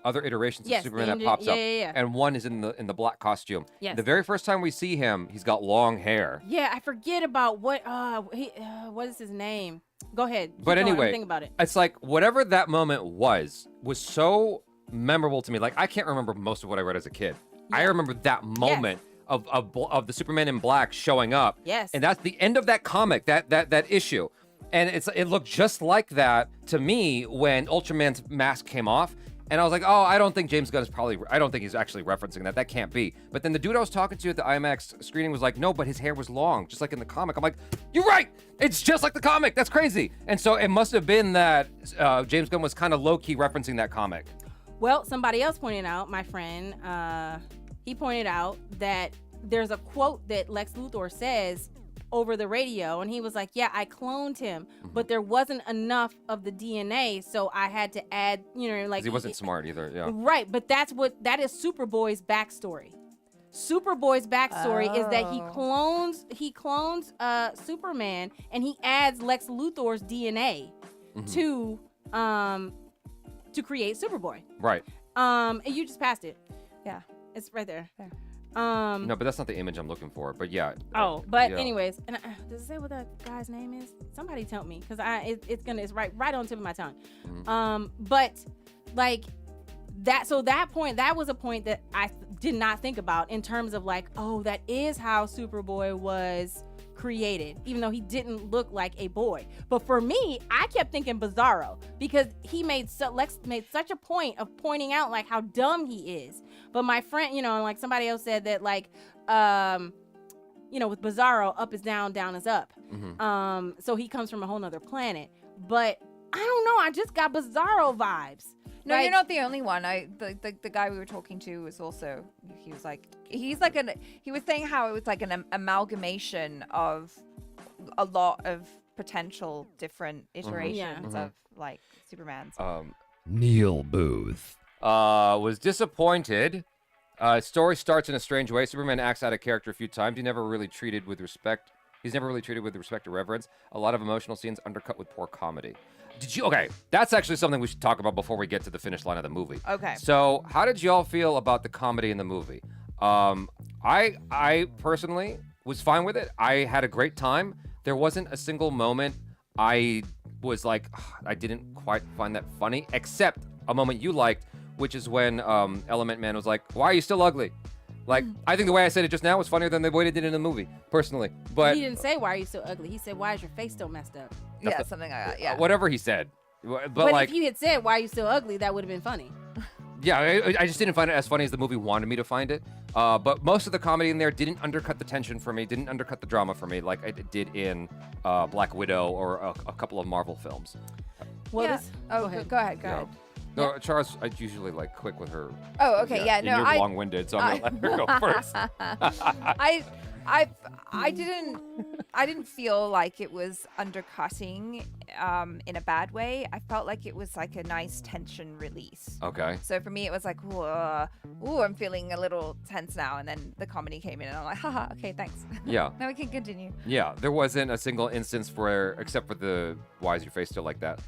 other iterations Yes, of Superman the that pops yeah, up, yeah, yeah. and one is in the black costume. Yes. The very first time we see him, he's got long hair. Yeah, I forget about what what is his name? Go ahead. Keep But going, anyway, think about it. It's like whatever that moment was so memorable to me. Like I can't remember most of what I read as a kid. I remember that moment of the Superman in black showing up. Yes. And that's the end of that comic, that issue. And it looked just like that to me when Ultraman's mask came off. And I was like, oh, I don't think James Gunn I don't think he's actually referencing that. That can't be. But then the dude I was talking to at the IMAX screening was like, no, but his hair was long, just like in the comic. I'm like, you're right. It's just like the comic. That's crazy. And so it must have been that James Gunn was kind of low-key referencing that comic. Well, somebody else pointed out, my friend, he pointed out that there's a quote that Lex Luthor says over the radio, and he was like, yeah, I cloned him, but there wasn't enough of the DNA, so I had to add, like 'Cause he wasn't smart either, yeah. Right, but that is Superboy's backstory. Superboy's backstory is that he clones Superman, and he adds Lex Luthor's DNA to create Superboy. Right. And you just passed it. Yeah. It's right there. There. No, but that's not the image I'm looking for. But yeah. Oh, but yeah. anyways, and does it say what that guy's name is? Somebody tell me, because it's right on the tip of my tongue. But like that, so that was a point that I did not think about in terms of like, oh, that is how Superboy was created, even though he didn't look like a boy. But for me, I kept thinking Bizarro, because Lex made such a point of pointing out like how dumb he is. But my friend, and like somebody else said that like with Bizarro, up is down, down is up. So he comes from a whole nother planet. But I don't know, I just got Bizarro vibes. No, Like- you're not the only one. The guy we were talking to was also, he was like, he was saying how it was like an amalgamation of a lot of potential different iterations of like Supermans. Neil Booth. Was disappointed. Story starts in a strange way. Superman acts out of character a few times. He's never really treated with respect or reverence. A lot of emotional scenes undercut with poor comedy. Okay, that's actually something we should talk about before we get to the finish line of the movie. Okay. So, how did y'all feel about the comedy in the movie? I personally was fine with it. I had a great time. There wasn't a single moment I was like, I didn't quite find that funny, except a moment you liked, which is when Element Man was like, "Why are you still ugly?" Like, I think the way I said it just now was funnier than the way they did it in the movie, personally. But He didn't say, "Why are you so ugly?" He said, "Why is your face so messed up?" Yeah, something like that. Yeah. whatever he said. But But like, if you had said, "Why are you so ugly?" that would have been funny. yeah, I just didn't find it as funny as the movie wanted me to find it. But most of the comedy in there didn't undercut the tension for me, didn't undercut the drama for me like it did in Black Widow or a couple of Marvel films. Well, Yeah. this, Oh, go ahead. go ahead. Yeah. No, Charles, I usually like quick with her. Oh, okay. Yeah. and No, you're long-winded, so I'm gonna let her go first. I didn't feel like it was undercutting in a bad way. I felt like it was like a nice tension release. Okay. So for me, it was like, ooh, I'm feeling a little tense now. And then the comedy came in, and I'm like, haha, okay, thanks. Yeah. Now we can continue. Yeah. There wasn't a single instance where, except for the "Why is your face still like that?"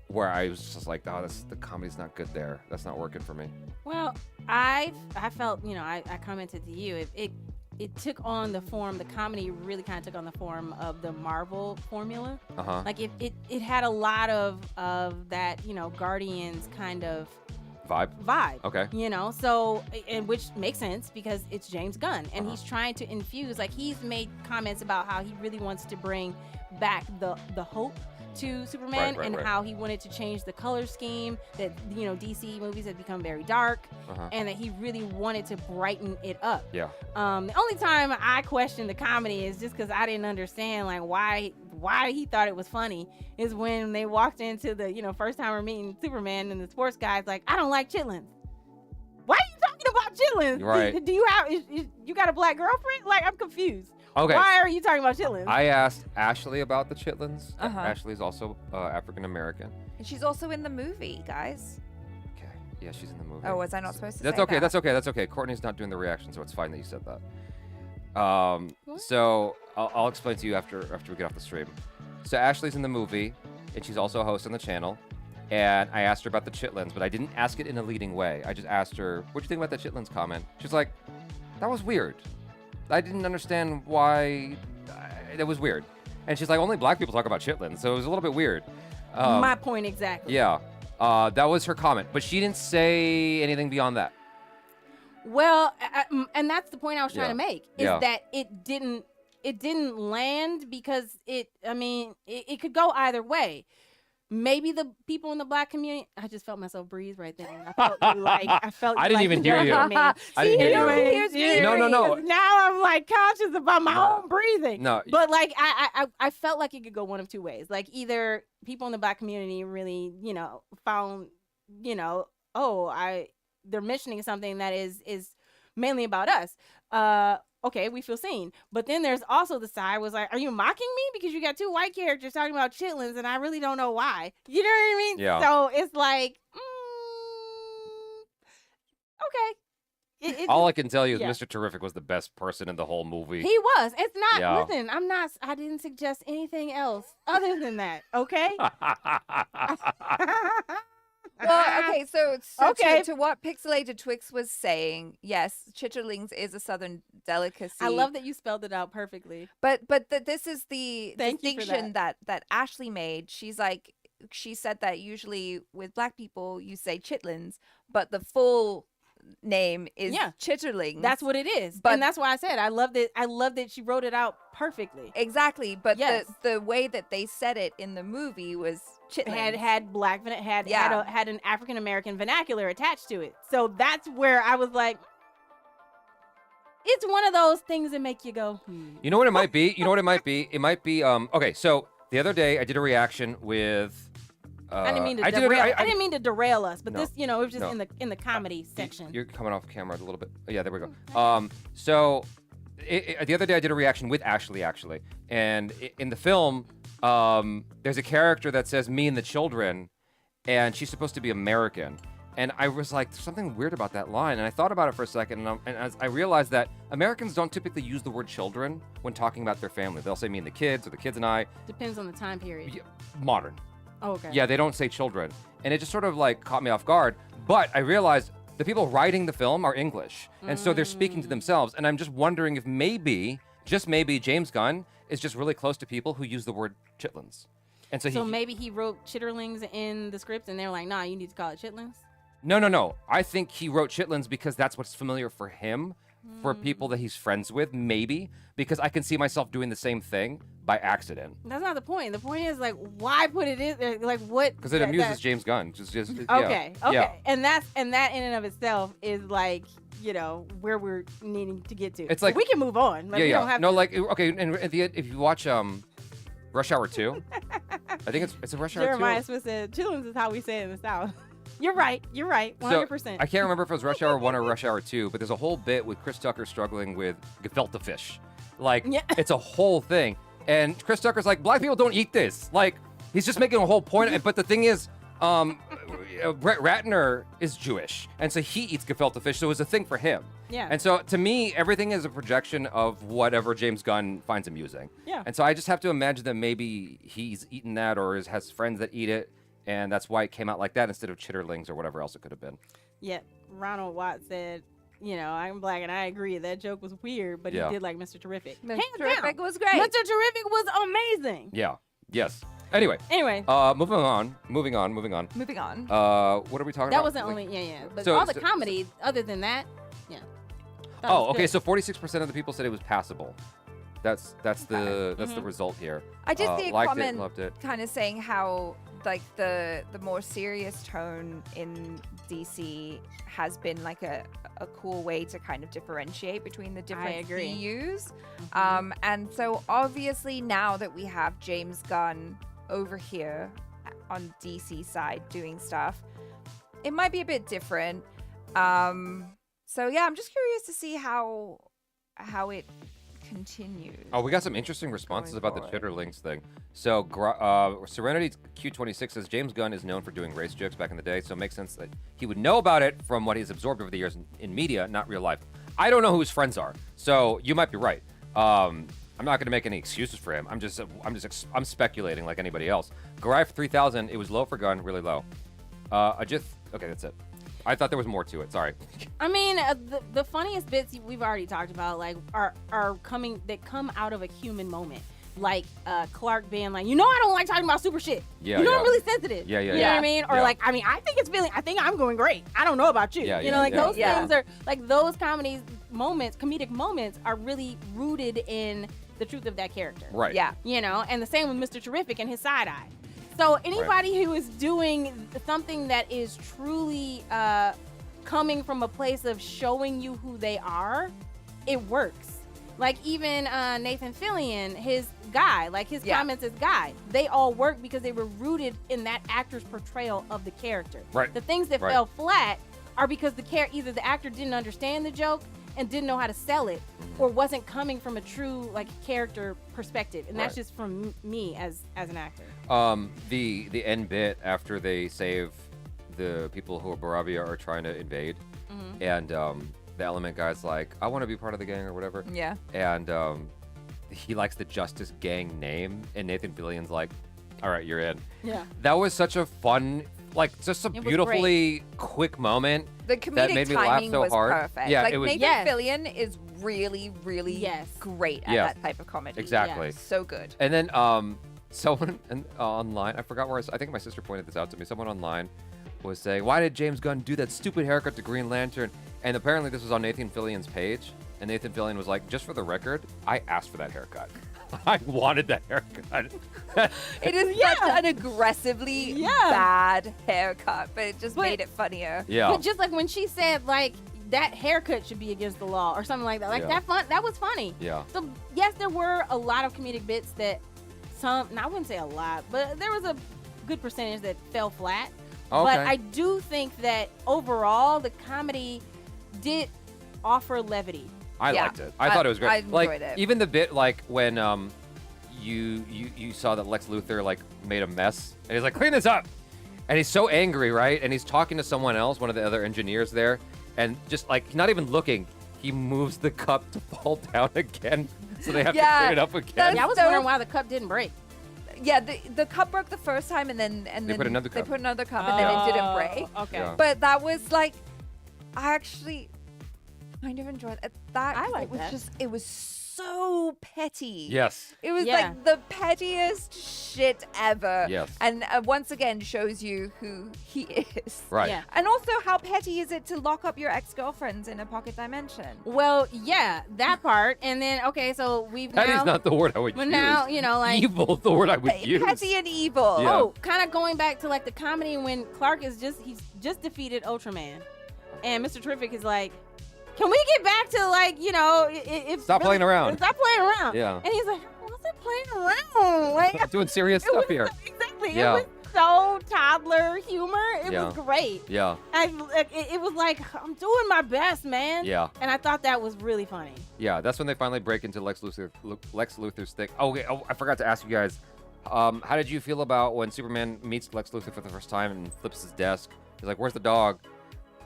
where I was just like, oh, the comedy's not good there. That's not working for me. Well, I felt, I commented to you, it took on the form, the comedy really kind of took on the form of the Marvel formula. Uh-huh. Like it had a lot of that, Guardians kind of vibe. Okay. So, and which makes sense because it's James Gunn and he's trying to infuse, like he's made comments about how he really wants to bring back the hope to Superman Right. how he wanted to change the color scheme, that DC movies have become very dark, and that he really wanted to brighten it up. Yeah. The only time I question the comedy is just because I didn't understand like why he thought it was funny is when they walked into the first time we're meeting Superman and the sports guy's like, "I don't like chitlins." Why are you talking about chitlins? Right. Do you have you got a black girlfriend? Like, I'm confused. Okay. Why are you talking about chitlins? I asked Ashley about the chitlins. Uh-huh. Ashley's also African American. And she's also in the movie, guys. Okay. Yeah, she's in the movie. Oh, was I not supposed to That's say okay. that? That's okay. Courtney's not doing the reaction, so it's fine that you said that. So I'll explain to you after we get off the stream. So Ashley's in the movie, and she's also a host on the channel. And I asked her about the chitlins, but I didn't ask it in a leading way. I just asked her, "What'd you think about that chitlins comment?" She's like, "That was weird. I didn't understand why. That was weird." And she's like, "Only black people talk about chitlins, so it was a little bit weird." My point exactly. Yeah. That was her comment, but she didn't say anything beyond that. Well, and that's the point I was trying Yeah. to make is Yeah. that it didn't land because it could go either way. Maybe the people in the black community. I just felt myself breathe right there. I felt you like. I didn't even hear you. I didn't hear you. Anyways, No. Now I'm like conscious about my own breathing. No. But like I felt like it could go one of two ways. Like either people in the black community really, found, they're mentioning something that is mainly about us. Okay, we feel seen. But then there's also the side was like, are you mocking me? Because you got two white characters talking about chitlins and I really don't know why. You know what I mean? Yeah. So it's like, okay. All I can tell you is yeah. Mr. Terrific was the best person in the whole movie. He was. It's not. Yeah. Listen, I didn't suggest anything else other than that. Okay. Well, okay, so Okay. to what Pixelated Twix was saying, yes, chitterlings is a southern delicacy. I love that you spelled it out perfectly. But this is the Thank you for distinction that Ashley made. She said that usually with black people you say chitlins, but the full name is Yeah. chitterlings. That's what it is. But- And that's why I said I love that she wrote it out perfectly. Exactly, but Yes. the way that they said it in the movie was chitlins. Had black had Yeah. had an African American vernacular attached to it. So that's where I was like, it's one of those things that make you go, You know what it might be? It might be, okay, so the other day I did a reaction with I didn't mean to I did- derail. I- I didn't mean to derail us, but No. this, you know, it was just No. in the comedy section. You're coming off camera a little bit. Yeah, there we go. So the other day I did a reaction with Ashley actually, and in the film, there's a character that says "me and the children," and she's supposed to be American. And I was like, there's something weird about that line. And I thought about it for a second, and as I realized that Americans don't typically use the word children when talking about their family. They'll say me and the kids, or the kids and I. Depends on the time period. Yeah, modern. Oh, okay. Yeah, they don't say children. And it just sort of like caught me off guard. But I realized the people writing the film are English. And so they're speaking to themselves. And I'm just wondering if maybe, just maybe, James Gunn is just really close to people who use the word chitlins. And so, So maybe he wrote chitterlings in the script, and they're like, "Nah, you need to call it chitlins." No. I think he wrote chitlins because that's what's familiar for him, for people that he's friends with, maybe. Because I can see myself doing the same thing by accident. That's not the point. The point is like, why put it in there? Like what? Because it amuses James Gunn. Just Okay. Yeah. And that in and of itself is like, you know, where we're needing to get to. It's like- we can move on. Like, we don't have No, to. like okay, and if you watch Rush Hour 2, I think it's a Rush Hour 2. Jeremiah Smith said, "Chitlins is how we say it in the South." You're right. 100%. I can't remember if it was Rush Hour 1 or Rush Hour 2, but there's a whole bit with Chris Tucker struggling with gefilte fish. Like, Yeah. it's a whole thing. And Chris Tucker's like, black people don't eat this. Like, he's just making a whole point. But the thing is, Brett Ratner is Jewish, and so he eats gefilte fish, so it's a thing for him. Yeah. And so, to me, everything is a projection of whatever James Gunn finds amusing. Yeah. And so I just have to imagine that maybe he's eaten that or has friends that eat it, and that's why it came out like that instead of chitterlings or whatever else it could have been. Yeah. Ronald Watt said, you know, I'm black and I agree. That joke was weird, but Yeah. he did like Mr. Terrific. Mr. Hands Terrific down. was great. Mr. Terrific was amazing. Yeah. Yes. Anyway, Anyway, moving on. Moving on. What are we talking that about? wasn't only, yeah. But So- all the so- comedy, other than that, yeah. That Oh, was okay. good. So 46% of the people said it was passable. That's the Mm-hmm. result here. I did see a liked comment it, loved it. kind of saying how like the more serious tone in DC has been like a cool way to kind of differentiate between the different agree. VUs. Mm-hmm. And so obviously now that we have James Gunn over here on DC side doing stuff, it might be a bit different. So yeah, I'm just curious to see how it continues. Oh, we got some interesting responses Going about the forward. chitterlings thing. So, Serenity Q26 says James Gunn is known for doing race jokes back in the day, so it makes sense that he would know about it from what he's absorbed over the years in media, not real life. I don't know who his friends are, so you might be right. I'm not going to make any excuses for him. I'm speculating like anybody else. Garai for 3,000. It was low for Gunn, really low. Ajith. Okay, that's it. I thought there was more to it. Sorry. I mean, the funniest bits we've already talked about, like, are coming, that come out of a human moment. Like Clark being like, you know, I don't like talking about super shit. Yeah, you know, yeah. I'm really sensitive. Yeah, yeah, You yeah. know what I mean? Or Yeah. like, I mean, I think I'm going great. I don't know about you. Yeah, you yeah, know, like yeah. those Yeah. things are like those comedic moments are really rooted in the truth of that character. Right. Yeah. You know, and the same with Mr. Terrific and his side eye. So anybody who is doing something that is truly coming from a place of showing you who they are, it works. Like even Nathan Fillion, his guy, like his Yeah. comments as guy, they all work because they were rooted in that actor's portrayal of the character. Right. The things that Right. fell flat are because either the actor didn't understand the joke and didn't know how to sell it, or wasn't coming from a true like character perspective, and that's Right. just from me as an actor. The end bit after they save the people who Barabia are trying to invade, Mm-hmm. and the Element guy's like, I want to be part of the gang or whatever. Yeah. And he likes the Justice Gang name, and Nathan Fillion's like, all right, you're in. Yeah. That was such a fun, like, just a was beautifully quick moment. The That comedic made me laugh timing so was hard. perfect. Yeah, like it was- Nathan Yes. Fillion is really, really Yes. great at Yes. that type of comedy. Exactly. Yes. So good. And then someone online, I forgot where I think my sister pointed this out to me. Someone online was saying, why did James Gunn do that stupid haircut to Green Lantern? And apparently this was on Nathan Fillion's page. And Nathan Fillion was like, just for the record, I asked for that haircut. I wanted that haircut. It is Yeah. such an aggressively Yeah. bad haircut, but it just But- made it funnier. Yeah. But just like when she said like that haircut should be against the law or something like that. Like Yeah. that was funny. Yeah. So yes, there were a lot of comedic bits that I wouldn't say a lot, but there was a good percentage that fell flat. Okay. But I do think that overall the comedy did offer levity. I Yeah. liked it. I thought it was great. I enjoyed like it. even the bit like when you saw that Lex Luthor like made a mess and he's like, clean this up, and he's so angry, right? And he's talking to someone else, one of the other engineers there, and just like not even looking, he moves the cup to fall down again, so they have to Yeah, clean it up again. that's- Yeah, I was So- wondering why the cup didn't break. Yeah, the cup broke the first time, and then They put another They cup. put another cup, and then it didn't break. Okay. Yeah. But that was like, I actually kind of enjoyed it. That I like it was that. just it was so petty. Yes. It was Yeah. like the pettiest shit ever. Yes. And once again shows you who he is. Right. Yeah. And also, how petty is it to lock up your ex-girlfriends in a pocket dimension? Well, yeah, that part. And then, okay, so we've That now... is not the word I would But use. now, you know, like... Evil, the word I would use. Petty and evil. Yeah. Oh, kind of going back to like the comedy when Clark is he's just defeated Ultraman, and Mr. Terrific is like, can we get back to like, you know, Stop playing around. Stop playing around. Yeah. And he's like, I wasn't playing around. Like, Doing serious it stuff was here. exactly. Yeah. It was so toddler humor. It Yeah. was great. Yeah. It was like, I'm doing my best, man. Yeah. And I thought that was really funny. Yeah, that's when they finally break into Lex Luthor's thing. Oh, okay. Oh, I forgot to ask you guys. How did you feel about when Superman meets Lex Luthor for the first time and flips his desk? He's like, "Where's the dog?"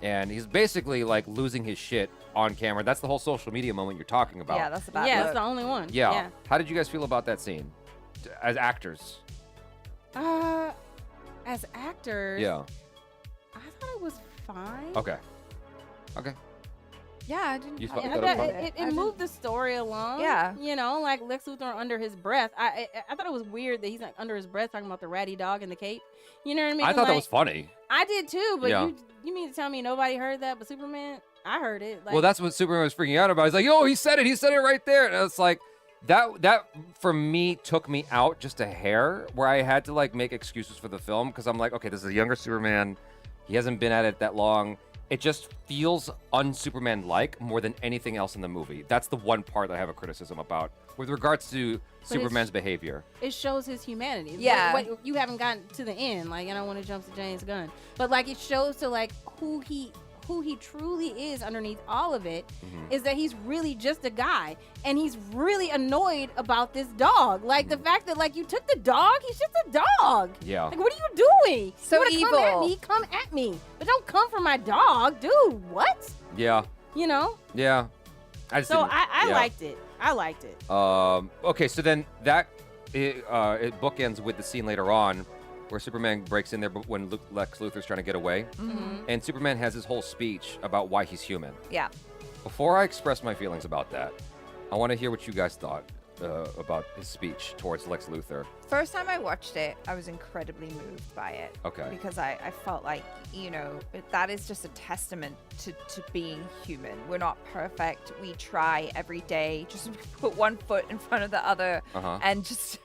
And he's basically like losing his shit on camera. That's the whole social media moment you're talking about. Yeah, that's a bad Yeah, look. it's the only one. Yeah. How did you guys feel about that scene as actors? As actors, Yeah. I thought it was fine. Okay. Okay. Yeah, I didn't. You I thought didn't that mind was fun? It I didn't- moved the story along. Yeah. You know, like Lex Luthor under his breath. I thought it was weird that he's like under his breath talking about the ratty dog and the cape. You know what I mean? I thought that Like, was funny. I did too, but Yeah. you mean to tell me nobody heard that but Superman? I heard it. Like, Well, that's what Superman was freaking out about. He's like, "Oh, he said it. He said it right there." And it's like, that for me took me out just a hair, where I had to like make excuses for the film because I'm like, okay, this is a younger Superman. He hasn't been at it that long. It just feels un-Superman-like more than anything else in the movie. That's the one part that I have a criticism about with regards to Superman's behavior. it shows his humanity. Yeah. What, you haven't gotten to the end. Like, I don't want to jump to James Gunn, but like it shows to like who he truly is underneath all of it is that he's really just a guy, and he's really annoyed about this dog. Like the fact that like you took the dog, he's just a dog. Yeah. Like, what are you doing? So you wanna evil. Come at me, but don't come for my dog, dude. What? Yeah. You know? Yeah. I just So didn't- I yeah. liked it. I liked it. Okay, so then that it bookends with the scene later on where Superman breaks in there when Lex Luthor's trying to get away, and Superman has his whole speech about why he's human. Yeah. Before I express my feelings about that, I want to hear what you guys thought about his speech towards Lex Luthor. First time I watched it, I was incredibly moved by it. Okay. Because I felt like, you know, that is just a testament to being human. We're not perfect. We try every day. Just put one foot in front of the other and just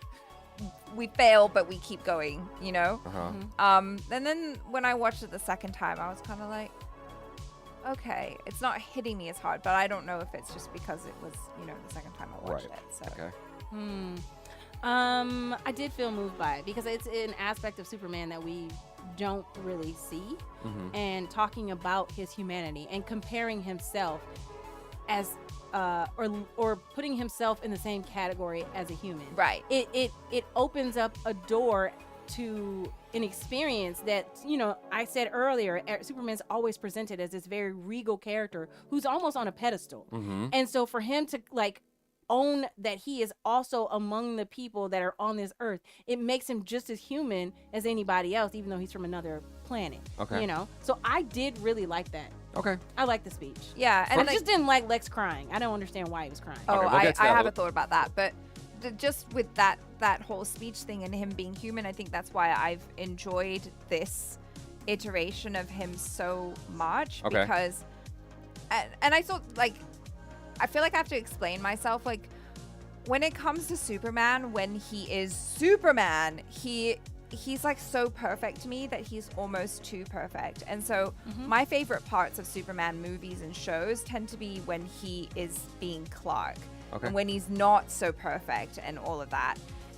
we fail, but we keep going, you know? And then when I watched it the second time, I was kind of like, okay, it's not hitting me as hard, but I don't know if it's just because it was, you know, the second time I watched Right. it. So. Okay. I did feel moved by it because it's an aspect of Superman that we don't really see, and talking about his humanity and comparing himself as or putting himself in the same category as a human. Right. It opens up a door to an experience that, you know, I said earlier, Superman's always presented as this very regal character who's almost on a pedestal. And so for him to like own that he is also among the people that are on this earth, it makes him just as human as anybody else, even though he's from another planet. Okay. You know? So I did really like that. Okay. I like the speech. Yeah. And And I like, just didn't like Lex crying. I don't understand why he was crying. oh, we'll get to I that. haven't thought about that, but just with that whole speech thing and him being human, I think that's why I've enjoyed this iteration of him so much. Okay. Because, and I thought, like, I feel like I have to explain myself. Like, when it comes to Superman, when he is Superman, he's like so perfect to me that he's almost too perfect. And so my favorite parts of Superman movies and shows tend to be when he is being Clark. Okay. And when he's not so perfect and all of that.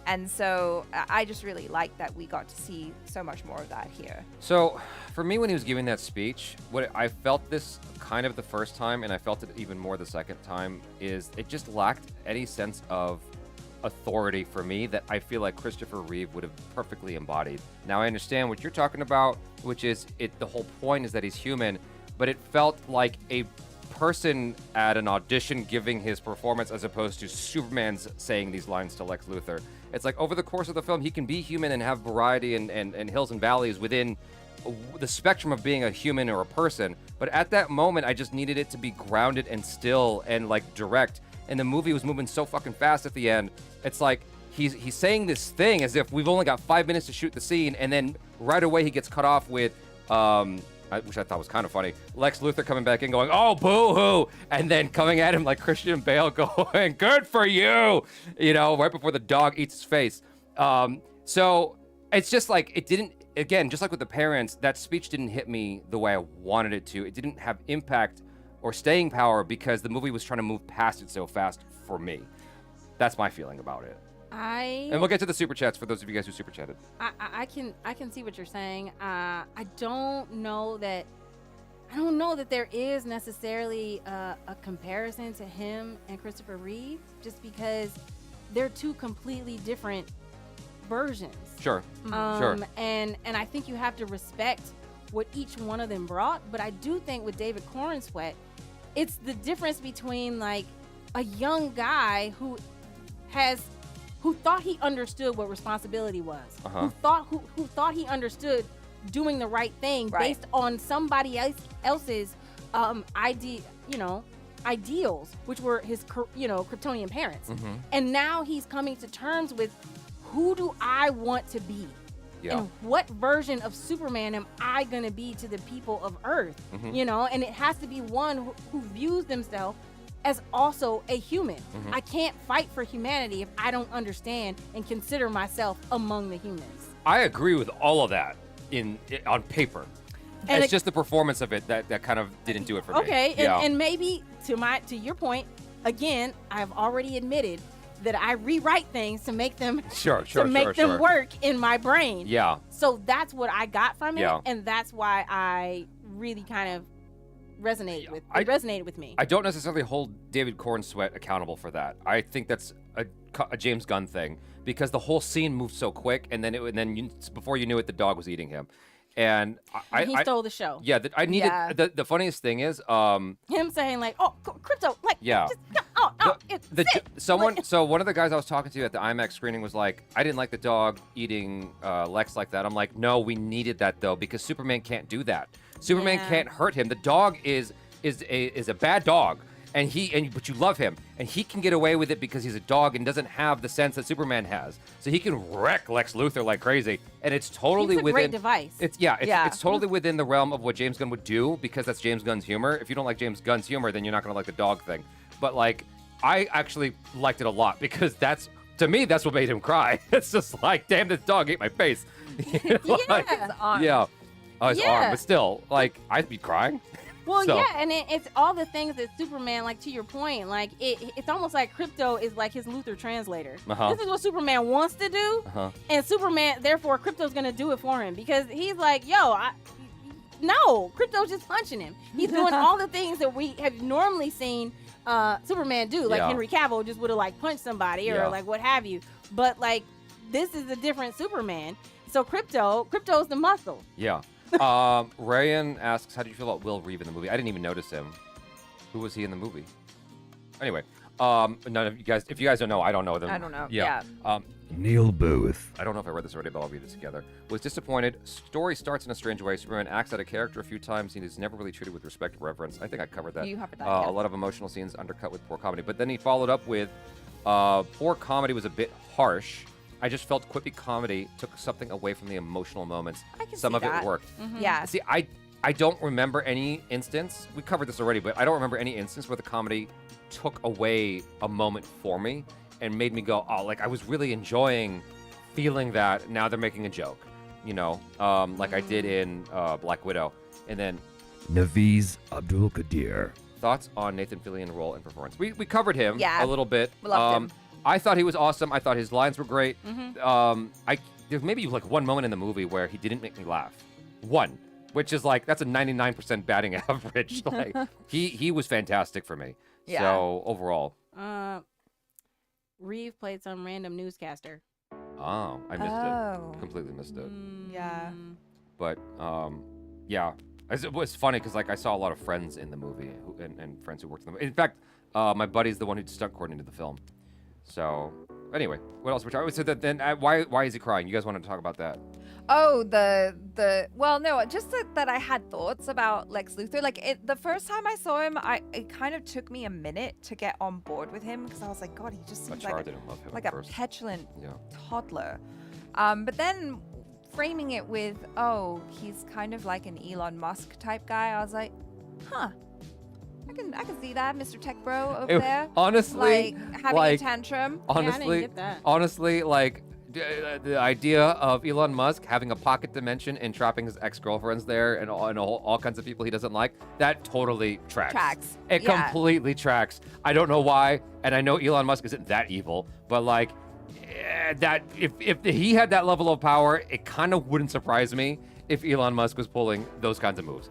And so I just really liked that we got to see so much more of that here. So, for me, when he was giving that speech, what I felt this kind of the first time, and I felt it even more the second time, is it just lacked any sense of authority for me that I feel like Christopher Reeve would have perfectly embodied. Now, I understand what you're talking about, which is the whole point is that he's human, but it felt like a person at an audition giving his performance as opposed to Superman's saying these lines to Lex Luthor. It's like over the course of the film, he can be human and have variety and hills and valleys within the spectrum of being a human or a person. But at that moment, I just needed it to be grounded and still and like direct. And the movie was moving so fucking fast at the end. It's like he's saying this thing as if we've only got 5 minutes to shoot the scene, and then right away he gets cut off with which I thought was kind of funny. Lex Luthor coming back in going, "Oh, boo-hoo," and then coming at him like Christian Bale going, "Good for you," you know, right before the dog eats his face. So it's just like it didn't. Again, just like with the parents, that speech didn't hit me the way I wanted it to. It didn't have impact or staying power because the movie was trying to move past it so fast for me. That's my feeling about it. And we'll get to the super chats for those of you guys who super chatted. I can see what you're saying. I don't know that there is necessarily a comparison to him and Christopher Reeve, just because they're two completely different versions. Sure. Sure. And I think you have to respect what each one of them brought. But I do think with David Cornsweet, it's the difference between like a young guy who thought he understood what responsibility was, who thought he understood doing the right thing based on somebody else's ideals, which were his Kryptonian parents. And now he's coming to terms with, who do I want to be? Yeah. And what version of Superman am I going to be to the people of Earth? You know, and it has to be one who views themselves as also a human. I can't fight for humanity if I don't understand and consider myself among the humans. I agree with all of that on paper. And it's just the performance of it that kind of didn't do it for me. Okay, and maybe to your point, again, I've already admitted that I rewrite things to make them work in my brain. Yeah. So that's what I got from it, and that's why I really kind of resonated with me. I don't necessarily hold David Cornsweet accountable for that. I think that's a James Gunn thing, because the whole scene moved so quick, and then before you knew it, the dog was eating him. And he stole the show. Yeah, I needed. The funniest thing is him saying like, "Oh, crypto," like, So one of the guys I was talking to at the IMAX screening was like, "I didn't like the dog eating Lex like that." I'm like, "No, we needed that though, because Superman can't do that. Superman can't hurt him. The dog is a bad dog." But you love him, and he can get away with it because he's a dog and doesn't have the sense that Superman has. So he can wreck Lex Luthor like crazy, and it's totally within. Great device. It's totally within the realm of what James Gunn would do, because that's James Gunn's humor. If you don't like James Gunn's humor, then you're not gonna like the dog thing. But like, I actually liked it a lot, because to me that's what made him cry. It's just like, damn, this dog ate my face. His arm. Yeah. Oh, his arm, but still, like, I'd be crying. Well, and it's all the things that Superman, like, to your point, like, it's almost like Krypto is like his Luthor translator. This is what Superman wants to do, and Superman, therefore, Krypto's going to do it for him, because he's like, no, Krypto's just punching him. He's doing all the things that we have normally seen Superman do, like Henry Cavill just would have, like, punched somebody or, like, what have you, but, like, this is a different Superman, so Krypto's the muscle. Yeah. Rayan asks, how do you feel about Will Reeve in the movie? I didn't even notice him. Who was he in the movie? Anyway, none of you guys, if you guys don't know, I don't know them. I don't know. Yeah. Neil Booth. I don't know if I read this already, but I'll read this together. Was disappointed. Story starts in a strange way. Superman acts out a character a few times. He is never really treated with respect or reverence. I think I covered that. You covered that, A lot of emotional scenes undercut with poor comedy. But then he followed up with, poor comedy was a bit harsh. I just felt quippy comedy took something away from the emotional moments. I can Some see of that. it worked. Yeah. See, I don't remember any instance, we covered this already, but I don't remember any instance where the comedy took away a moment for me and made me go, oh, like, I was really enjoying feeling that. Now they're making a joke, you know, like I did in Black Widow. And then Naviz Abdul Qadir. thoughts on Nathan Fillion role and performance. We covered him Yeah. a little bit. We loved him. I thought he was awesome. I thought his lines were great. Mm-hmm. There's maybe like one moment in the movie where he didn't make me laugh. One, which is like, that's a 99% batting average. Like, he was fantastic for me. Yeah. So overall, Reeve played some random newscaster. I missed Oh. it. Completely missed it. Yeah. But yeah, it was funny because like I saw a lot of friends in the movie and friends who worked in the movie. In fact, my buddy's the one who stunt coordinated the film. So anyway, what else? So then why is he crying? You guys want to talk about that? Oh, well, no, just that I had thoughts about Lex Luthor. Like, the first time I saw him, it kind of took me a minute to get on board with him because I was like, God, he just seems Achara like didn't love him like at a first. petulant Yeah. toddler. But then framing it with, oh, he's kind of like an Elon Musk type guy, I was like, huh. I can see that, Mr. Tech Bro over there. Honestly, Like, having a tantrum. I didn't honestly, get that. honestly, like the idea of Elon Musk having a pocket dimension and trapping his ex-girlfriends there and all kinds of people he doesn't like, that totally tracks. It Yeah. completely tracks. I don't know why, and I know Elon Musk isn't that evil, but like that if he had that level of power, it kind of wouldn't surprise me if Elon Musk was pulling those kinds of moves.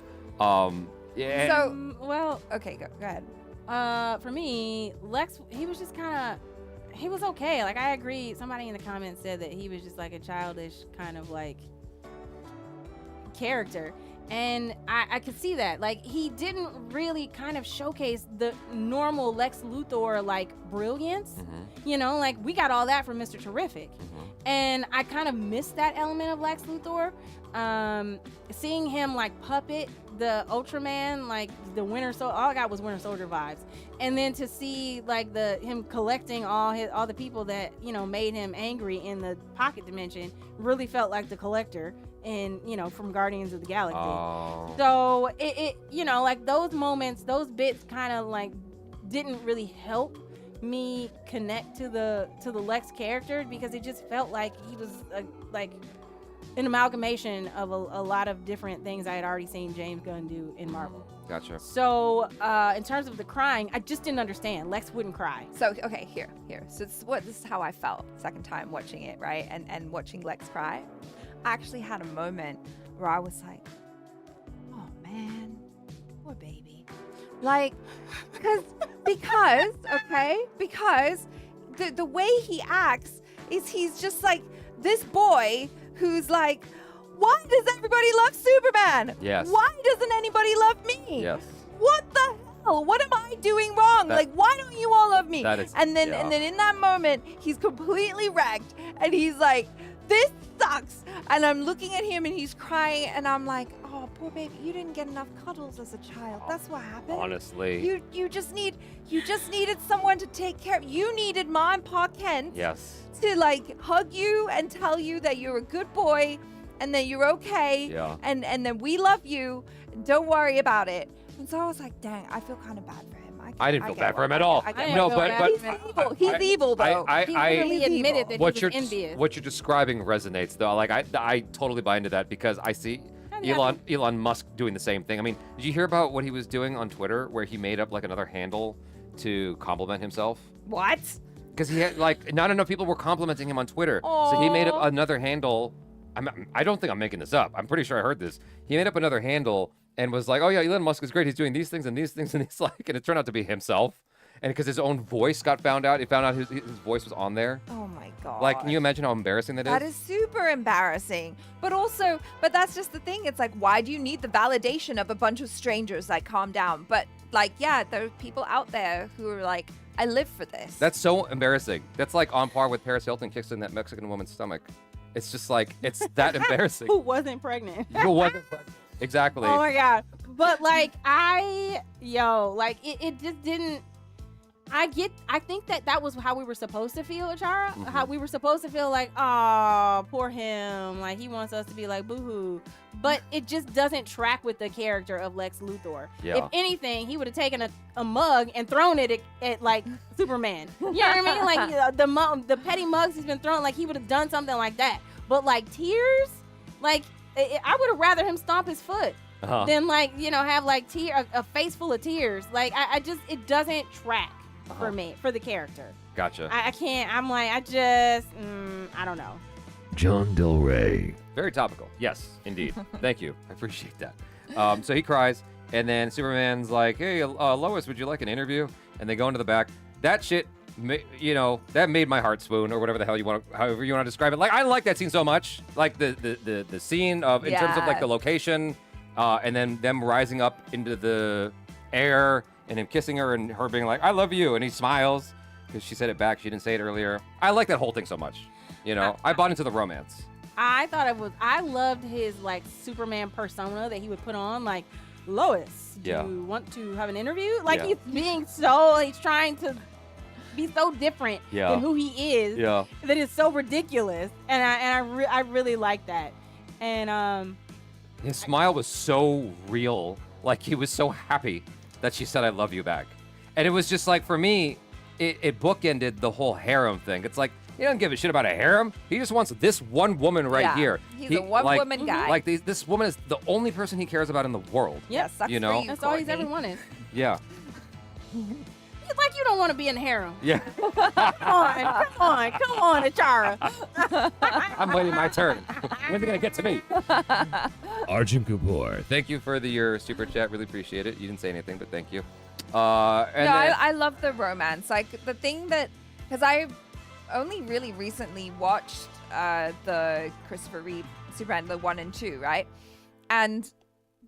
Yeah. So, Well, okay, go ahead. for me, Lex, he was just kind of, he was okay. Like, I agree. Somebody in the comments said that he was just like a childish kind of like character. And I could see that. Like, he didn't really kind of showcase the normal Lex Luthor, like, brilliance. You know, like, we got all that from Mr. Terrific. And I kind of missed that element of Lex Luthor. Seeing him, like, puppet the Ultraman, like, the Winter Soldier, all I got was Winter Soldier vibes. And then to see, like, him collecting all the people that, you know, made him angry in the pocket dimension really felt like the Collector in, you know, from Guardians of the Galaxy. Oh. So it you know, like, those moments, those bits kind of like didn't really help me connect to the Lex character because it just felt like he was like an amalgamation of a lot of different things I had already seen James Gunn do in Marvel. Gotcha. So in terms of the crying, I just didn't understand. Lex wouldn't cry. So, okay, here. So this is how I felt second time watching it, right? And watching Lex cry. I actually had a moment where I was like, oh man, poor baby. Like, because the way he acts is he's just like this boy who's like, why does everybody love Superman? Yes. Why doesn't anybody love me? Yes. What the hell? What am I doing wrong? That- Like, why don't you all love me? That is- and then yeah. in that moment, he's completely wrecked, and he's like, this sucks. And I'm looking at him, and he's crying, and I'm like, oh, poor baby, you didn't get enough cuddles as a child. That's what happened. Honestly. You just needed someone to take care of. You needed Ma and Pa Kent Yes. to like hug you and tell you that you're a good boy and that you're okay. Yeah. And then we love you. Don't worry about it. And so I was like, dang, I feel kind of bad for him. I didn't feel bad for him at all. I No, feel but bad. He's evil though. He really He's admitted evil. that what he you're was envious. what you're describing resonates though. Like I totally buy into that because I see Yeah. Elon Musk doing the same thing. I mean, did you hear about what he was doing on Twitter where he made up like another handle to compliment himself? What? Because he had like not enough people were complimenting him on Twitter, so he made up Aw. another handle. I don't think I'm making this up. I'm pretty sure I heard this. He made up another handle and was like, "Oh yeah, Elon Musk is great. He's doing these things and these things and he's like," and it turned out to be himself. And because his own voice got found out, it found out his voice was on there. Oh my god. Like, can you imagine how embarrassing that is? That is super embarrassing. But that's just the thing. It's like, why do you need the validation of a bunch of strangers? Like, calm down. But like, yeah, there are people out there who are like, I live for this. That's so embarrassing. That's like on par with Paris Hilton kissing that Mexican woman's stomach. It's just like, it's that embarrassing. Who wasn't pregnant? You wasn't pregnant. Exactly. Oh my god. But like it just didn't. I think that was how we were supposed to feel, Achara. Mm-hmm. How we were supposed to feel like, oh, poor him. Like, he wants us to be like, boo-hoo. But it just doesn't track with the character of Lex Luthor. Yeah. If anything, he would have taken a mug and thrown it at like, Superman. You know what I mean? Like, the petty mugs he's been throwing, like, he would have done something like that. But, like, tears? Like, I would have rather him stomp his foot Uh-huh. than, like, you know, have, like, a face full of tears. Like, I just, it doesn't track. for me, for the character. Gotcha. I can't. I'm like, I don't know. John Del Rey. Very topical. Yes, indeed. Thank you. I appreciate that. So he cries, and then Superman's like, "Hey, Lois, would you like an interview?" And they go into the back. That shit, that made my heart swoon, or whatever the hell however you want to describe it. Like, I like that scene so much. Like the scene of in terms of like the location, and then them rising up into the air and him kissing her and her being like, "I love you," and he smiles because she said it back. She didn't say it earlier. I like that whole thing so much. I bought into the romance. I loved his like Superman persona that he would put on, like, Lois, do you want to have an interview? Like, he's trying to be so different than who he is that it's so ridiculous. And I really like that. And his smile was so real. Like, he was so happy that she said, "I love you" back. And it was just like, for me, it bookended the whole harem thing. It's like, he doesn't give a shit about a harem. He just wants this one woman right here. He's a one-woman guy. Like, this woman is the only person he cares about in the world. Yes, that's that's all he's ever wanted. Yeah. It's like you don't want to be in a harem. Yeah. Come on, Achara. I'm waiting my turn. When's it going to get to me? Arjun Kapoor. Thank you for your super chat. Really appreciate it. You didn't say anything, but thank you. I love the romance. Like, the thing that, because I only really recently watched the Christopher Reeve Superman, the 1 and 2, right? And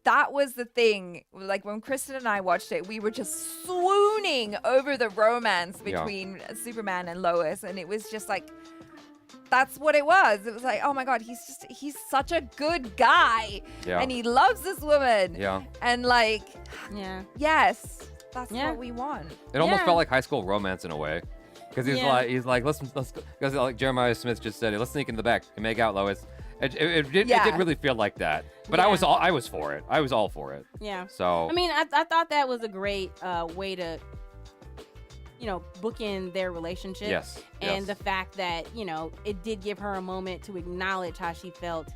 that was the thing. Like, when Kristen and I watched it, we were just swooning over the romance between Superman and Lois, and it was just like, that's what it was. It was like, oh my God, he's such a good guy, and he loves this woman, and like, yes, that's what we want. It almost felt like high school romance in a way. Because he's like, let's because like Jeremiah Smith just said, let's sneak in the back and make out, Lois. It did really feel like that. But I was for it. I was all for it. Yeah. So I mean, I thought that was a great way to, bookend their relationship. Yes. And the fact that, it did give her a moment to acknowledge how she felt.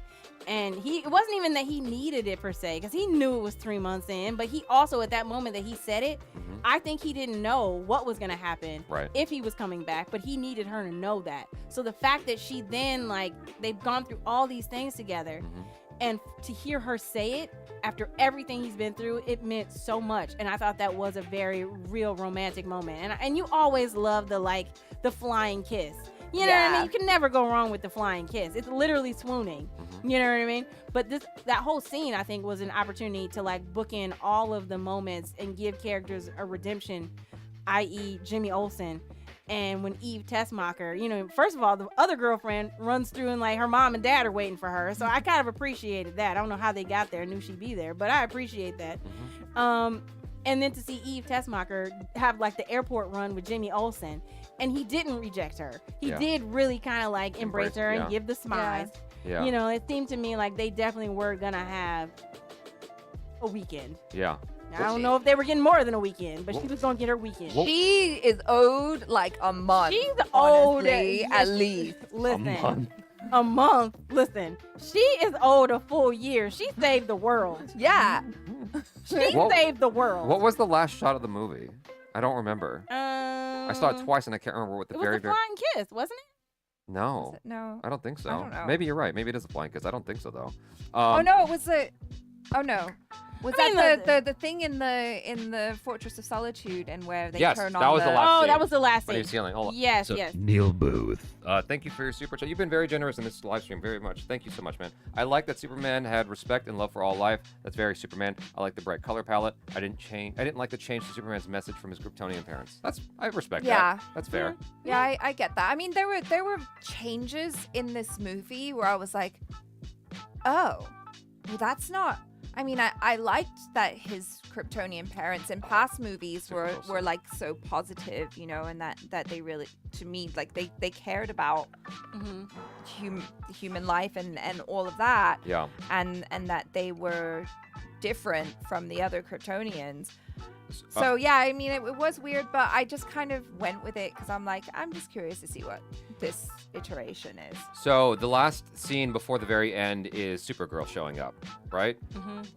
And it wasn't even that he needed it per se, because he knew it was 3 months in, but he also, at that moment that he said it, I think he didn't know what was going to happen if he was coming back, but he needed her to know that. So the fact that she then, like, they've gone through all these things together, and to hear her say it after everything he's been through, it meant so much. And I thought that was a very real romantic moment. And you always love the flying kiss. You know what I mean? You can never go wrong with the flying kiss. It's literally swooning. You know what I mean? But that whole scene, I think, was an opportunity to like bookend all of the moments and give characters a redemption, i.e. Jimmy Olsen. And when Eve Tessmacher, first of all, the other girlfriend runs through and like her mom and dad are waiting for her. So I kind of appreciated that. I don't know how they got there, knew she'd be there, but I appreciate that. And then to see Eve Tessmacher have like the airport run with Jimmy Olsen, and he didn't reject her. He did really kind of like embrace her and give the smile. Yeah. It seemed to me like they definitely were gonna have a weekend. Yeah. I don't know if they were getting more than a weekend, but she was gonna get her weekend. She is owed like a month. She's honestly, owed at least. Listen, a month. Listen, she is owed a full year. She saved the world. Yeah. She saved the world. What was the last shot of the movie? I don't remember. I saw it twice and I can't remember what the it was very the flying kiss, wasn't it? No. No. I don't think so. I don't know. Maybe you're right. Maybe it is a flying kiss. I don't think so though. Oh no, it was the. Oh no. Was that the thing in the Fortress of Solitude and where they turn on that was the last scene. That was the last When scene. he was healing. Hold on. Yes, So, yes. Neil Booth. Thank you for your super chat. You've been very generous in this live stream, very much. Thank you so much, man. I like that Superman had respect and love for all life. That's very Superman. I like the bright color palette. I didn't like the change to Superman's message from his Kryptonian parents. I respect that. That's fair. Yeah, I get that. I mean, there were changes in this movie where I was like, oh, well, that's not. I mean, I liked that his Kryptonian parents in past movies were like so positive, and that they really, to me, like they cared about human life and all of that. Yeah. And that they were different from the other Kryptonians. So yeah, I mean, it was weird, but I just kind of went with it because I'm like, I'm just curious to see what this iteration is. So the last scene before the very end is Supergirl showing up, right?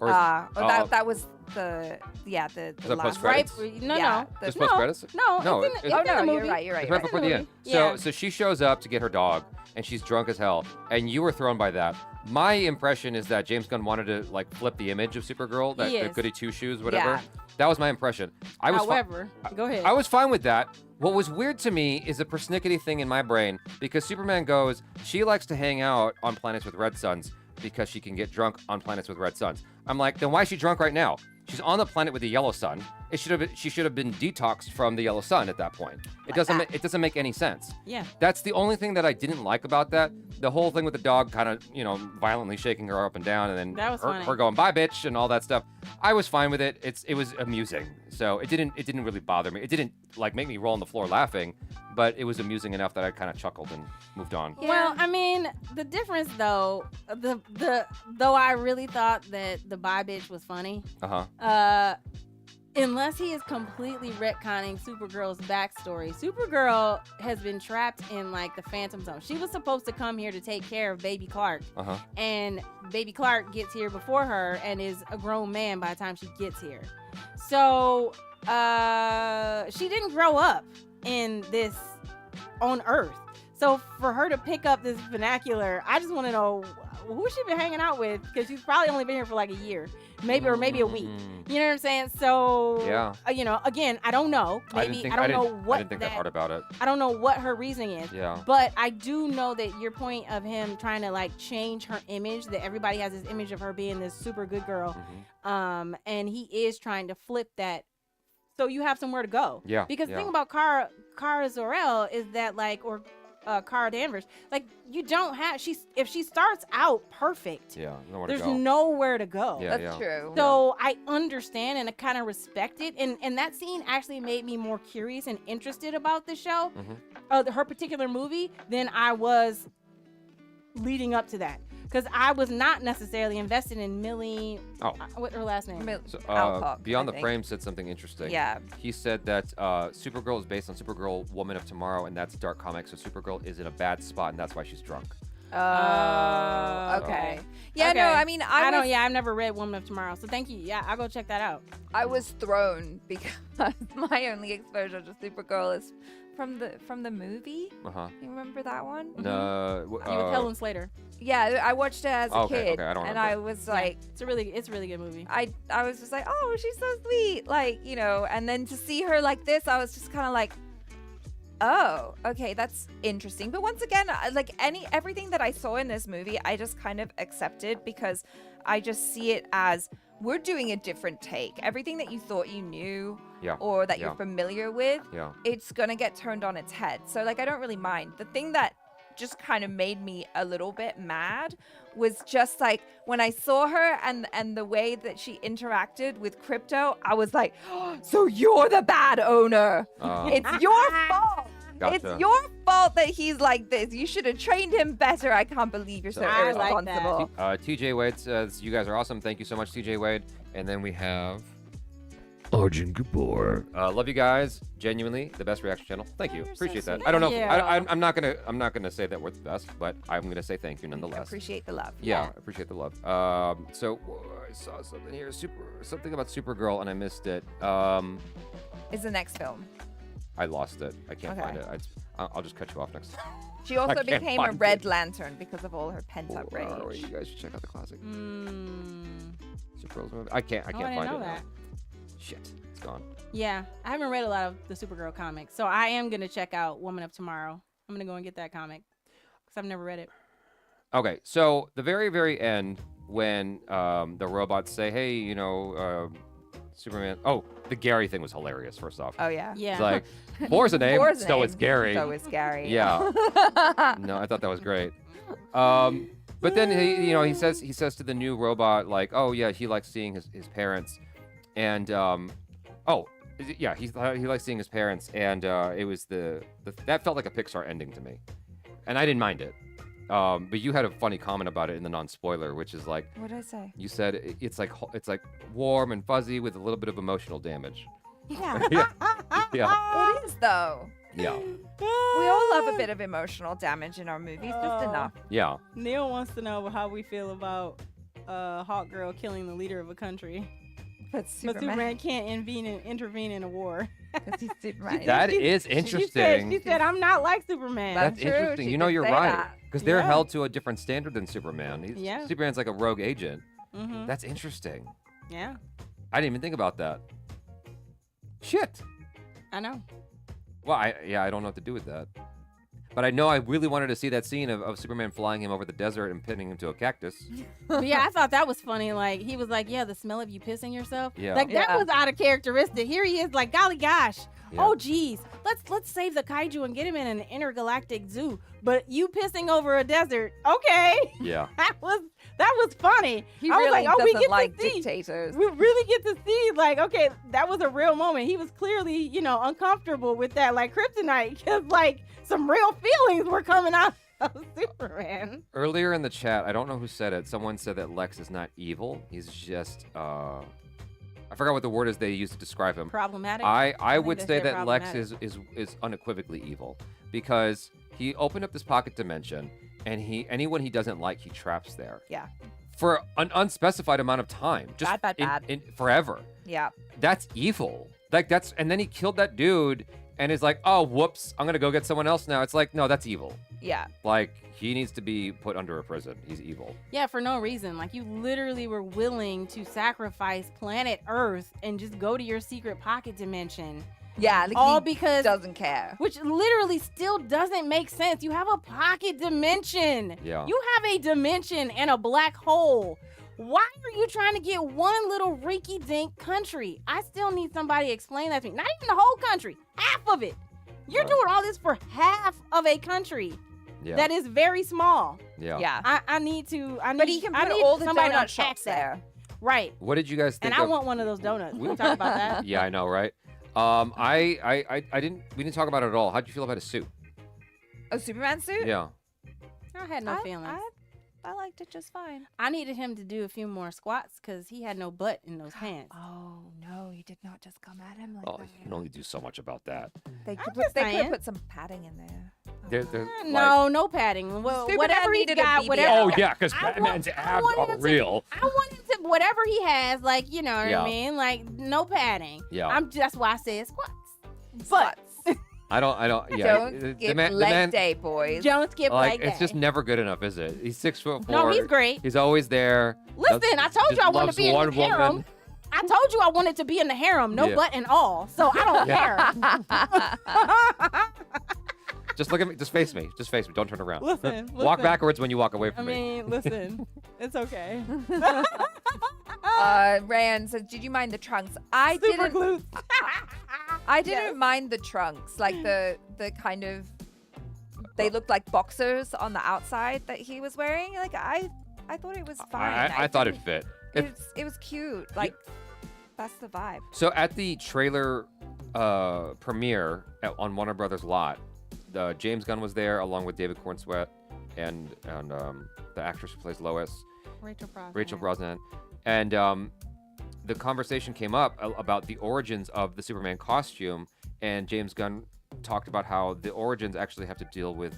That was the that last post-credits? No, Yeah, no. Just no, post-credits? No, No, it's in, it's- it's in the movie. You're right. It's You're right right. before the end. Yeah. So she shows up to get her dog, and she's drunk as hell, and you were thrown by that. My impression is that James Gunn wanted to like flip the image of Supergirl, that the Yes. goody two shoes, whatever. Yeah. That was my impression. I was However, go ahead. I was fine with that. What was weird to me is a persnickety thing in my brain because Superman goes, she likes to hang out on planets with red suns because she can get drunk on planets with red suns. I'm like, then why is she drunk right now? She's on the planet with the yellow sun. She should have been detoxed from the yellow sun at that point. It doesn't make any sense. Yeah. That's the only thing that I didn't like about that. The whole thing with the dog kind of, violently shaking her up and down, and then That was funny. her going bye bitch and all that stuff. I was fine with it. It was amusing, so it didn't really bother me. It didn't like make me roll on the floor laughing, but it was amusing enough that I kind of chuckled and moved on. Yeah. Well, I mean, the difference though, though I really thought that the bye bitch was funny. Unless he is completely retconning Supergirl's backstory, Supergirl has been trapped in like the Phantom Zone. She was supposed to come here to take care of Baby Clark, and Baby Clark gets here before her and is a grown man by the time she gets here. So she didn't grow up in this on Earth. So for her to pick up this vernacular, I just want to know who she been hanging out with, because she's probably only been here for like a year, maybe a week. You know what I'm saying? So Yeah. Again, I don't know. Maybe I don't know what I didn't think that hard about it. I don't know what her reasoning is. Yeah. But I do know that your point of him trying to like change her image, that everybody has this image of her being this super good girl, and he is trying to flip that. So you have somewhere to go. Yeah. Because the yeah. thing about Kara Zor-El is that like, or Kara Danvers, like you don't have, if she starts out perfect, Yeah. Nowhere to there's go. nowhere to go. Yeah, That's yeah. true. So I understand and I kind of respect it, and that scene actually made me more curious and interested about the show, her particular movie, than I was leading up to that, because I was not necessarily invested in Millie. Oh. What her last name? So, Alcock, Beyond I the think. Frame said something interesting. Yeah. He said that Supergirl is based on Supergirl Woman of Tomorrow, and that's Dark Comics, so Supergirl is in a bad spot, and that's why she's drunk. Oh, okay. Yeah, Okay. no, I mean, I I don't. was, Yeah, I've never read Woman of Tomorrow, so thank you. Yeah, I'll go check that out. I was thrown because my only exposure to Supergirl is from the movie. You remember that one? No. You with Helen Slater. Yeah, I watched it as a Okay, kid, okay, I don't and remember. I was like, It's a really good movie. I was just like, oh, she's so sweet, like, and then to see her like this, I was just kind of like, oh, okay, that's interesting. But once again, like everything that I saw in this movie, I just kind of accepted, because I just see it as we're doing a different take. Everything that you thought you knew Yeah. or that Yeah. you're familiar with, Yeah. it's gonna get turned on its head. So like, I don't really mind. The thing that just kind of made me a little bit mad was just like when I saw her and the way that she interacted with Crypto, I was like, oh, so you're the bad owner. It's your fault. Gotcha. It's your fault that he's like this. You should have trained him better. I can't believe you're so I like that. irresponsible. TJ Wade says, you guys are awesome. Thank you so much, TJ Wade. And then we have, Arjun Kapoor. love you guys. Genuinely, the best reaction channel. Thank you. you're so Appreciate that. sweet. I don't know. Thank If, you. I'm not gonna say that we're the best, but I'm gonna say thank you nonetheless. Appreciate the love. Yeah, appreciate the love. So I saw something here, something about Supergirl, and I missed it. Is the next film. I lost it. I can't Okay. find it. I'll just cut you off next time. She also can't became a find Red it. Lantern because of all her pent up Where are we? rage. You guys should check out the classic Mm. Supergirl's movie. I can't I find didn't it know now. that. Shit, it's gone. Yeah, I haven't read a lot of the Supergirl comics, so I am gonna check out Woman of Tomorrow. I'm gonna go and get that comic because I've never read it. Okay, so the very, very end, when the robots say, "Hey, Superman." Oh, the Gary thing was hilarious. First off, Oh yeah. Yeah. it's like Thor's a name, Thor's so name, it's Gary. So is Gary. Yeah. No, I thought that was great. But then he says to the new robot, like, "Oh yeah, he likes seeing his parents," and he likes seeing his parents, and it was that felt like a Pixar ending to me, and I didn't mind it. But you had a funny comment about it in the non-spoiler, which is like, What did I say? you said it's like warm and fuzzy with a little bit of emotional damage. Yeah. Yeah. It is though. Yeah. We all love a bit of emotional damage in our movies, just enough. Yeah. Neil wants to know how we feel about Hawk Girl killing the leader of a country. But But Superman, Superman can't intervene in a war. 'cause he's Superman. That is interesting. She said, I'm not like Superman. That's That's true, interesting. she You know, did you're say right. that. Because they're Yeah. held to a different standard than Superman. Yeah. Superman's like a rogue agent. Mm-hmm. That's interesting. Yeah, I didn't even think about that. Shit. I know. Well, I don't know what to do with that. But I know I really wanted to see that scene of Superman flying him over the desert and pinning him to a cactus. But yeah, I thought that was funny. Like, he was like, yeah, the smell of you pissing yourself. Yeah. Like, that Yeah. was out of characteristic. Here he is like, golly gosh. Yeah. Oh, geez. Let's save the kaiju and get him in an intergalactic zoo. But you pissing over a desert. Okay. Yeah. That was funny. He I was really like, oh, we doesn't get like to see. dictators. We really get to see, like, okay, that was a real moment. He was clearly, uncomfortable with that, like, kryptonite, because, like, some real feelings were coming out of Superman. Earlier in the chat, I don't know who said it. Someone said that Lex is not evil. He's just, I forgot what the word is they used to describe him. Problematic. I think would they say said that Lex problematic. is unequivocally evil because he opened up this pocket dimension and anyone he doesn't like he traps there Yeah. for an unspecified amount of time, just Bad. in forever. Yeah. That's evil. Like and then he killed that dude and is like, oh whoops, I'm gonna go get someone else now. It's like, no, that's evil. Yeah. Like he needs to be put under a prison. He's evil. Yeah, for no reason. Like, you literally were willing to sacrifice planet Earth and just go to your secret pocket dimension. Yeah. Like All he because, doesn't care. which literally still doesn't make sense. You have a pocket dimension. Yeah. You have a dimension and a black hole. Why are you trying to get one little rinky-dink country? I still need somebody to explain that to me. Not even the whole country, half of it. You're Right. doing all this for half of a country Yeah. that is very small. yeah. Yeah. I need But he can I put need all the somebody to donut unpack shops that. there. Right. What did you guys think And I of? want one of those donuts. We can talk about that. Yeah, I know, right? I didn't. We didn't talk about it at all. How'd you feel about his suit? A Superman suit? Yeah. I had no feelings. I liked it just fine. I needed him to do a few more squats because he had no butt in those pants. Oh no, he did not just come at him like Oh, that. you can only do so much about that. They I'm could just they could saying. have put some padding in there. They're No, no padding. Well, Superman whatever he's needed a got, BBL. whatever. Oh he got. yeah, because I want- Batman's I abs want are him to- real. I want him to whatever he has, like, you know what Yeah. I mean, like no padding. Yeah. That's why I said squats. But I don't. Yeah. don't the skip man, leg day, boys. Don't skip like like it's just never good enough, is it? He's 6'4". No, he's great. He's always there. Listen, I told you just I want loves to be in one the harem. woman. I told you I wanted to be in the harem, no Yeah. butt and all. So I don't care. Just look at me. Just face me. Just face me. Don't turn around. Listen, Walk listen. backwards when you walk away I from me. mean, listen, it's okay. Rand says, "Did you mind the trunks?" I Super didn't. glutes. I didn't Yes. mind the trunks, like the kind of. They looked like boxers on the outside that he was wearing. Like I thought it was fine. I thought it didn't- fit. It was cute. Like that's the vibe. So at the trailer premiere on Warner Brothers lot, James Gunn was there along with David Cornsweet and the actress who plays Lois, Rachel Brosnahan, and the conversation came up about the origins of the Superman costume, and James Gunn talked about how the origins actually have to deal with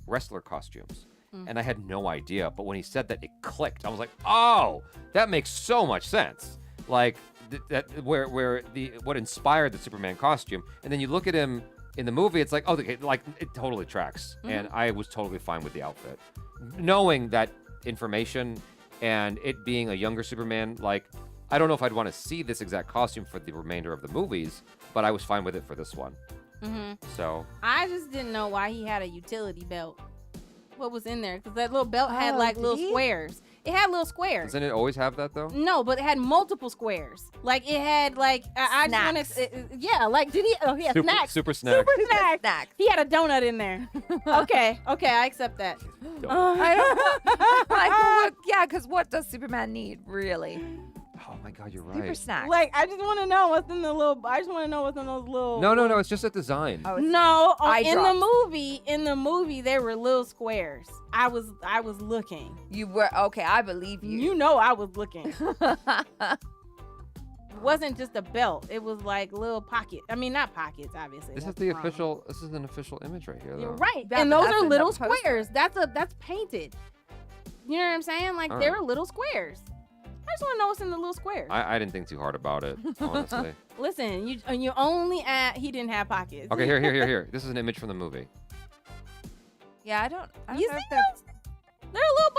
wrestler costumes. And I had no idea, but when he said that, it clicked. I was like, "Oh, that makes so much sense." Like what inspired the Superman costume, and then you look at him in the movie, it's like, oh, like it totally tracks, and I was totally fine with the outfit, knowing that information and it being a younger Superman. Like, I don't know if I'd want to see this exact costume for the remainder of the movies, but I was fine with it for this one. So I just didn't know why he had a utility belt. What was in there? Because that little belt had Oh, like did little he? squares. It had little squares. doesn't it always have that though? No, but it had multiple squares. Like it had like I just wanted, Snacks. yeah. Like did he? Oh, he had snacks. Super snack. Super snacks. Snacks. He had a donut in there. Okay, I accept that. I don't. Like, what, yeah, because what does Superman need really? Oh my God, you're Super right. snacks. Like I just want to know what's in the little. I just want to know what's in those little. No, it's just a design. Oh, it's No, eye in drops. the movie, there were little squares. I was looking. You were okay. I believe you. You know, I was looking. It wasn't just a belt. It was like little pockets. I mean, not pockets, obviously. This is that's the wrong. official. This is an official image right here, though. You're right, Yeah, and but those that's are in little the poster. squares. That's painted. You know what I'm saying? Like All there right. are little squares. just want to know what's in the little squares. I didn't think too hard about it, honestly. Listen, you only at he didn't have pockets. Okay, here. This is an image from the movie. Yeah, I don't You know see if they're. those? They're little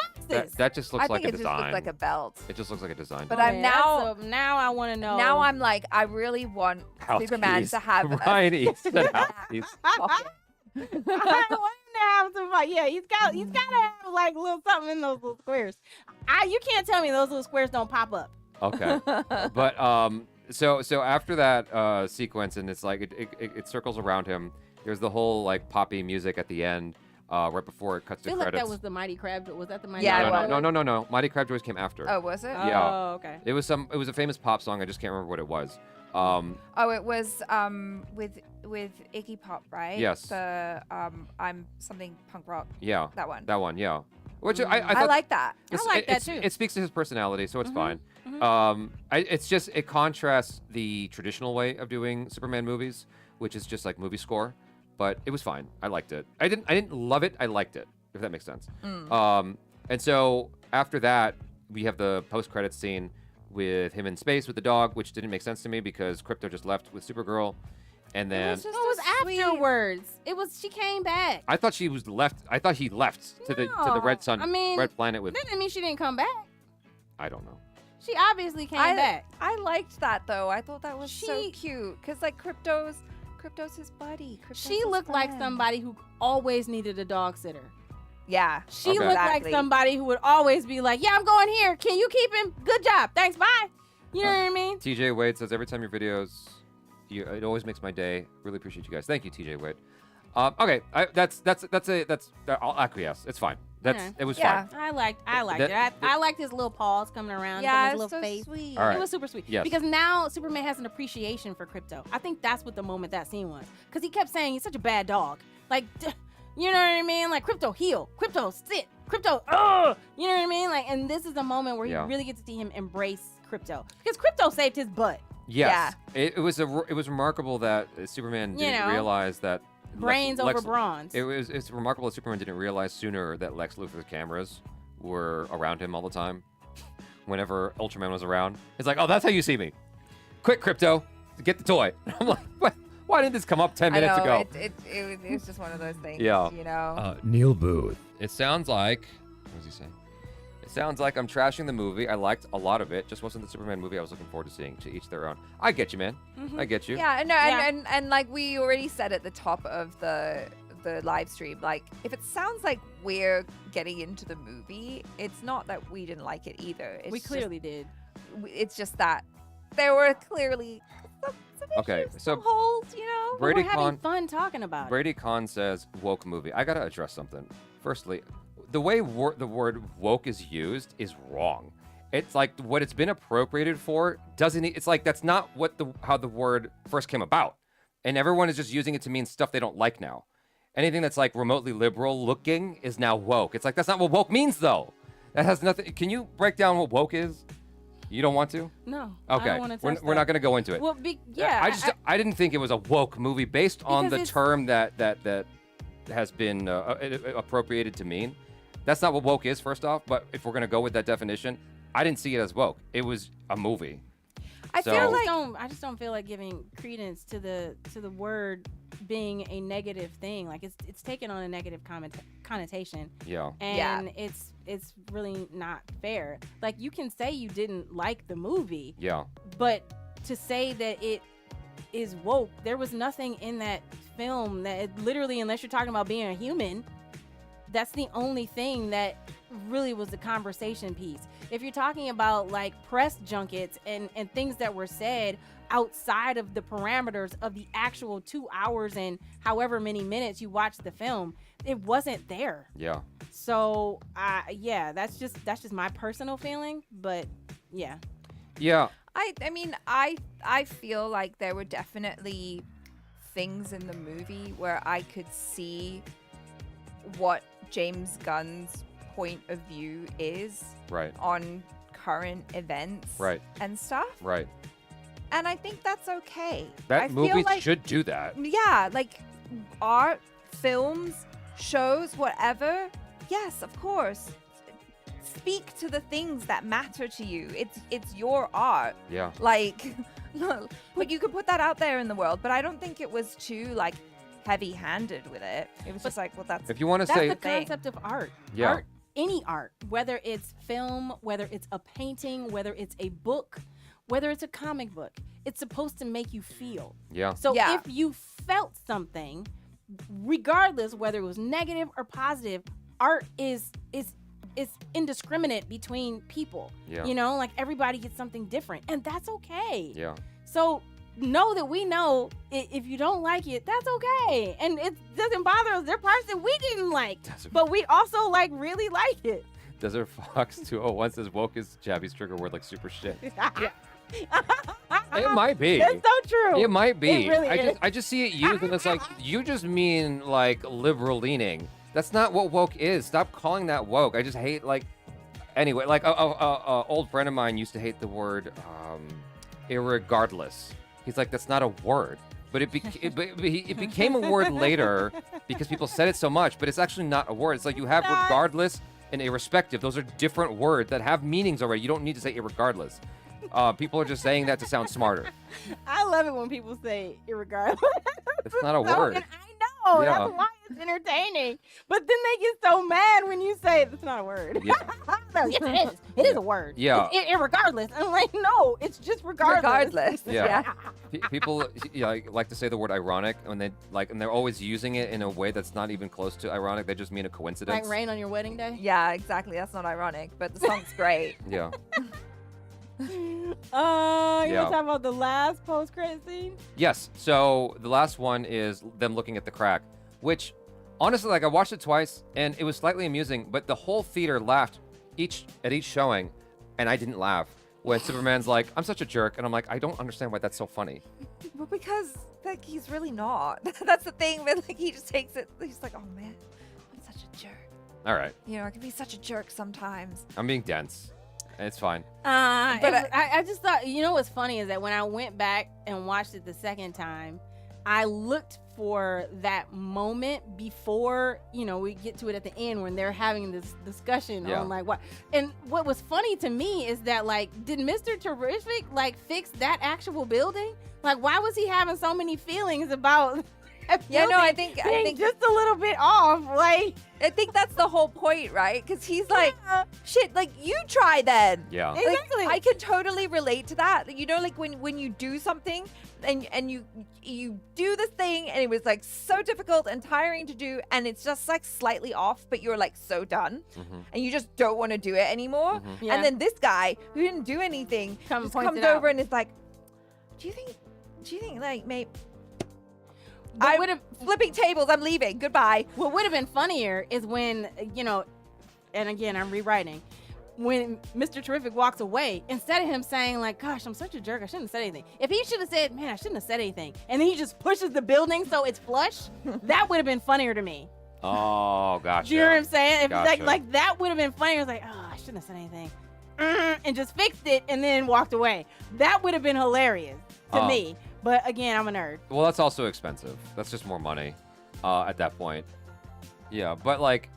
boxes. That just looks I like think a it just design. looks like a belt. It just looks like a design. But I'm now. now I want to know. Now I'm like, I really want House Superman keys. to have a Right, he said house keys. pocket. I want him to have some fun. Yeah, he's got to have like little something in those little squares. You can't tell me those little squares don't pop up. Okay, but so after that sequence, and it's like it circles around him. There's the whole like poppy music at the end, right before it cuts I to feel like credits. that was the Mighty Crab. Was that the Mighty Yeah, Crab? it was. No. Mighty Crab Joys came after. Oh, was it? Yeah. Oh, okay. It was a famous pop song. I just can't remember what it was. Oh, it was with Iggy Pop, right? Yes. The I'm something punk rock. Yeah. That one. That one. Yeah. Which I I thought like that. it's- like that it's- too. It speaks to his personality, so it's fine. mhm. It's just it contrasts the traditional way of doing Superman movies, which is just like movie score. But it was fine. I liked it. I didn't love it. I liked it, if that makes sense. And so after that, we have the post-credits scene with him in space with the dog, which didn't make sense to me because Krypto just left with Supergirl, and then just It was afterwards. It was she came back. I thought she was left. I thought he left to the red sun, I mean, red planet with. That didn't mean she didn't come back. I don't know. She obviously came back. I liked that though. I thought that was so She- cute because like Crypto's his buddy. Crypto's She his looked like friend. somebody who always needed a dog sitter. Yeah. She Okay. looked like Exactly. somebody who would always be like, "Yeah, I'm going here. Can you keep him? Good job. Thanks. Bye." You know what I mean? TJ Wade says every time your videos, it always makes my day. Really appreciate you guys. Thank you, TJ Wade. Okay, I'll acquiesce. It's fine. It was Yeah. fine. I liked That- it. I liked his little paws coming around. Yeah, his it's little so face. sweet. All right. It was super sweet. Yes. Because now Superman has an appreciation for Krypto. I think that's what the moment that scene was. Because he kept saying he's such a bad dog. Like, you know what I mean? Like, Krypto, heal. Krypto, sit. Krypto, ugh. You know what I mean? Like, and this is the moment where Yeah. you really get to see him embrace Krypto. Because Krypto saved his butt. Yes. It was remarkable that Superman You didn't know, realize that Brains over bronze. It's remarkable that Superman didn't realize sooner that Lex Luthor's cameras were around him all the time. Whenever Ultraman was around, it's like, oh, that's how you see me. Quick, Krypto, get the toy. I'm like, what? Why didn't this come up 10 minutes I know, ago? It was just one of those things. Yeah. You know. Neil Booth. It sounds like, what does he say? It sounds like I'm trashing the movie. I liked a lot of it. Just wasn't the Superman movie I was looking forward to seeing. To each their own. I get you, man. I get you. Yeah, no, Yeah. and like we already said at the top of the live stream, like if it sounds like we're getting into the movie, it's not that we didn't like it either. It's We clearly did. it's just that there were clearly some Okay, issues, so some holes, you know. But we're Brady having Con- fun talking about it. Brady Kahn says woke movie. I gotta address something. Firstly, the way the word woke is used is wrong. It's like what it's been appropriated for doesn't. It's like that's not what how the word first came about, and everyone is just using it to mean stuff they don't like now. Anything that's like remotely liberal looking is now woke. It's like that's not what woke means though. That has nothing. Can you break down what woke is? You don't want to? No. I Okay, don't wanna touch we're not that. gonna go into it. Well, yeah. I didn't think it was a woke movie based on Because the it's- term that has been appropriated to mean. That's not what woke is, first off. But if we're gonna go with that definition, I didn't see it as woke. It was a movie. I So- feel like I just don't feel like giving credence to the word being a negative thing. Like it's taken on a negative connotation, Yeah. and it's really not fair. Like you can say you didn't like the movie, Yeah. but to say that it is woke, there was nothing in that film that literally, unless you're talking about being a human, that's the only thing that really was the conversation piece. If you're talking about like press junkets and things that were said outside of the parameters of the actual 2 hours and however many minutes you watched the film, it wasn't there. Yeah. So yeah, that's just my personal feeling, but yeah. Yeah. I mean, I feel like there were definitely things in the movie where I could see what James Gunn's point of view is Right. on current events Right. and stuff. Right. And I think that's okay. That I feel movies like, should do that. Yeah, like art, films, shows, whatever. Yes, of course. speak to the things that matter to you. It's your art. Yeah. Like, but you could put that out there in the world. But I don't think it was too like heavy-handed with it. It was just like, well, that's If you want to That's say, the concept of art. Yeah. Art, any art, whether it's film, whether it's a painting, whether it's a book, whether it's a comic book, it's supposed to make you feel. yeah, So Yeah. if you felt something, regardless whether it was negative or positive, art is indiscriminate between people. Yeah. You know, like everybody gets something different, and that's okay. yeah. So know that we know if you don't like it, that's okay, and it doesn't bother us. There are parts that we didn't like, but we also like really like it. Desert Fox 201 says woke is Jaby's trigger word, like super shit. It might be. That's so true. It might be. It really is. I just see it used, and it's like you just mean like liberal leaning. That's not what woke is. Stop calling that woke. I just hate like. Anyway, like a old friend of mine used to hate the word irregardless. He's like, that's not a word, but it became a word later because people said it so much. But it's actually not a word. It's like you have regardless and irrespective. Those are different words that have meanings already. You don't need to say irregardless. People are just saying that to sound smarter. I love it when people say irregardless. It's not a So- word. and I know Yeah. that's why it's entertaining. But then they get so mad when you say it's not a word. Yeah. No, yes, it is. It is a word. Yeah. It's irregardless. I'm like, no, it's just regardless. regardless. Yeah. People like to say the word ironic when they and they're always using it in a way that's not even close to ironic. They just mean a coincidence. Like rain on your wedding day. Yeah, exactly. That's not ironic, but the song's great. Yeah. You Yeah. want to talk about the last post-credit scene? Yes. So the last one is them looking at the crack, which honestly, like I watched it twice and it was slightly amusing, but the whole theater laughed at each showing, and I didn't laugh when Superman's like, "I'm such a jerk," and I'm like, I don't understand why that's so funny. Well, because like he's really not. That's the thing. But like he just takes it. He's like, oh man, I'm such a jerk. All right, You know, I can be such a jerk sometimes. I'm being dense. It's fine. But I just thought, you know what's funny is that when I went back and watched it the second time, I looked for that moment before, we get to it at the end when they're having this discussion Yeah. on like what. And what was funny to me is that like, did Mr. Terrific like fix that actual building? Like, why was he having so many feelings about? that Yeah, no, I building think being just a little bit off. Like, I think that's the whole point, right? Because he's like, shit, like you try then. Yeah. Like, Exactly. I could totally relate to that. You know, like when you do something and you do this thing and it was like so difficult and tiring to do and it's just like slightly off, but you're like so done Mhm. and you just don't want to do it anymore. Mhm. Yeah. And then this guy who didn't do anything just points comes it out. over and is like, do you think like maybe What I would've- flipping tables, I'm leaving. Goodbye. What would have been funnier is when, and again, I'm rewriting, when Mr. Terrific walks away, instead of him saying like, gosh, I'm such a jerk, I shouldn't have said anything. If he should have said, man, I shouldn't have said anything, and then he just pushes the building so it's flush, that would have been funnier to me. Oh, gotcha. Do you know what I'm saying? If Gotcha. like that would have been funnier. It's like, oh, I shouldn't have said anything. And just fixed it and then walked away. That would have been hilarious to me. But again, I'm a nerd. Well, that's also expensive. That's just more money at that point. Yeah, but like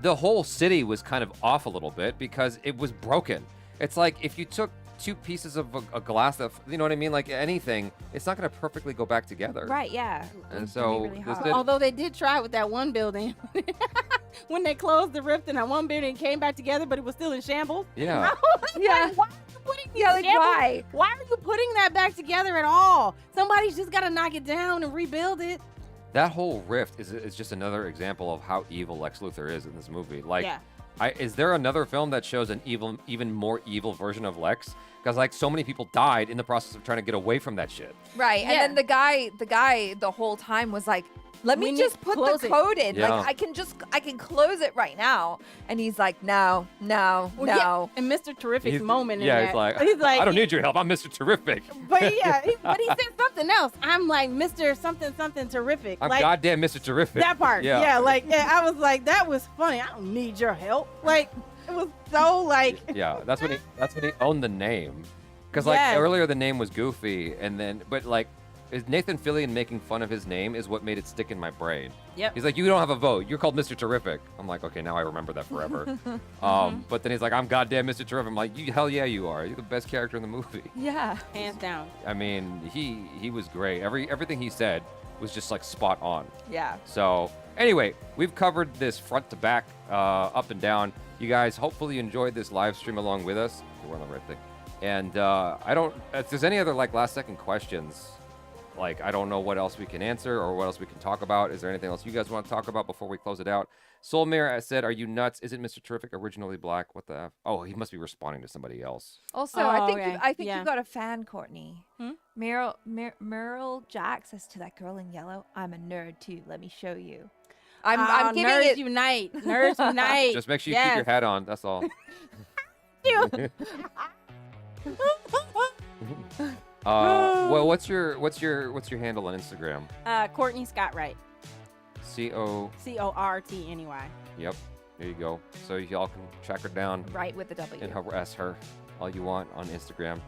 the whole city was kind of off a little bit because it was broken. It's like if you took two pieces of a glass that, you know what I mean? Like anything, it's not going to perfectly go back together. Right, yeah. And It's so really, really this hard. did- Although they did try with that one building. When they closed the rift and that one building came back together, but it was still in shambles. Yeah. Yeah. Why are you putting Yeah, like, shambles? why? Why are you putting that back together at all? Somebody's just got to knock it down and rebuild it. That whole rift is just another example of how evil Lex Luthor is in this movie. Like, Yeah. Is there another film that shows an even more evil version of Lex? Because like so many people died in the process of trying to get away from that shit. Right. Yeah. And then the guy the whole time was like, let We me need just to put close the it. code in. Yeah. Like I can close it right now. And he's like, no. Well, yeah, and Mr. Terrific's He's- moment. Yeah, in he's that, like, I don't need your help. I'm Mr. Terrific. But yeah, but he said something else. I'm like Mr. something something terrific. I'm like goddamn Mr. Terrific. that part. Yeah. I was like, that was funny. I don't need your help. Like it was so like. Yeah, that's when he owned the name. Because like Yes. earlier the name was Goofy, and then but like Nathan Fillion making fun of his name is what made it stick in my brain. Yep. He's like, you don't have a vote. You're called Mr. Terrific. I'm like, okay, now I remember that forever. But then he's like, I'm goddamn Mr. Terrific. I'm like, hell yeah, you are. You're the best character in the movie. Yeah. Hands down. I mean, he was great. Everything he said was just like spot on. Yeah. So anyway, we've covered this front to back, up and down. You guys, hopefully you enjoyed this live stream along with us. We're on the right thing. And if there's any other like last second questions, like I don't know what else we can answer or what else we can talk about. Is there anything else you guys want to talk about before we close it out? Soulmare said, "Are you nuts? Isn't Mr. Terrific originally black? What the F?" Oh, he must be responding to somebody else. Also, Oh, I think okay. you got a fan, Courtney. Hmm? Meryl Jack says to that girl in yellow, "I'm a nerd too. Let me show you." Oh, I'm giving nerds it. unite. Nerds unite. Just make sure you keep your Yes. hat on. That's all. Well, what's your handle on Instagram? Courtney Scott Wright. C-O. Cortney. Yep. There you go. So y'all can track her down Right with the W. and harass her all you want on Instagram.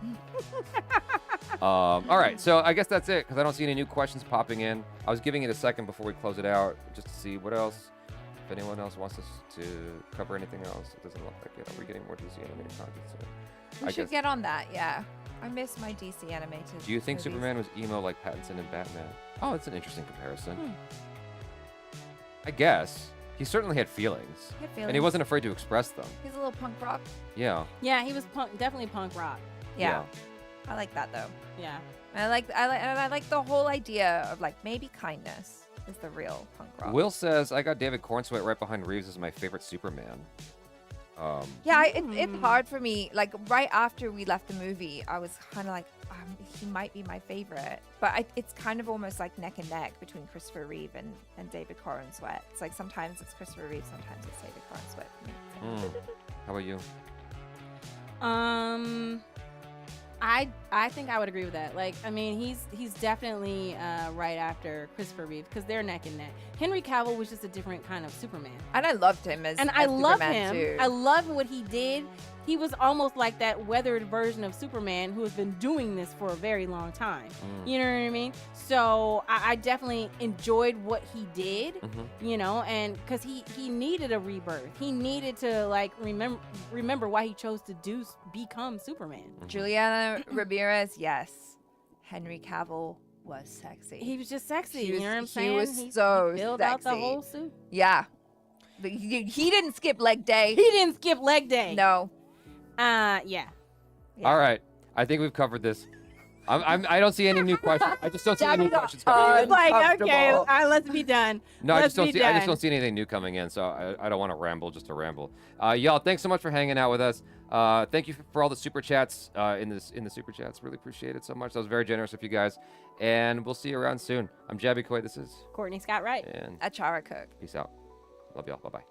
All right. So I guess that's it because I don't see any new questions popping in. I was giving it a second before we close it out just to see what else. If anyone else wants us to cover anything else, it doesn't look like it. Are we getting more DC animated content soon? We should get on that. Yeah. I miss my DC animated. Do you think movies. Superman was emo like Pattinson and Batman? Oh, it's an interesting comparison. I guess. He certainly had feelings. He had And he feelings. wasn't afraid to express them. He's a little punk rock. Yeah. Yeah, he was definitely punk rock. Yeah. I like that though. Yeah. And I like the whole idea of like maybe kindness is the real punk rock. Will says, I got David Cornsweet right behind Reeves as my favorite Superman. Yeah, it's hard for me. Like right after we left the movie, I was kind of like, he might be my favorite, but it's kind of almost like neck and neck between Christopher Reeve and David Cornsweet. It's like sometimes it's Christopher Reeve, sometimes it's David Cornsweet for me. How about you? I think I would agree with that. Like, I mean, he's definitely right after Christopher Reeve because they're neck and neck. Henry Cavill was just a different kind of Superman. And I loved him as I love Superman him. too. I love what he did. He was almost like that weathered version of Superman who has been doing this for a very long time. You know what I mean? So I definitely enjoyed what he did, you know, and because he needed a rebirth. He needed to like remember why he chose to become Superman. Juliana Ramirez, yes. Henry Cavill was sexy. He was just sexy. He You was- know what I'm he saying? was so filled out the sexy. whole suit. Yeah. But he didn't skip leg day. He didn't skip leg day. No. Yeah. Yeah. All right. I think we've covered this. I don't see any new questions. I just don't see any new Jaby questions got coming in. Like, okay, Uncomfortable. all right, let's be done. No, I Let's just be don't see. I just done. don't see anything new coming in. So I don't want to ramble just to ramble. Y'all, thanks so much for hanging out with us. Thank you for all the super chats in the super chats. Really appreciate it so much. That was very generous of you guys. And we'll see you around soon. I'm Jaby Coy. This is Courtney Scott Wright. and Achara Cook. peace out. Love y'all. Bye bye.